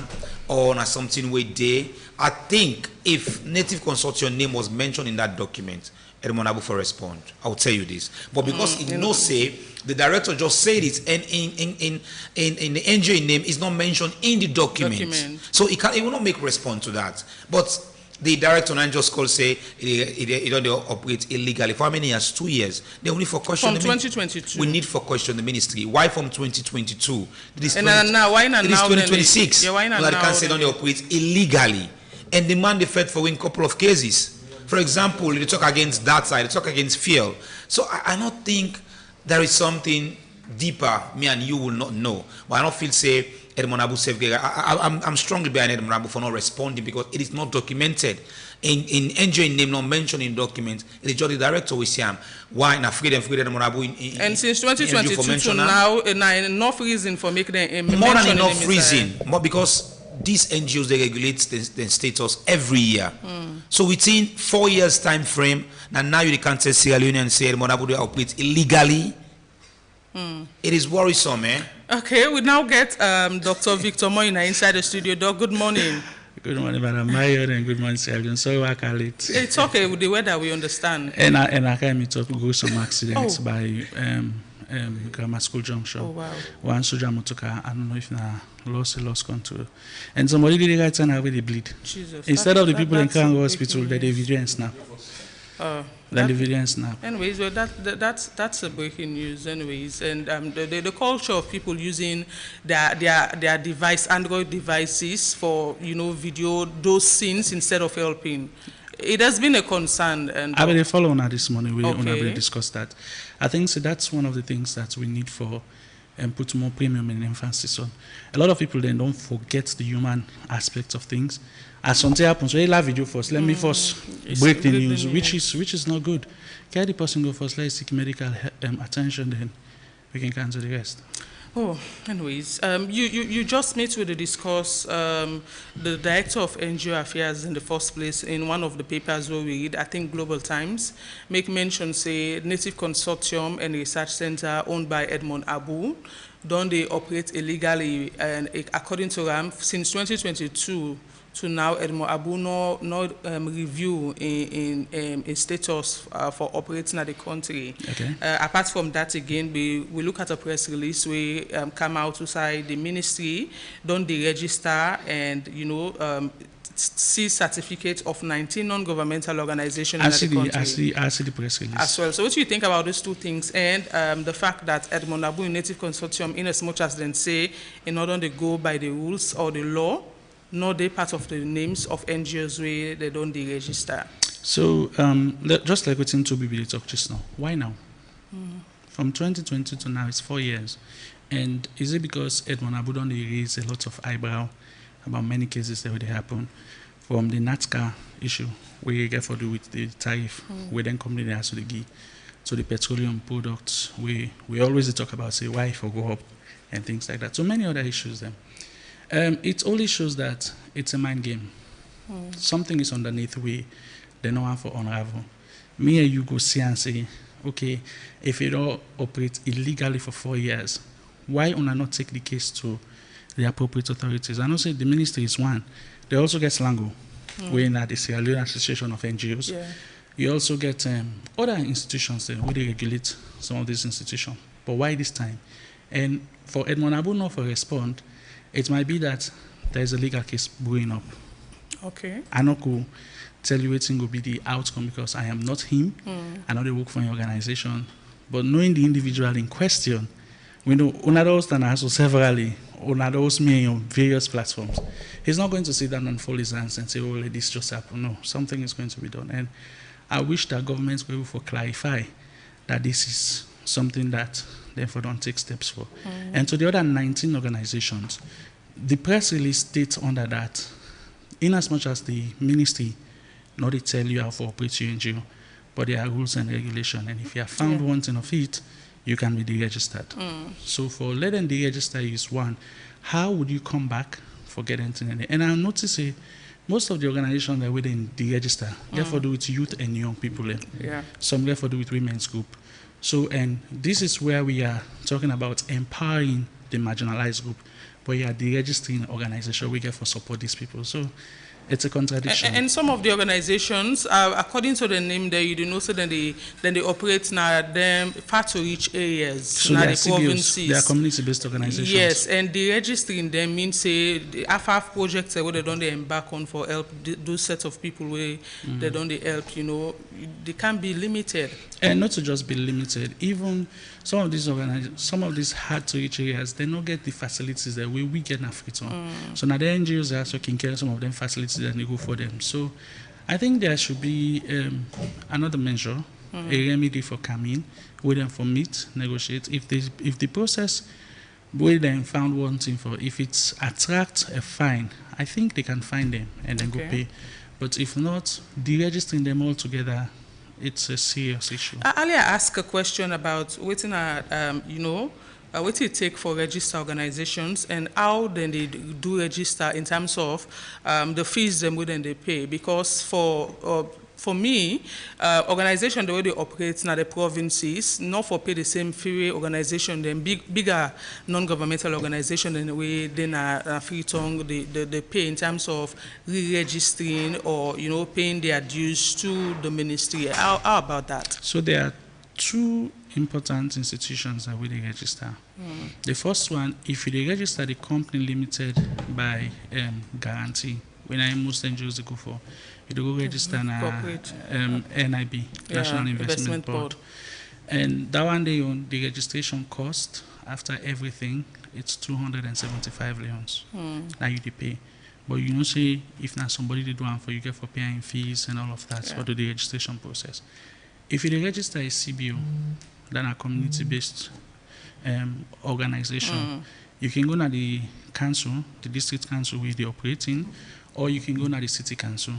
or something we did. I think if Native Consortium name was mentioned in that document, Edmond Abu for respond. I'll tell you this. But because it no say, the director just said it, and in the NGO name is not mentioned in the document. So it will not make response to that. But the director and just call say it don't operate illegally. For how many years? 2 years. They only for question. From 2022. We need for question the ministry. Why from 2022? And now why not now? It is 2026. Yeah, why not now? They can't say don't they operate illegally, and demand the Fed for a couple of cases. For example, they talk against that side, they talk against fuel. So I don't think there is something deeper me and you will not know. But I don't feel say Edmond Abu I'm strongly behind Edmond Abu for not responding because it is not documented. In NGO name not mentioned in documents, it is just the director we see him. Why not freedom Edmond Abu and since 2022 to now, enough reason for making them more than enough reason. More because these NGOs they regulate the status every year. So within 4 years time frame, now you can't say Sierra Leone and say Edmond Abu operate illegally. It is worrisome, eh? Okay, we now get Dr. Victor Moina inside the studio. Doc, good morning. Good morning, Madam Mayor, and good morning, Sergeant. Sorry, I call it. It's okay with the weather, we understand. And I came to go some accidents by Grammar School Junction. Oh, wow. One soldier motorcar, I don't know if na lost control. And somebody did right and already bleed. Jesus, instead of the people in Kango Hospital, they video and snap. Then the video and snap. Anyways, well, that's a breaking news. Anyways, and the culture of people using their device, Android devices, for video those scenes instead of helping. It has been a concern. And I will follow on that this morning. We will discuss that. I think so. That's one of the things that we need for and put more premium and emphasis on. A lot of people then don't forget the human aspect of things. As something happens, so love video first. Let me first break the news, which is not good. Carry the person go first. Let's seek medical attention, then we can cancel the rest. Oh, anyways, you just met with the discuss the director of NGO Affairs in the first place in one of the papers where we read, I think Global Times, make mention say Native Consortium and Research Center owned by Edmond Abu, don't they operate illegally, and according to them, since 2022 to now, Edmond Abu no review in status for operating at the country. Okay. Apart from that, again, we look at a press release we come out to say the ministry don't they register and see certificates of 19 non-governmental organizations in the country. I see the press release. As well. So what do you think about these two things and the fact that Edmond Abu Native Consortium, in as much as they say, in order to go by the rules or the law, not they part of the names of NGOs where they don't deregister? So just like within 2BB talk just now, why now? From 2020 to now, it's 4 years. And is it because Edmond Abu don't raise a lot of eyebrow about many cases that would happen, from the NATCA issue, where you get for do with the tariff, where then company has to give, to the petroleum products, we always talk about, say, why for go up and things like that. So many other issues then. It only shows that it's a mind game. Something is underneath where they know how to unravel. Me and you go see and say, okay, if you don't operate illegally for 4 years, why not take the case to the appropriate authorities? I know say the ministry is one. They also get Slango, where in the Sierra Leone Association of NGOs. Yeah. You also get other institutions where they regulate some of these institutions. But why this time? And for Edmond Abu not to respond, it might be that there is a legal case brewing up. Okay. I not go tell you what will be the outcome because I am not him. I know they work for an organization. But knowing the individual in question, we know Unados and also severally, Unados me on various platforms. He's not going to sit down and fold his hands and say, oh, let this just happen. No, something is going to be done. And I wish that governments were able to clarify that this is something that therefore don't take steps for. And to the other 19 organizations, the press release states under that, in as much as the ministry not to tell you how to operate your NGO, but there are rules and regulations. And if you have found wanting of it, you can be deregistered. So for letting deregister is one, how would you come back for getting anything? And I notice most of the organizations that within deregister, therefore do with youth and young people. Some therefore do with women's group. So, and this is where we are talking about empowering the marginalized group, but you are deregistering organization we get for support these people. So it's a contradiction. And some of the organizations, according to the name there, you do know, so then they operate now them far to reach areas, so now they the provinces. They are community-based organizations. Yes, and the registering them means say the FF projects where they don't embark on for help those sets of people where they don't help. You know, they can be limited. And not to just be limited, even some of these hard to reach areas, they don't get the facilities that we get in Africa. So now the NGOs are also can carry some of them facilities and they go for them. So I think there should be another measure, a remedy for coming, wait them for meet, negotiate. If the process where they found one thing for, if it's attract a fine, I think they can fine them and then go pay. But if not, deregistering them all together, it's a serious issue. Earlier, I asked a question about waiting what it take for register organizations and how then they do register in terms of the fees them wouldn't they pay, because for me, organization the way they operate now the provinces not for pay the same fee organization than bigger non-governmental organization than the way they are free tongue they pay in terms of re-registering or paying their dues to the ministry. How about that? So there are two important institutions that we register. The first one, if you register the company limited by guarantee, when most NGOs go for, you go register NIB, National Investment Board. And that one day on the registration cost after everything, it's 275 leons. Now you pay. But you know, say if not somebody did one for you get for paying fees and all of that for the registration process. If you register a CBO, then a community-based organization, you can go to the council, the district council where they're operating, or you can go to the city council.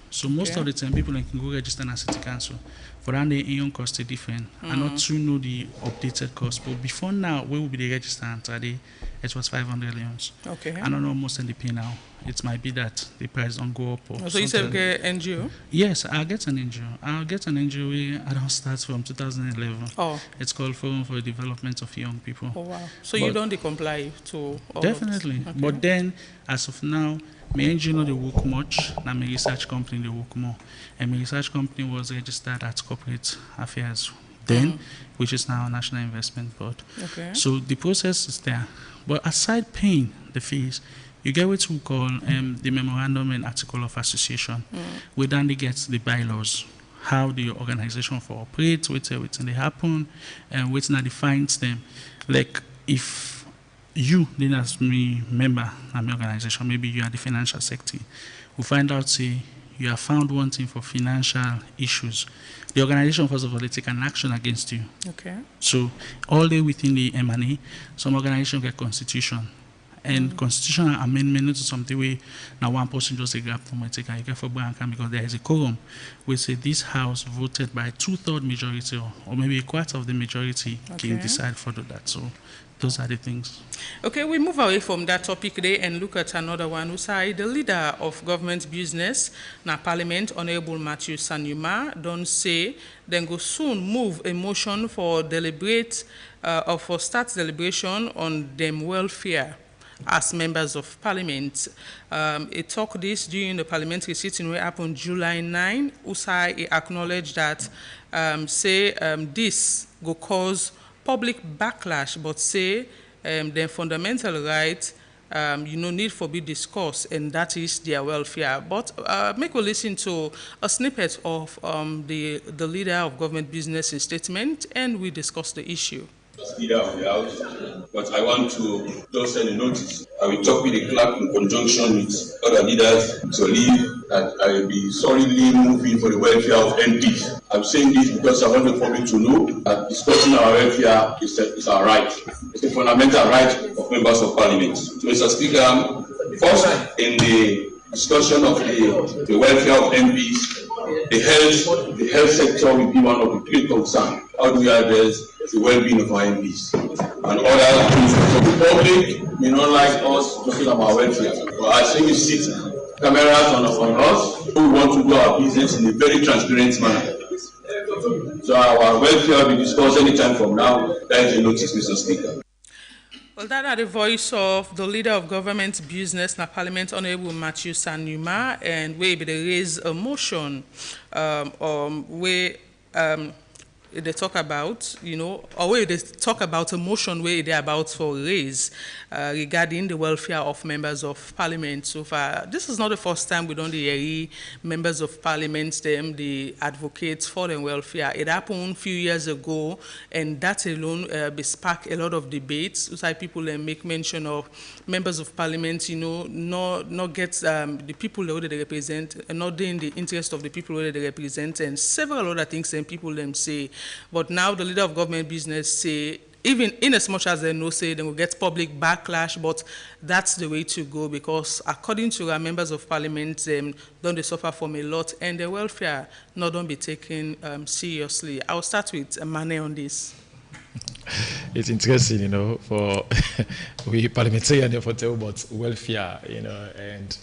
So most of the time, people can go register in a city council. For that, the income cost is different. I not to know the updated cost, but before now, where will be the register today? It was 500 leons. Okay. I don't know most of the pay now. It might be that the price don't go up. Or so you said get NGO? Yes, I'll get an NGO. I'll get an NGO where I don't start from 2011. It's called Forum for the Development of Young People. Oh wow! So you don't comply to all definitely. Of this? Okay. But then, as of now, my NGO they work much. Now my research company they work more, and my research company was registered at Corporate Affairs then, which is now National Investment Board. Okay. So the process is there. But aside paying the fees, you get what we call the memorandum and article of association, where then they get the bylaws, how the organization for operate, what's they happen, and what's not defines them. Like if you then as me member of my organization, maybe you are the financial sector, we find out say you are found wanting for financial issues. The organization, first of all, they take an action against you. Okay. So all day within the M&A, some organizations get constitution. And constitutional amendment is something where now one person just grab from my take and you get for bank because there is a quorum. We say this house voted by 2/3 majority or maybe a quarter of the majority can decide for that. So those are the things. Okay, we move away from that topic today and look at another one. Usai, the leader of government business, na Parliament, Honorable Matthew Sanyuma, don't say then go soon move a motion for deliberate or for start deliberation on them welfare as members of Parliament. He talked this during the parliamentary sitting where happened July 9. Usai acknowledged that this will cause public backlash, but say their fundamental right, need for be discussed, and that is their welfare. But make we listen to a snippet of the leader of government business statement, and we discuss the issue. Leader of the House, but I want to just send a notice. I will talk with the clerk in conjunction with other leaders to leave that I will be solidly moving for the welfare of MPs. I'm saying this because I want the public to know that discussing our welfare is our right. It's a fundamental right of members of Parliament. So, Mr. Speaker, first in the discussion of the welfare of MPs, the health sector will be one of the great concerns. How do we address the well-being of our MPs and other things? So the public may not like us talking about welfare, but I think we sit cameras on us. We want to do our business in a very transparent manner. So our welfare will be discussed anytime from now. That is the notice, Mr. Speaker. Well, that are the voice of the leader of government business in Parliament, Honorable Matthew Sanyuma, and where they raise a motion where they talk about, or where they talk about a motion where they're about for raise regarding the welfare of members of Parliament. So far, this is not the first time we don't hear members of Parliament, the advocates for the welfare. It happened a few years ago, and that alone sparked a lot of debates. So people make mention of members of Parliament, not get the people that they represent, not in the interest of the people that they represent, and several other things and people them say. But now the leader of government business say, even in as much as they know say they will get public backlash, but that's the way to go because according to our members of Parliament, don't they suffer from a lot and their welfare not don't be taken seriously. I'll start with Mane on this. It's interesting, for we parliamentarians for tell about welfare, and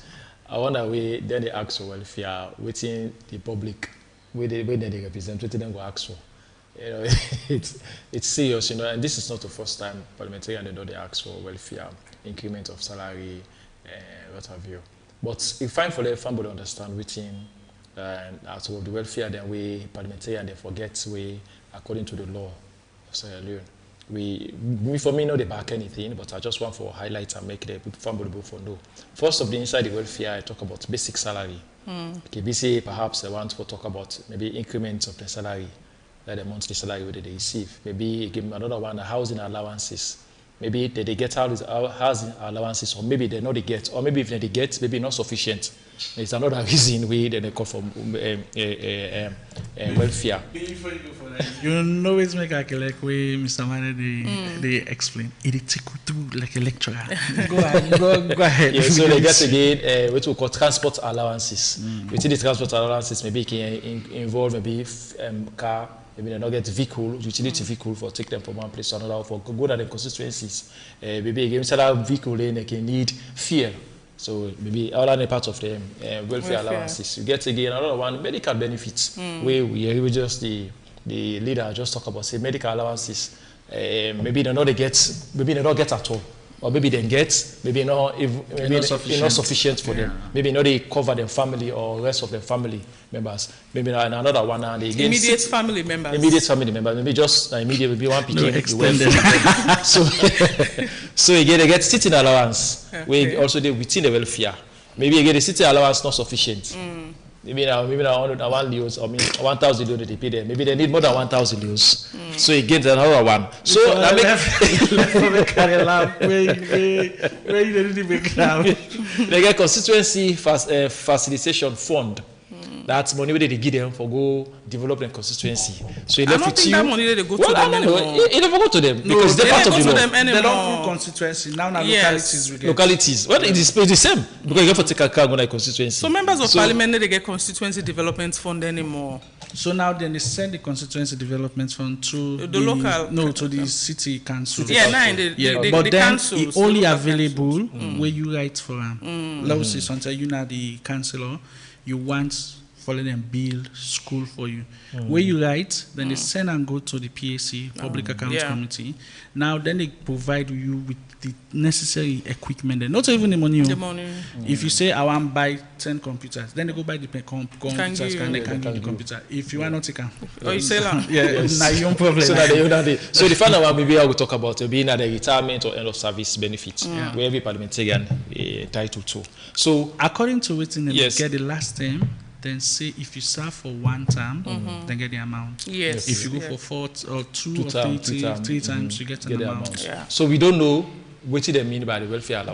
I wonder where then they ask for welfare within the public, where they represent, what them go ask for. It's serious, and this is not the first time parliamentarians they ask for welfare, increment of salary, what have you. But if fine for the family to understand within out of the welfare, then we parliamentarians they forget we according to the law of Sierra Leone. We for me know they back anything, but I just want to highlight and make the family for know. First of the inside the welfare, I talk about basic salary. KBC perhaps I want to talk about maybe increments of the salary. The monthly salary that they receive. Maybe give them another one, housing allowances. Maybe they get housing allowances, or maybe they know they get, or maybe if they get, maybe not sufficient. It's another reason we they call for welfare. You always make like way Mr. Mane they explain. It take you through like a lecturer. go ahead. Yeah, so they get again what we call transport allowances. Within the transport allowances, maybe it can involve maybe car. Maybe they not get vehicle, utility vehicle for take them from one place to another for good at the constituencies. Maybe again, instead of vehicle, then they can need fuel. So maybe all other part of the welfare allowances. You get again another one, medical benefits. Where we just the leader just talk about say medical allowances. Maybe they not get at all. or maybe they get, maybe not sufficient for them. Maybe not they cover their family or rest of their family members. Maybe another one and they immediate family members. Immediate family members. Maybe just immediate, maybe one picking. So again, they get sitting allowance. We also they within the welfare. Maybe again the sitting allowance not sufficient. Maybe now 1 leos, I mean 1,000 leos they pay them. Maybe they need more than 1,000 leos. So again, another one. So that they get constituency facilitation fund. That's money where they give them for go develop their constituency. So it left with you. That money they go to them anymore. It never go to them because they're part of the law. They don't do constituency now. Localities we get. Localities. Well, it's the same because you have to take a car on a constituency. So members of parliament they get constituency development fund anymore. So now then they send the constituency development fund to the local to the city council. But then council, it's only available where you write for them. Let's say sometimes you know the councillor, you want follow them build school for you. Where you write, then they send and go to the PAC, Public Accounts Committee. Now then they provide you with the necessary equipment and not even the money. If you say I want to buy 10 computers, then they go buy the computers and they can give the computer. If you want not to come. Oh, you say that? Now your problem. So the final one maybe I will talk about being at the retirement or end of service benefits where every parliamentarian entitled to. So according to what they get the last term, then say if you serve for 1 term, then get the amount. Yes. If you go for 4 or 2 or 3 times, you get an amount. So we don't know what they mean by the welfare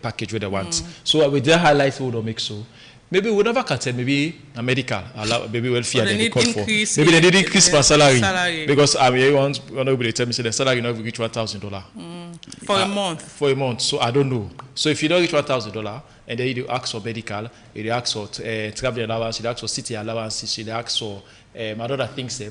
package where they want. So with their highlight we will make so. Maybe we never can tell maybe a medical maybe welfare they call for. Maybe they need increase my salary. Because I want nobody tell me say the salary not reach $1,000. For a month. For a month. So I don't know. So if you don't reach $1,000 and then you ask for medical, you ask for travel allowance, you ask for city allowances, you ask for other things.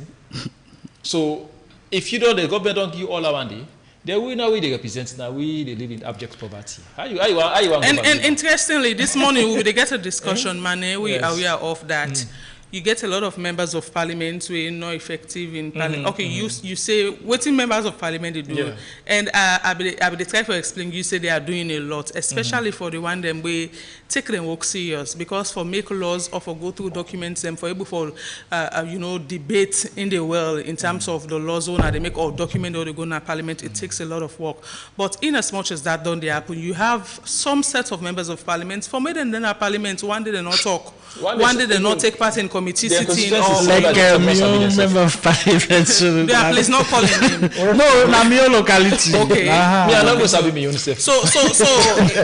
So if you don't, the government don't give you all our money, then we know we they represent now we they live in abject poverty. How you and interestingly, this morning we get a discussion, Mane, we are aware of that. You get a lot of members of parliament who are not effective in parliament. Okay, you say what members of parliament they do, and I will try to explain. You say they are doing a lot, especially for the one them we take them work serious because for make laws or for go through documents and for able for debate in the world in terms of the laws they make or document or they go to parliament. It takes a lot of work. But in as much as that don't happen, you have some sets of members of parliament. For me, then parliament one day they not talk, one day they not take part in committee sitting or like a member of parliament. Please not calling him. No, na me locality. Okay. Me I not go sabi me yourself. So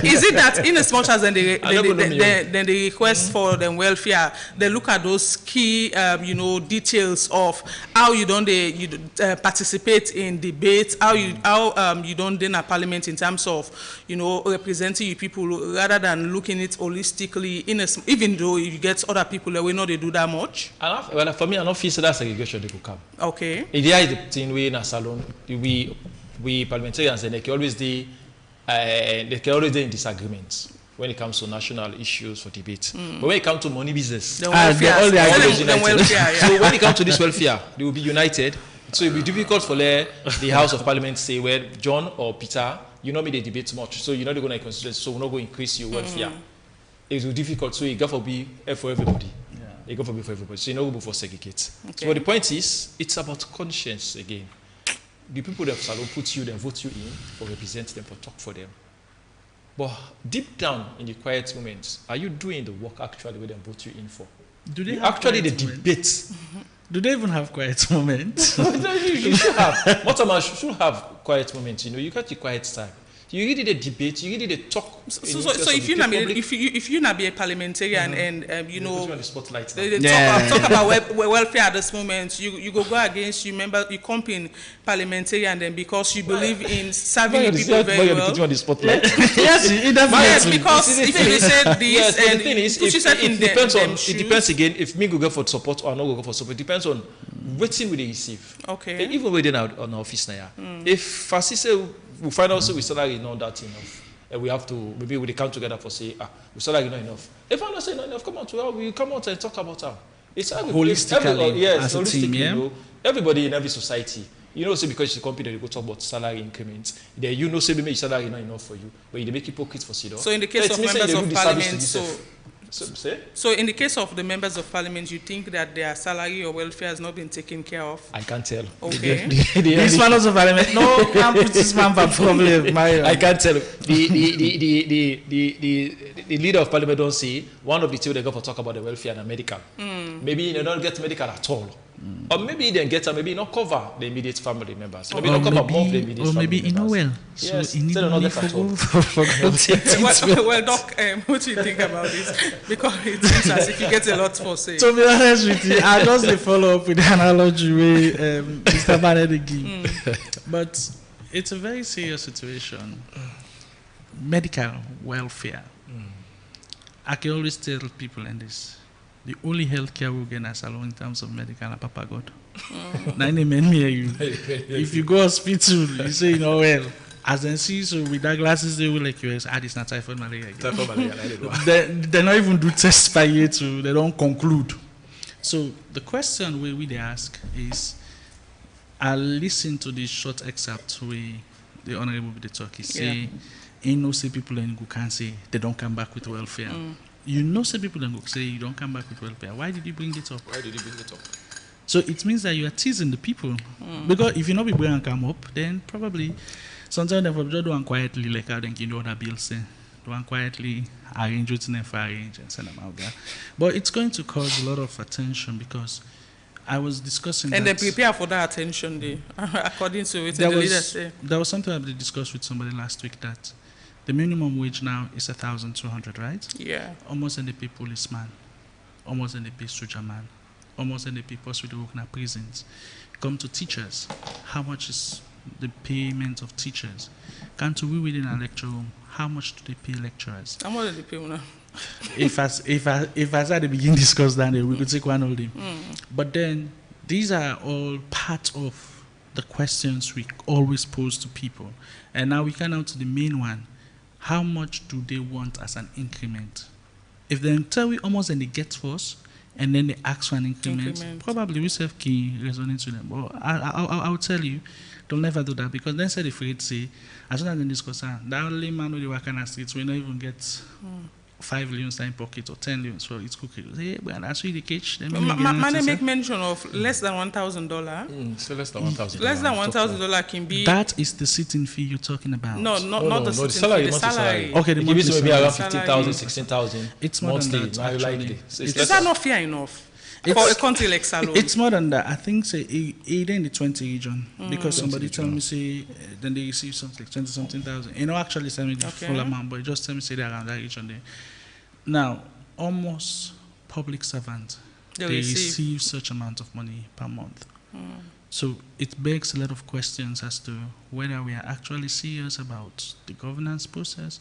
is it that in as much as then the request for the welfare, they look at those key details of how you don't participate in debate, how you don't in a parliament in terms of representing you people rather than looking it holistically even though you get other people that we know they do that much. Well, for me, I don't feel that segregation they could come. Okay. Idea is the thing we in a salon we parliamentarians and they can always in disagreements when it comes to national issues for debate. But when it comes to money business, they're always united. So when it comes to this welfare, they will be united. So it will be difficult for the House of Parliament to say, well, John or Peter, you know me they debate much, so you're not going to constituency, so we're not going to increase your welfare. It will be difficult, so it got to be for everybody. It got to be for everybody. So you know go for segregate. Okay. So the point is, it's about conscience again. The people that put you, they vote you in for represent them, for talk for them. But deep down in the quiet moments, are you doing the work actually where they vote you in for? Do they actually the debate? Do they even have quiet moments? You should have. What should have quiet moments. You got your quiet time. You really the debate. You really the talk. So if you not be a parliamentarian and the spotlight talk about welfare at this moment, you go against you comping parliamentarian then because you believe in serving people very well. Put you on the spotlight. Yes, it doesn't. Yes, because if you say this and the thing is, it depends again. If me go for support or not go for support, it depends on what we they receive. Okay. And even within our office now, if Francis say we find out we salary not that enough, and we have to maybe we come together for say we salary not enough. If I don't say not enough, come out we come out and talk about how it's holistically as a team. Everybody in every society You know, say because it's a company, they go talk about salary increments. Then you know, say maybe salary not enough for you, but you make hypocrites for CEDAW. So in the case of members of parliament, so in the case of the members of parliament, you think that their salary or welfare has not been taken care of? I can't tell. Okay. This man of parliament, no, can't put this man for problem. I can't tell. The leader of parliament don't say one of the two they go for talk about the welfare and the medical. Maybe they don't get medical at all. Or maybe they get maybe not cover the immediate family members. Maybe not cover both the immediate family members. Or maybe in well. Yes, so they don't get at all. Well, Doc, what do you think about this? Because it seems as if you get a lot for say. To be honest with you, I just follow up with the analogy way Mr. Barnett give. But it's a very serious situation. Medical welfare. I can always tell people in this. The only healthcare we'll get as alone in terms of medical and Papa God. If you go hospital, you say, you know, well, as they see, so with that glasses, they will like you, it's not typhoid malaria. They not even do tests by year to, they don't conclude. So the question we they ask is, I listen to this short excerpt where the Honorable the talk is say, ain't no say people in who can say they don't come back with welfare. You know, some people don't go say you don't come back with welfare. Why did you bring it up? So it means that you are teasing the people. Because if you know people and come up, then probably sometimes they will just do one quietly, like I think you know that bill say, do one quietly arrange it and arrange and send them out there. But it's going to cause a lot of attention because I was discussing and that. they prepare for that attention, according to what the leaders say. There was something I discussed with somebody last week that the minimum wage now is 1,200, right? Yeah. Almost any pay policeman, almost any pay soldier man, almost any pay post working at prisons. Come to teachers. How much is the payment of teachers? Come to we within a lecture room. How much do they pay lecturers? How much do they pay now? If I at the beginning discuss that, we could take one all day. But then these are all part of the questions we always pose to people. And now we come out to the main one. How much do they want as an increment? If they tell we almost and they get for us, and then they ask for an increment. Probably we have key resonate to them. But I'll tell you, don't never do that because then said if we say, as soon as they discuss that only man who they work on the streets, we don't even get 5 million in pocket or 10 million, so it's cooking. Hey, but that's really the catch. Man, make mention of less than $1,000. So less than $1,000. Less than $1,000 can be. That is the sitting fee you're talking about. No, not the sitting fee. The salary. Okay, the monthly maybe around 15,000, 16,000. It's more monthly, than that. Actually, is that not fair enough? For a country like Salone. It's more than that. I think say it in the 20 region because somebody tell me say then they receive something like 20-something thousand. You know, actually tell me the full amount, but just tell me say they're around that region there. Now, almost public servants they receive such amount of money per month. So it begs a lot of questions as to whether we are actually serious about the governance process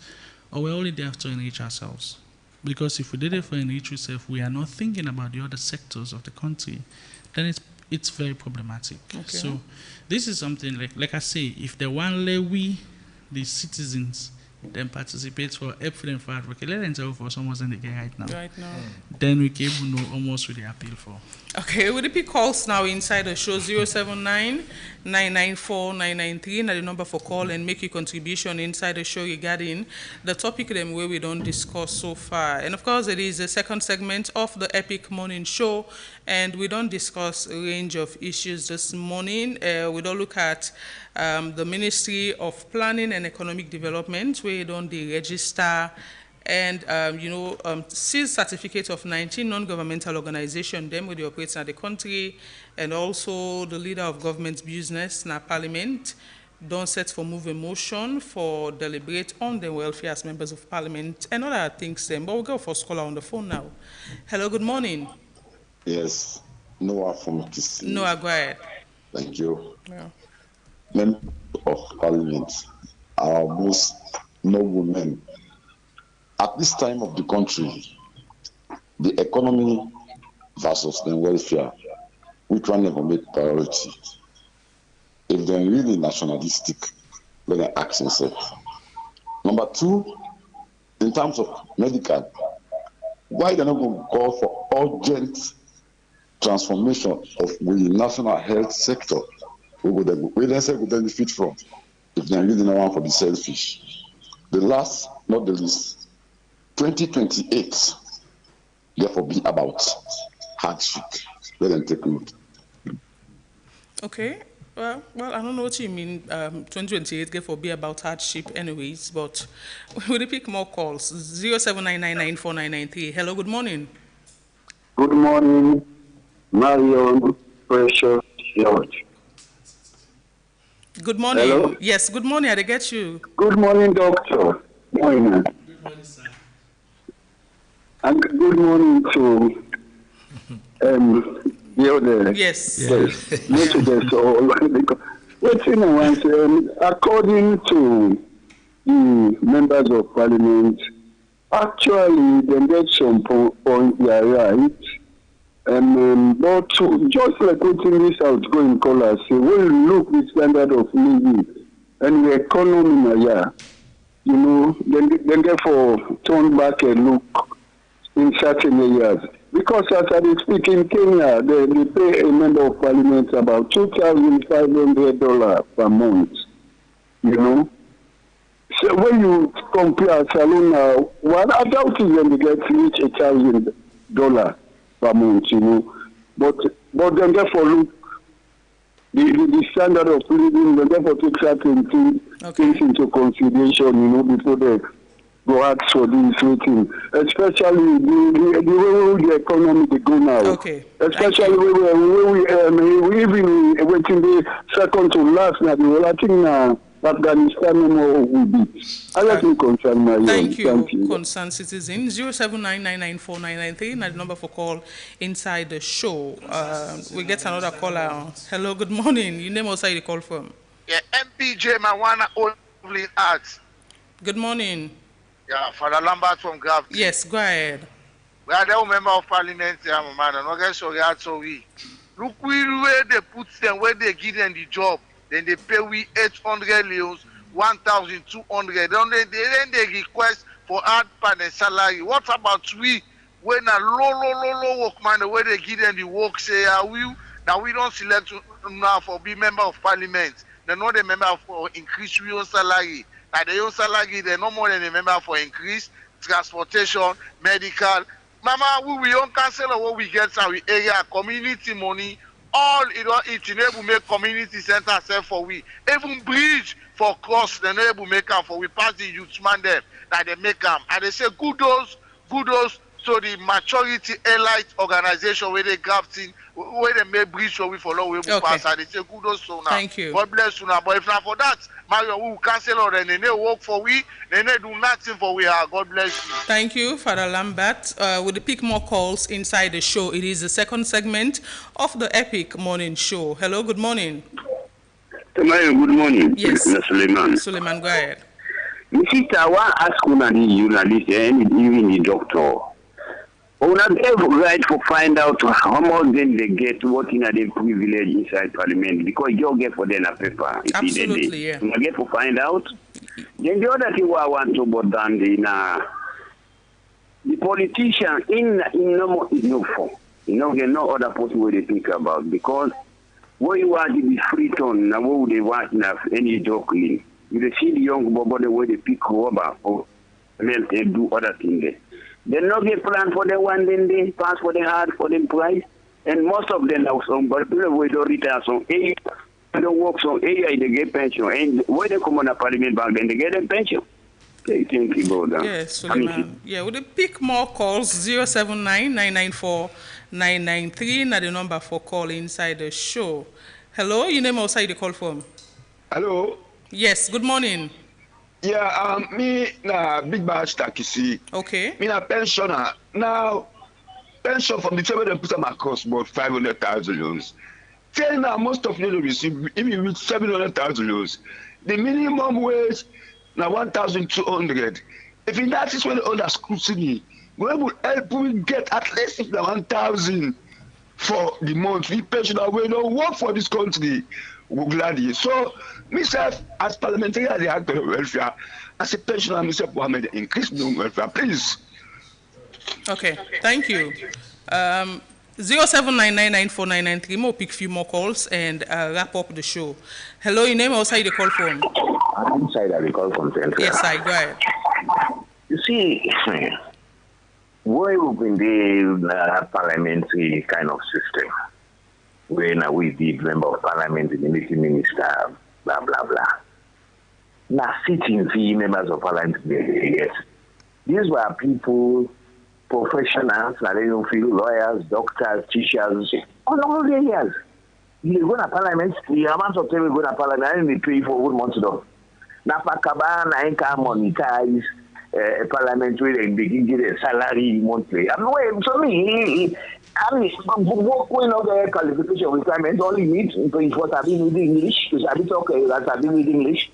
or we're only there to enrich ourselves. Because if we did it for enrich ourselves, we are not thinking about the other sectors of the country, then it's very problematic. Okay. So this is something like I say, if the one we, the citizens, then participate for everything for advocate, let them tell for someone in the game right now. Then we can even know almost what they appeal for. Okay, we'll pick calls now inside the show 079-994-993, the number for call and make your contribution inside the show regarding the topic them where we don't discuss so far. And of course, it is the second segment of the Epic Morning Show, and we don't discuss a range of issues this morning. We don't look at the Ministry of Planning and Economic Development, where you don't register and seal certificate of 19 non-governmental organizations, them with the operating at the country, and also the leader of government business, na parliament, don't set for move a motion for deliberate on the welfare as members of parliament and other things. But we'll go for scholar on the phone now. Hello, good morning. Yes, Noah from KC. Noah, go ahead. Thank you. Yeah. Members of parliament, our most noble men. At this time of the country, the economy versus the welfare, which one never make priority? If they're really nationalistic, let them ask themselves. Number two, in terms of medical, why they're not going to call for urgent transformation of the national health sector? who go benefit from if they are using one for the selfish. The last, not the least, 2028, therefore be about hardship. Let them take note. Okay. Well, I don't know what you mean. 2028 therefore be about hardship, anyways. But we'll pick more calls. 079994993. Hello. Good morning. Good morning, Marion Precious George. Good morning. Hello? Yes, good morning. I get you. Good morning, Doctor. Morning. Good morning, sir. And good morning to the other. Yes. Not to the soul. What's in one, according to the members of parliament, actually they get some point they are right. But just like putting this outgoing caller say, when you look the standard of living and the economy, then therefore turn back and look in certain areas. Because as I speak in Kenya, they pay a member of parliament about $2,500 per month. So when you compare salon now, I doubt when they get reach $1,000 per month, But then therefore look the standard of living, then therefore take certain things into consideration, before they go ask for this rating. Especially the way the economy they go now. Okay. Especially we even waiting the second to last now. I think Afghanistan will be. I let me concern my Thank you, concerned citizen. 079994993, the number for call inside the show. We get another caller. Hello, good morning. Your name also you call from? Yeah, MPJ Mawana Olivlin Arts. Good morning. Yeah, Father Lambert from Gravity. Yes, go ahead. We are the member of parliament here, man. And okay, so we look where they put them, where they give them the job. Then they pay we 800 leons, 1,200. Then they request for hard panel salary. What about we when a low workman, the way they give them the work, say we don't select now for be member of parliament. They're not a member for increase real salary. Like the own salary, they're no more than a member for increase transportation, medical. Mama, we don't cancel what we get our area, community money. All it enable make community center self for we. Even bridge for cross, they enable make them for we pass the youth man them that they make them. And they say kudos to the maturity elite organization where they grafting, where they make bridge for we for long we pass. And they say kudos to now. Thank you. God bless you now. But if not for that, Mario, we will cancel all and they work for we, they do nothing for we. God bless you. Thank you, Father Lambert. We'll pick more calls inside the show. It is the second segment of the Epic Morning Show. Hello, good morning. Good morning. Yes. Suleiman. Suleiman, go ahead. Sister, I want to ask you, even the doctor. We have right to find out how much then they get, what in the privilege inside parliament, because you get for them a paper. Absolutely, yeah. We get to find out. Then the other thing I want to put down the politician in no for. There's no other person where they think about, because what you want to be free on, now what they want to have any joking. You see the young boy the way they pick rubber or melt and do other things there. They no get plan for the one, then they pass for the hard for them price. And most of them are some, but people who don't retire some age, they don't work some age, they get pension. And when they come on a parliament back, then they get a pension. They think about that. Yes, Suleiman. Yeah, we'll pick more calls. 079-994-993, now the number for call inside the show. Hello, your name outside the call from? Hello. Yes, good morning. Yeah, me na big batch takisi. Okay. Me na pensioner. Now, pension from the time they put them across about 500,000 loans. Till now, most of you receive even with 700,000 loans. The minimum wage now 1,200. If in that is when the other scrutiny, we will help we get at least if 1,000 for the month. We pensioner we don't work for this country. We're glad. So, myself, as parliamentary as the Act of Welfare, as a pensioner, myself, Mohammed, increase the welfare, please. Okay, thank you. 079994993. More pick few more calls and wrap up the show. Hello, your name or side the call from? I'm inside the call from Central. Yes, I go ahead. You see, we're in the parliamentary kind of system. When we did member of parliament, the military minister, blah blah blah. Now sitting the members of parliament, yes. These were people, professionals, I don't feel lawyers, doctors, teachers, all areas. You go to parliament, the amount of time you go to parliament, and they pay for good months though. Now, Pakaba, I can monetize parliamentary and begin to get a salary monthly. I'm not so me. I mean, going on the qualification requirements only need to have been with English, because I talk that I've been with English.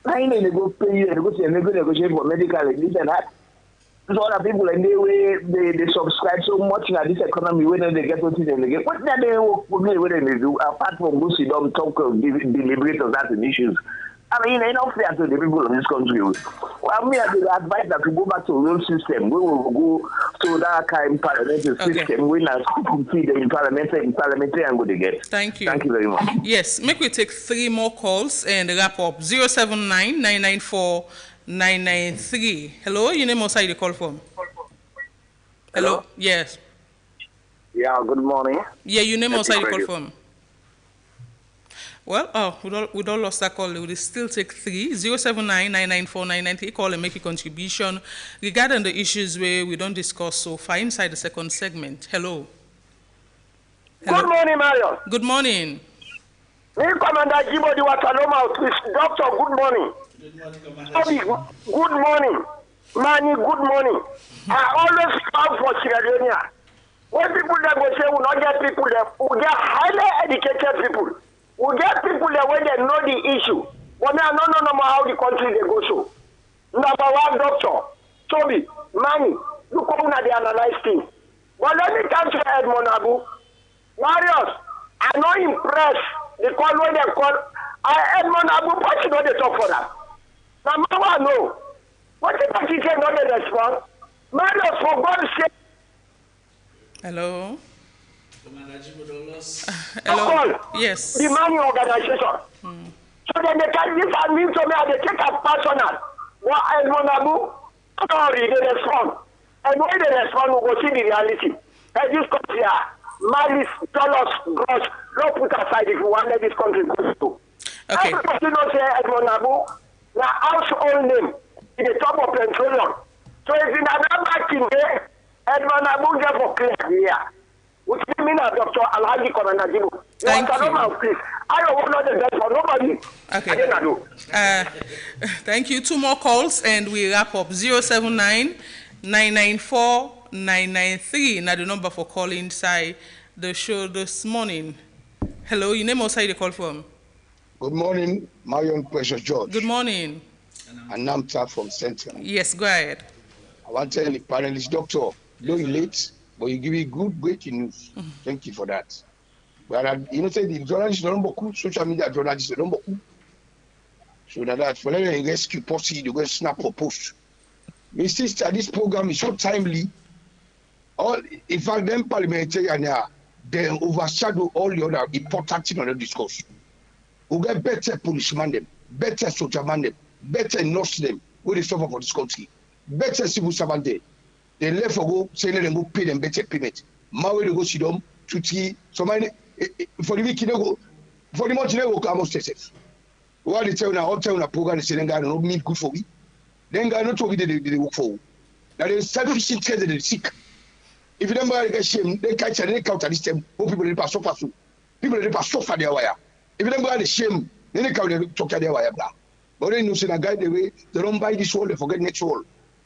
I ain't going to go pay you and go to negotiate for medical and this and that. Because all the people and they subscribe so much in this economy, whether they get what they get. What they do, apart from go sit down, talk, deliberate on that issues. I mean, it's not fair to the people of this country. Well, me, I advise that we go back to a real system. We will go to that kind of parliamentary system. We now compete in parliamentary and go to get. Thank you. Thank you very much. Yes, make we take 3 more calls and wrap up. 079-994-993. Hello, your name or side you call from? Hello? Yes. Yeah, good morning. Yeah, your name or side you call from? Well, we don't lost that call. We will still take 3 079-994-993. Call and make a contribution regarding the issues where we don't discuss so far inside the second segment. Hello. Good morning, Mario. Good morning. Me, Commander Jibodi Wataloma, Doctor, good morning. Good morning. Manny, good morning. I always come for Sierra Leone. When people that go say we not get people there, we get highly educated people. We get people there when they know the issue. But now, no how the country they go so. Number one, Doctor, Toby, Manny, you come now they analyze things. But let me come to Edmond Abu. Marius, I'm not impressed. They call when they call Edmond Abu, what you know they talk for that? Number one, no. What if I can not respond? Marius, for God's sake. Hello. Hello. Yes. The money organization. So then they can give a mean to me and they take as personal. What Edmond Abu? Sorry, they respond. And when they respond, we will see the reality. And this country, malice, dollars, gross, don't put aside if you want let this country go to. Okay. Everybody knows Edmond Abu, the household name in the top of petroleum. So if in another thing there, Edmond Abu get for clear here. Which means Dr. Alhaji Koranajimo. Thank you. I don't want the best for nobody. Okay. Thank you. 2 more calls and we wrap up. 079-994-993. Now the number for calling inside the show this morning. Hello, your name or side you call from? Good morning, Marion Precious George. Good morning. And Namta from Central. Yes, go ahead. I want to tell the panelist, Doctor, though you late, but you give me good breaking news. Thank you for that. But you know, say the journalists don't beaucoup, social media journalists don't beaucoup. So that for them rescue policy, they go snap or post. My sister, this program is so timely. All in fact, them parliamentarians they overshadow all the other important things on the discourse. We get better policemen them, better soldiermen them, better nurse them where they suffer for this country, better civil servant them. They left for go say let them go pay them better payment. Now they go see them to see somebody for the week go for the month they go come yourself. What they tell now, all tell na program they say them guy no mean good for we. Then guy not to be they work for. Now they selfish interest they seek. If you don't get shame, they catch and they counter this time. People they pass suffer so. People they pass suffer their wire. If you don't get the shame, then they count they talk their wire blah. But they know say na guide the way they don't buy this world, they forget next world.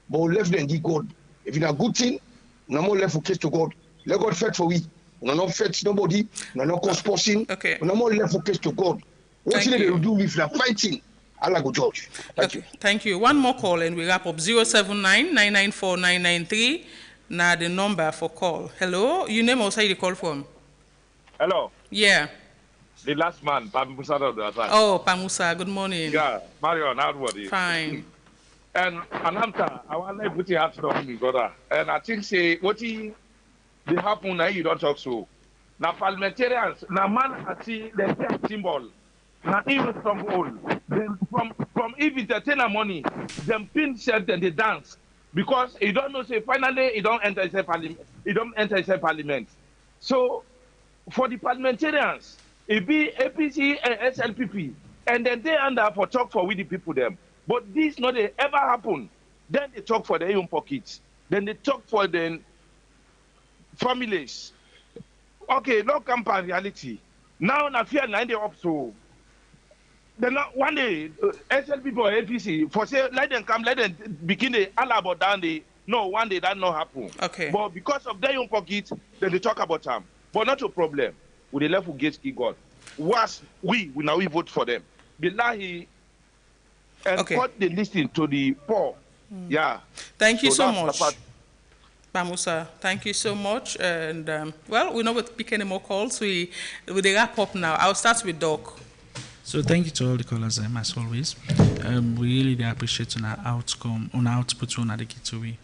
But left them give God. If it's a good thing, no more left for case to God. Let God fight for we. No not fight nobody. No not cause person. Okay. No more left for case to God. What thing they will do if they are fighting? Allah go judge. Thank you. Thank you. One more call and we wrap up. 079-994-993. Now the number for call. Hello, your name or side you call from? Hello. Yeah. The last man, Pamusa. Oh, Pamusa. Good morning. Yeah, Marion, how are you? Fine. And Ananta, I want to put your hands on me, brother. And I think say what he they happen now you don't talk so. Now parliamentarians, now man I see the symbol. Now even stronghold. Then from if it's entertainer money, them pin shirt and they dance. Because you don't know say finally you don't enter inside parliament. You don't enter inside parliament. So for the parliamentarians, it be APC and SLPP, and then they end up for talk for with the people them. But this not ever happen. Then they talk for their own pockets. Then they talk for the families. Okay, no campaign reality. Now na fear 90 up so. Then one day SLPP or APC for say let them come, let them begin the all about down the no one day that not happen. Okay. But because of their own pockets, then they talk about them. But not a problem. With the left who gets God. Was we now we vote for them. Billahi and put the listing to the poor. Yeah. Thank you so much. Bamusa, thank you so much. And well, we're not going to pick any more calls. We wrap up now. I'll start with Doc. So thank you to all the callers, as always. We really appreciate on our outcome, on our output on the Kitui,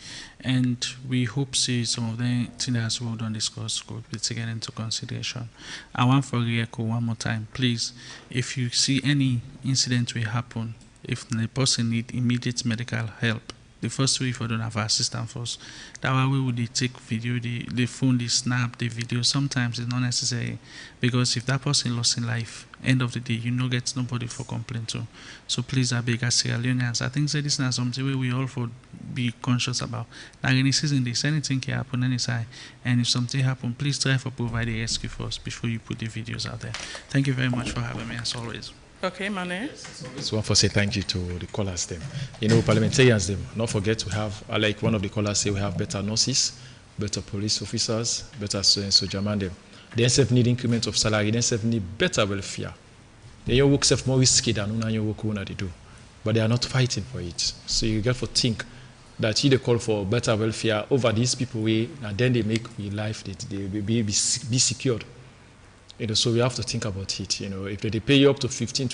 and we hope see some of the things as well done discuss could be taken into consideration. I want for echo one more time, please. If you see any incident will happen, if the person need immediate medical help, the first way for them have assistance first. That way we would take video, the phone, the snap, the video. Sometimes it's not necessary because if that person lost in life, end of the day, you know get nobody for complaint to. So please, I beg as Sierra Leoneans, I think this is something we all for be conscious about. Like any season, this anything can happen any side, and if something happen, please try to provide the rescue first before you put the videos out there. Thank you very much for having me as always. Okay, Mane. Just want to say thank you to the callers them. You know, parliamentarians them. Not forget we have, like one of the callers say, we have better nurses, better police officers, better soldier man them. They themselves need increment of salary. They themselves need better welfare. They your work self more risky than your work they do, but they are not fighting for it. So you get to think that you they call for better welfare over these people way, and then they make your life they be secured. You know, so we have to think about it. You know, if they pay you up to 15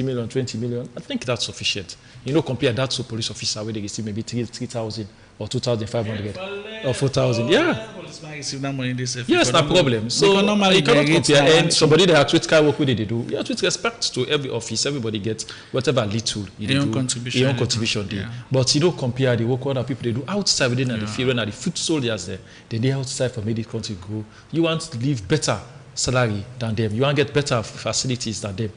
million, 20 million, I think that's sufficient. You know, compare that to a police officer where they receive maybe 3,000 or 2,500 or 4,000. Yeah. Yes, no problem. So you cannot compare. And somebody that has treat work with they do. You have to respect to every office. Everybody gets whatever little you do. Your own contribution. Yeah. But you don't compare the work other people they do outside within the field when are the foot soldiers there. They outside for make the country grow. You want to live better salary than them. You want to get better facilities than them.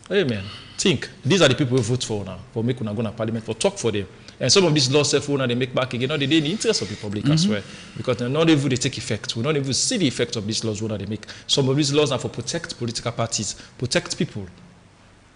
Hey man, think. These are the people we vote for now. For make una go to parliament, for talk for them. And some of these laws they make back again. No, they in the interest of the public as well. Because they're not even they take effect. We don't even see the effect of these laws they make. Some of these laws are for protect political parties, protect people.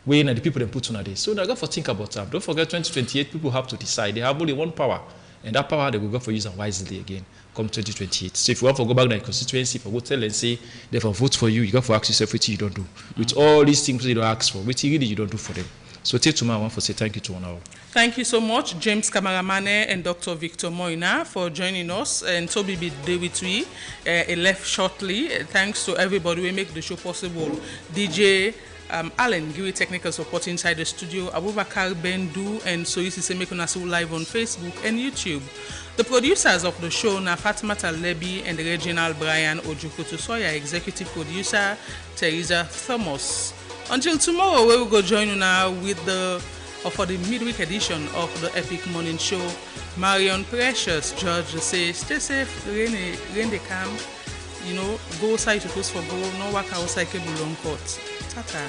When the people they put on a day. So now got to think about that. Don't forget 2028 people have to decide. They have only one power. And that power they will go for use wisely again come 2028. So if you want to go back to the constituency for go tell and say they for vote for you, you got to ask yourself what you don't do. With all these things you don't ask for, what really you don't do for them. So take tomorrow I want to say thank you to one hour. Thank you so much, James Kamaramane and Dr. Victor Moina for joining us. And Toby Dewitui left shortly. Thanks to everybody who make the show possible. DJ Alan give technical support inside the studio. Abubakar Bendu and Soisi Semekunasu live on Facebook and YouTube. The producers of the show are Fatima Talebi and Reginald Brian Ojukutu Soya, executive producer Teresa Thomas. Until tomorrow, we will go join you now with for the midweek edition of the Epic Morning Show. Marion Precious, George say, stay safe, rain they come. You know, go outside to post for go, no work outside cable long court. Tata.